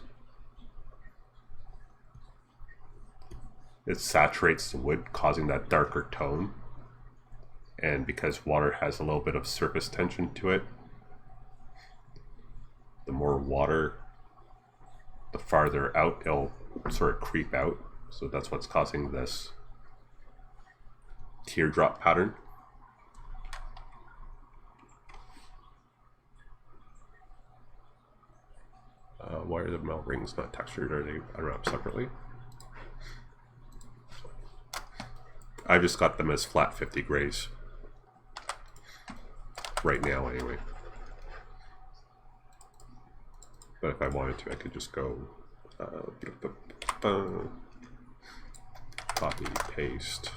it saturates the wood, causing that darker tone. And because water has a little bit of surface tension to it, the more water, the farther out it'll sort of creep out. So that's what's causing this teardrop pattern. Why are the melt rings not textured? Are they unwrapped separately? I just got them as flat 50 grays. Right now, anyway. But if I wanted to, I could just go copy, paste,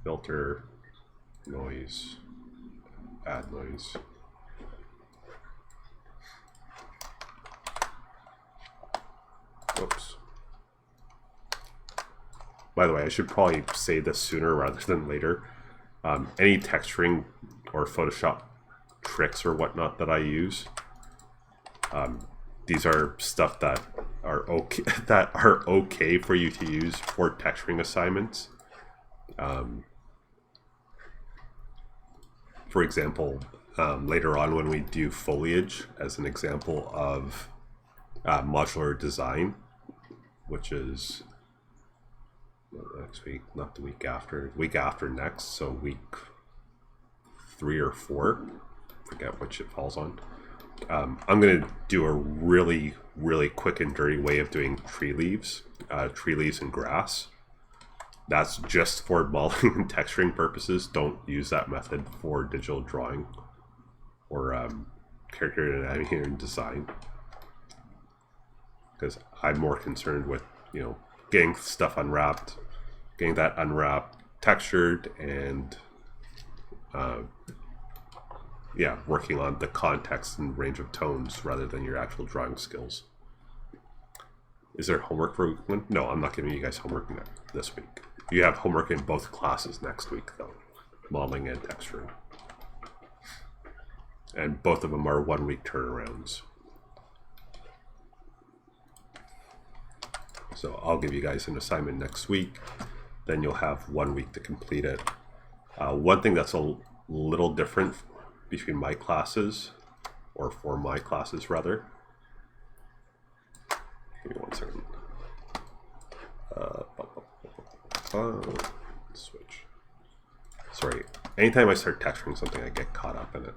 filter, noise, add noise. Oops. By the way, I should probably say this sooner rather than later. Any texturing or Photoshop tricks or whatnot that I use, these are stuff that are okay for you to use for texturing assignments. For example, later on when we do foliage as an example of modular design, which is next week, not the week after, week after next, so week 3 or 4, forget which it falls on. I'm going to do a really, really quick and dirty way of doing tree leaves and grass. That's just for modeling and texturing purposes. Don't use that method for digital drawing or character anatomy and design, because I'm more concerned with, getting stuff unwrapped, getting that unwrapped, textured, and yeah, working on the context and range of tones rather than your actual drawing skills. Is there homework for week one? No, I'm not giving you guys homework this week. You have homework in both classes next week, though. Modeling and texturing. And both of them are 1 week turnarounds. So I'll give you guys an assignment next week. Then you'll have 1 week to complete it. One thing that's a little different between my classes, or for my classes rather. Give me 1 second. Switch. Sorry. Anytime I start texturing something, I get caught up in it.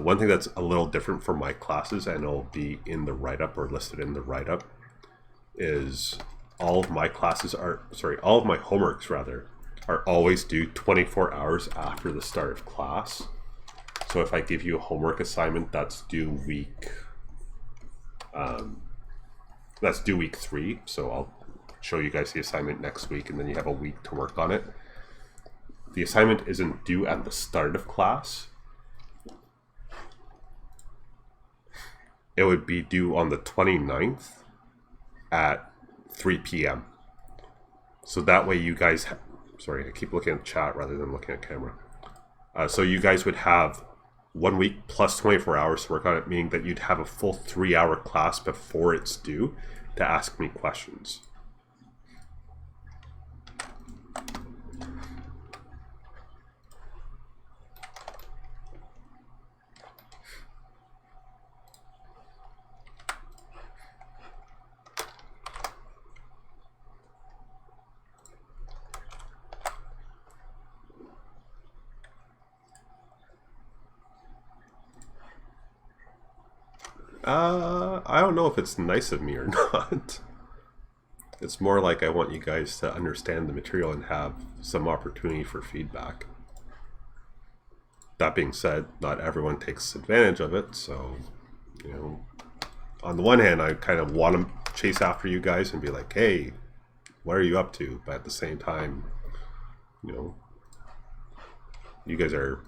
One thing that's a little different for my classes, and it'll be in the write-up or listed in the write-up, is all of my classes are, all of my homeworks rather, are always due 24 hours after the start of class. So if I give you a homework assignment that's due week, week 3, so I'll show you guys the assignment next week, and then you have a week to work on it. The assignment isn't due at the start of class. It would be due on the 29th at 3 p.m. So that way you guys, sorry, I keep looking at the chat rather than looking at camera. So you guys would have 1 week plus 24 hours to work on it, meaning that you'd have a full 3-hour class before it's due to ask me questions. I don't know if it's nice of me or not. It's more like I want you guys to understand the material and have some opportunity for feedback. That being said, not everyone takes advantage of it, so, you know, on the one hand, I kind of want to chase after you guys and be like, hey, what are you up to? But at the same time, you know, you guys are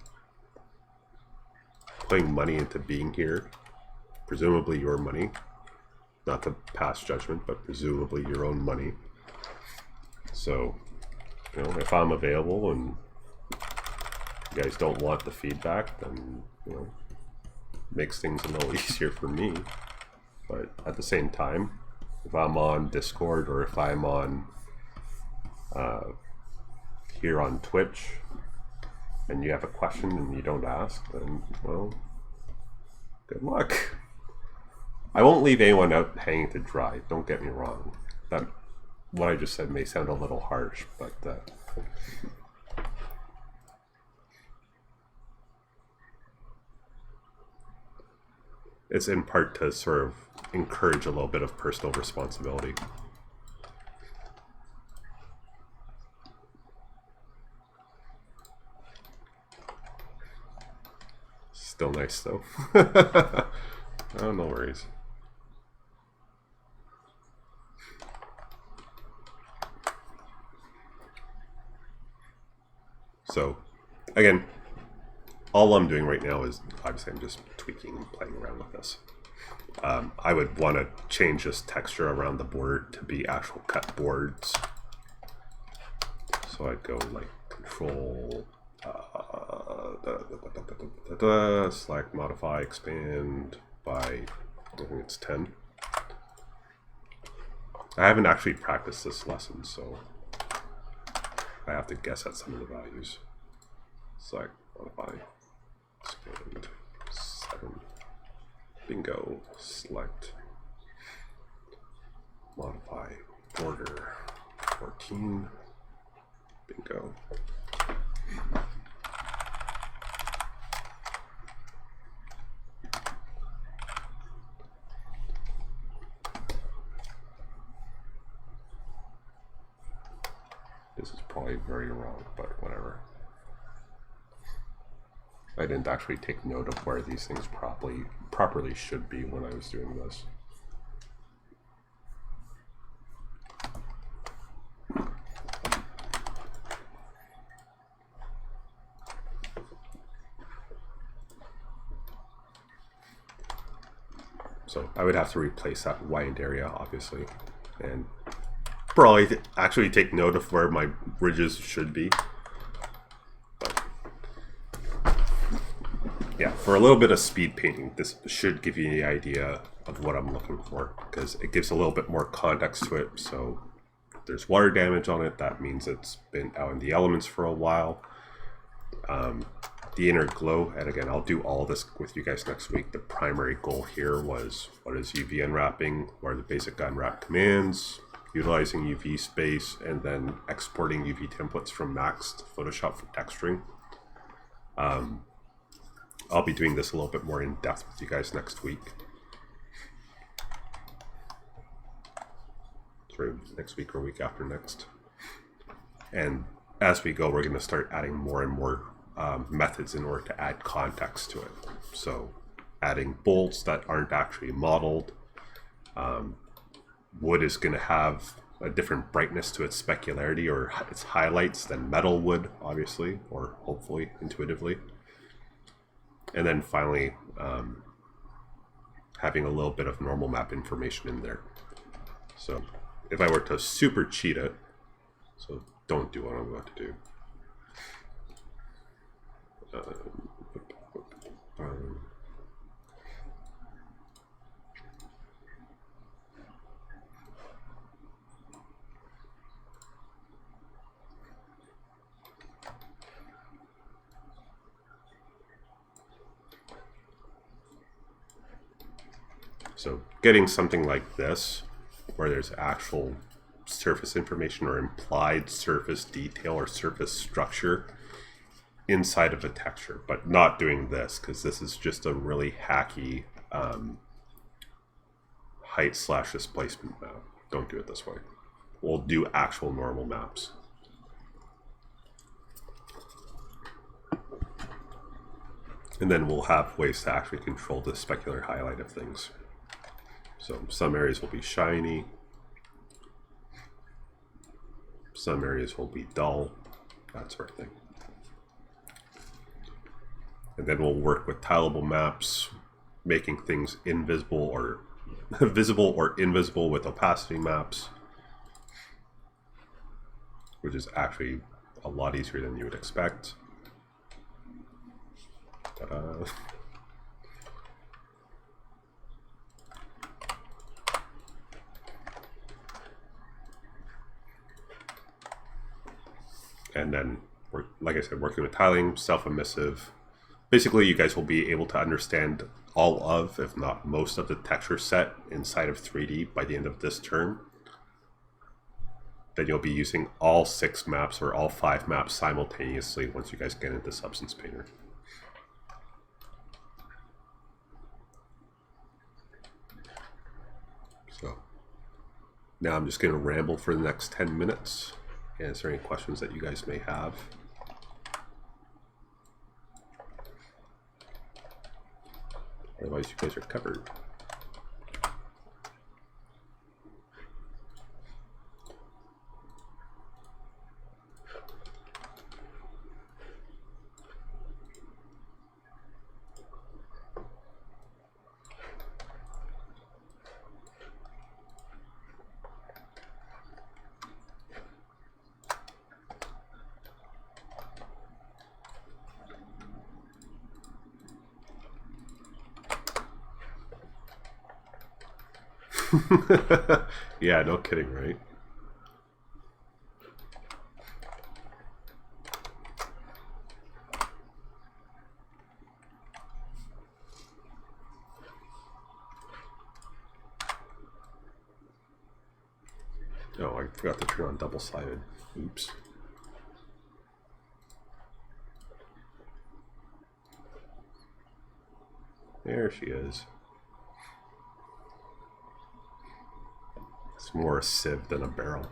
putting money into being here. Presumably your money, not to pass judgment, but presumably your own money. So, you know, if I'm available and you guys don't want the feedback, then, you know, makes things a little easier for me. But at the same time, if I'm on Discord or if I'm on here on Twitch and you have a question and you don't ask, then, well, good luck. I won't leave anyone out hanging to dry, don't get me wrong. That, what I just said may sound a little harsh, but it's in part to sort of encourage a little bit of personal responsibility. Still nice though. Oh, no worries. So, again, all I'm doing right now is, obviously I'm just tweaking and playing around with this. I would want to change this texture around the board to be actual cut boards. So I'd go like Control, select, modify, expand by, I think it's 10. I haven't actually practiced this lesson, so I have to guess at some of the values. Select, modify, expand, 7. Bingo. Select, modify, border, 14. Bingo. This is probably very wrong, but whatever. I didn't actually take note of where these things properly should be when I was doing this. So I would have to replace that widened area, obviously, and probably actually take note of where my ridges should be. But yeah, for a little bit of speed painting, this should give you the idea of what I'm looking for, because it gives a little bit more context to it. So if there's water damage on it, that means it's been out in the elements for a while. The inner glow, and again, I'll do all this with you guys next week. The primary goal here was what is UV unwrapping, what are the basic unwrap commands, utilizing UV space, and then exporting UV templates from Max to Photoshop for texturing. I'll be doing this a little bit more in depth with you guys next week. Sorry, next week or week after next. And as we go, we're going to start adding more and more methods in order to add context to it. So adding bolts that aren't actually modeled. Wood is going to have a different brightness to its specularity or its highlights than metal would, obviously, or hopefully intuitively. And then finally, having a little bit of normal map information in there. So if I were to super cheat it, so don't do what I'm about to do. So getting something like this, where there's actual surface information or implied surface detail or surface structure inside of a texture, but not doing this, because this is just a really hacky height/displacement map. Don't do it this way. We'll do actual normal maps. And then we'll have ways to actually control the specular highlight of things. So some areas will be shiny, some areas will be dull, that sort of thing. And then we'll work with tileable maps, making things invisible or visible or invisible with opacity maps, which is actually a lot easier than you would expect. Ta-da. And then, like I said, working with tiling, self-emissive. Basically, you guys will be able to understand all of, if not most of the texture set inside of 3D by the end of this term. Then you'll be using all 6 maps or all 5 maps simultaneously once you guys get into Substance Painter. So now I'm just going to ramble for the next 10 minutes. Answer any questions that you guys may have. Otherwise, you guys are covered. Yeah, no kidding, right? Oh, I forgot to turn on double-sided. Oops. There she is. It's more a sieve than a barrel.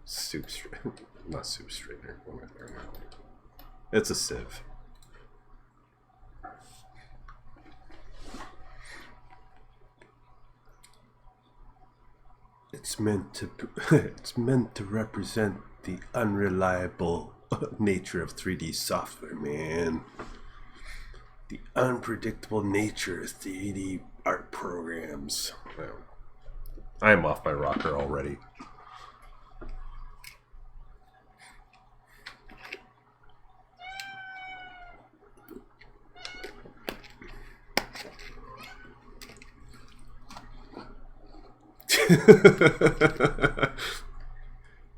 Soup strainer. Not soup strainer. What am I wearing now? It's a sieve. It's meant to represent the unreliable nature of 3D software, man. The unpredictable nature of 3D art programs. Wow. I am off my rocker already.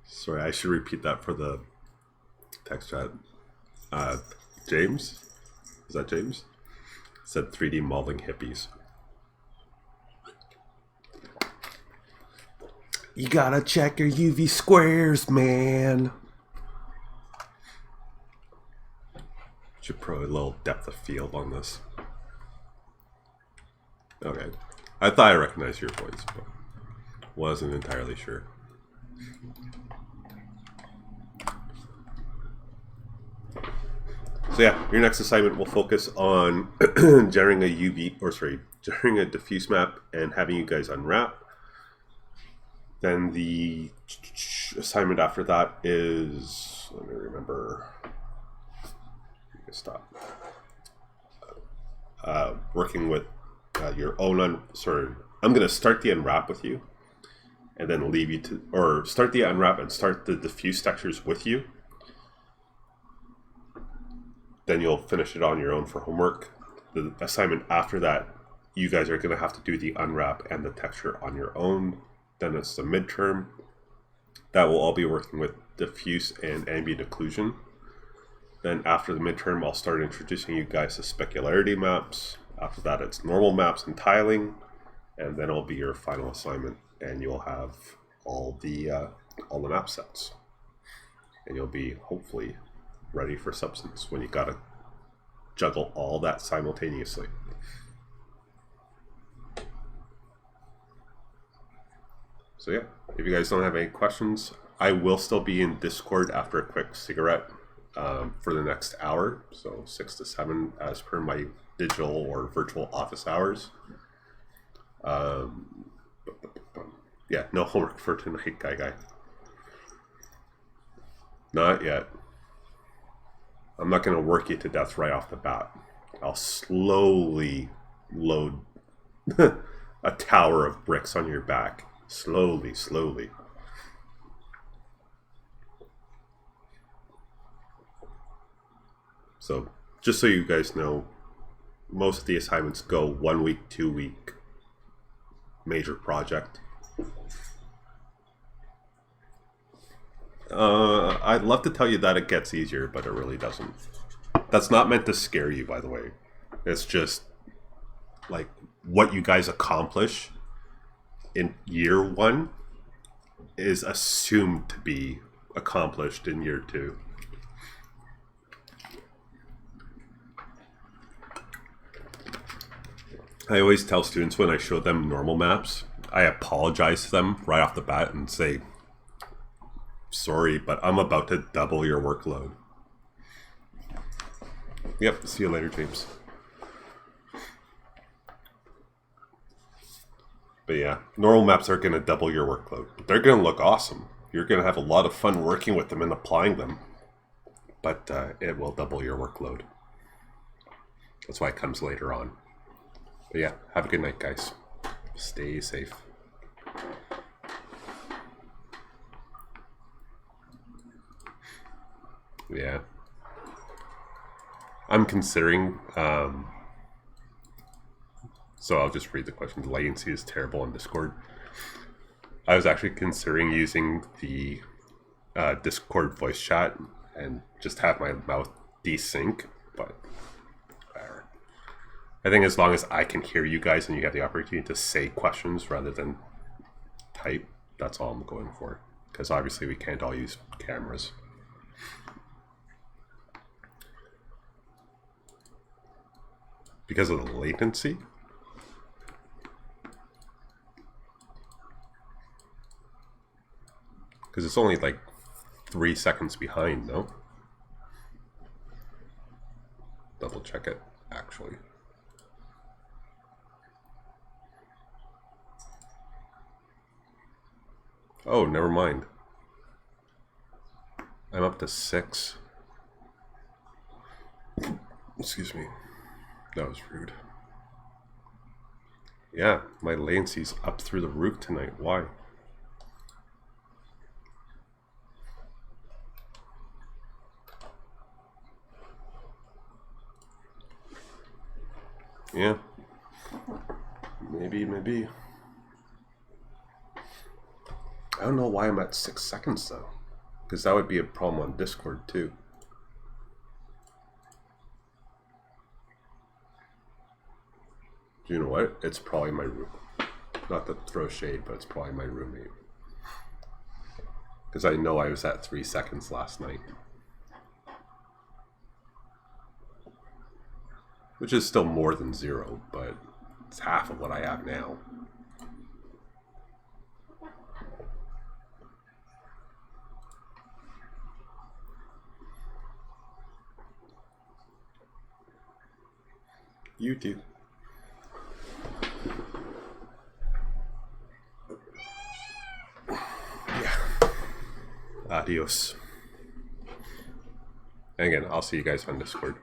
Sorry, I should repeat that for the text chat. James? Is that James? Said 3D modeling hippies. You gotta check your UV squares, man. Should probably a little depth of field on this. Okay. I thought I recognized your voice, but wasn't entirely sure. So yeah, your next assignment will focus on generating generating a diffuse map and having you guys unwrap. Then the assignment after that is, let me remember. Stop. Working with your own I'm going to start the unwrap with you, and then leave you to, or start the unwrap and start the diffuse textures with you. Then you'll finish it on your own for homework. The assignment after that, you guys are going to have to do the unwrap and the texture on your own. Then it's the midterm. That will all be working with diffuse and ambient occlusion. Then after the midterm, I'll start introducing you guys to specularity maps. After that, it's normal maps and tiling. And then it'll be your final assignment, and you'll have all the map sets. And you'll be, hopefully, ready for substance when you gotta juggle all that simultaneously. So yeah, if you guys don't have any questions, I will still be in Discord after a quick cigarette for the next hour, so 6 to 7 as per my digital or virtual office hours. Yeah, no homework for tonight, guy. Not yet. I'm not going to work you to death right off the bat. I'll slowly load a tower of bricks on your back. Slowly. So, just so you guys know, most of the assignments go 1 week, 2 week, major project. I'd love to tell you that it gets easier, but it really doesn't. That's not meant to scare you, by the way. It's just like what you guys accomplish in year 1 is assumed to be accomplished in year 2. I always tell students when I show them normal maps, I apologize to them right off the bat and say, sorry, but I'm about to double your workload. Yep, see you later, James. But yeah, normal maps are going to double your workload. They're going to look awesome. You're going to have a lot of fun working with them and applying them. But it will double your workload. That's why it comes later on. But yeah, have a good night, guys. Stay safe. Yeah. I'm considering, so I'll just read the question. The latency is terrible on Discord. I was actually considering using the Discord voice chat and just have my mouth desync, but whatever. I think as long as I can hear you guys and you have the opportunity to say questions rather than type, that's all I'm going for. Because obviously we can't all use cameras. Because of the latency? Because it's only like 3 seconds behind, no? Double check it, actually. Oh, never mind. I'm up to 6. Excuse me. That was rude. Yeah, my latency's up through the roof tonight. Why? Yeah. Maybe. I don't know why I'm at 6 seconds though. Because that would be a problem on Discord too. You know what? It's probably my room. Not to throw shade, but it's probably my roommate. Because I know I was at 3 seconds last night. Which is still more than 0, but it's half of what I have now. You too. Yeah. Adios. And again, I'll see you guys on Discord.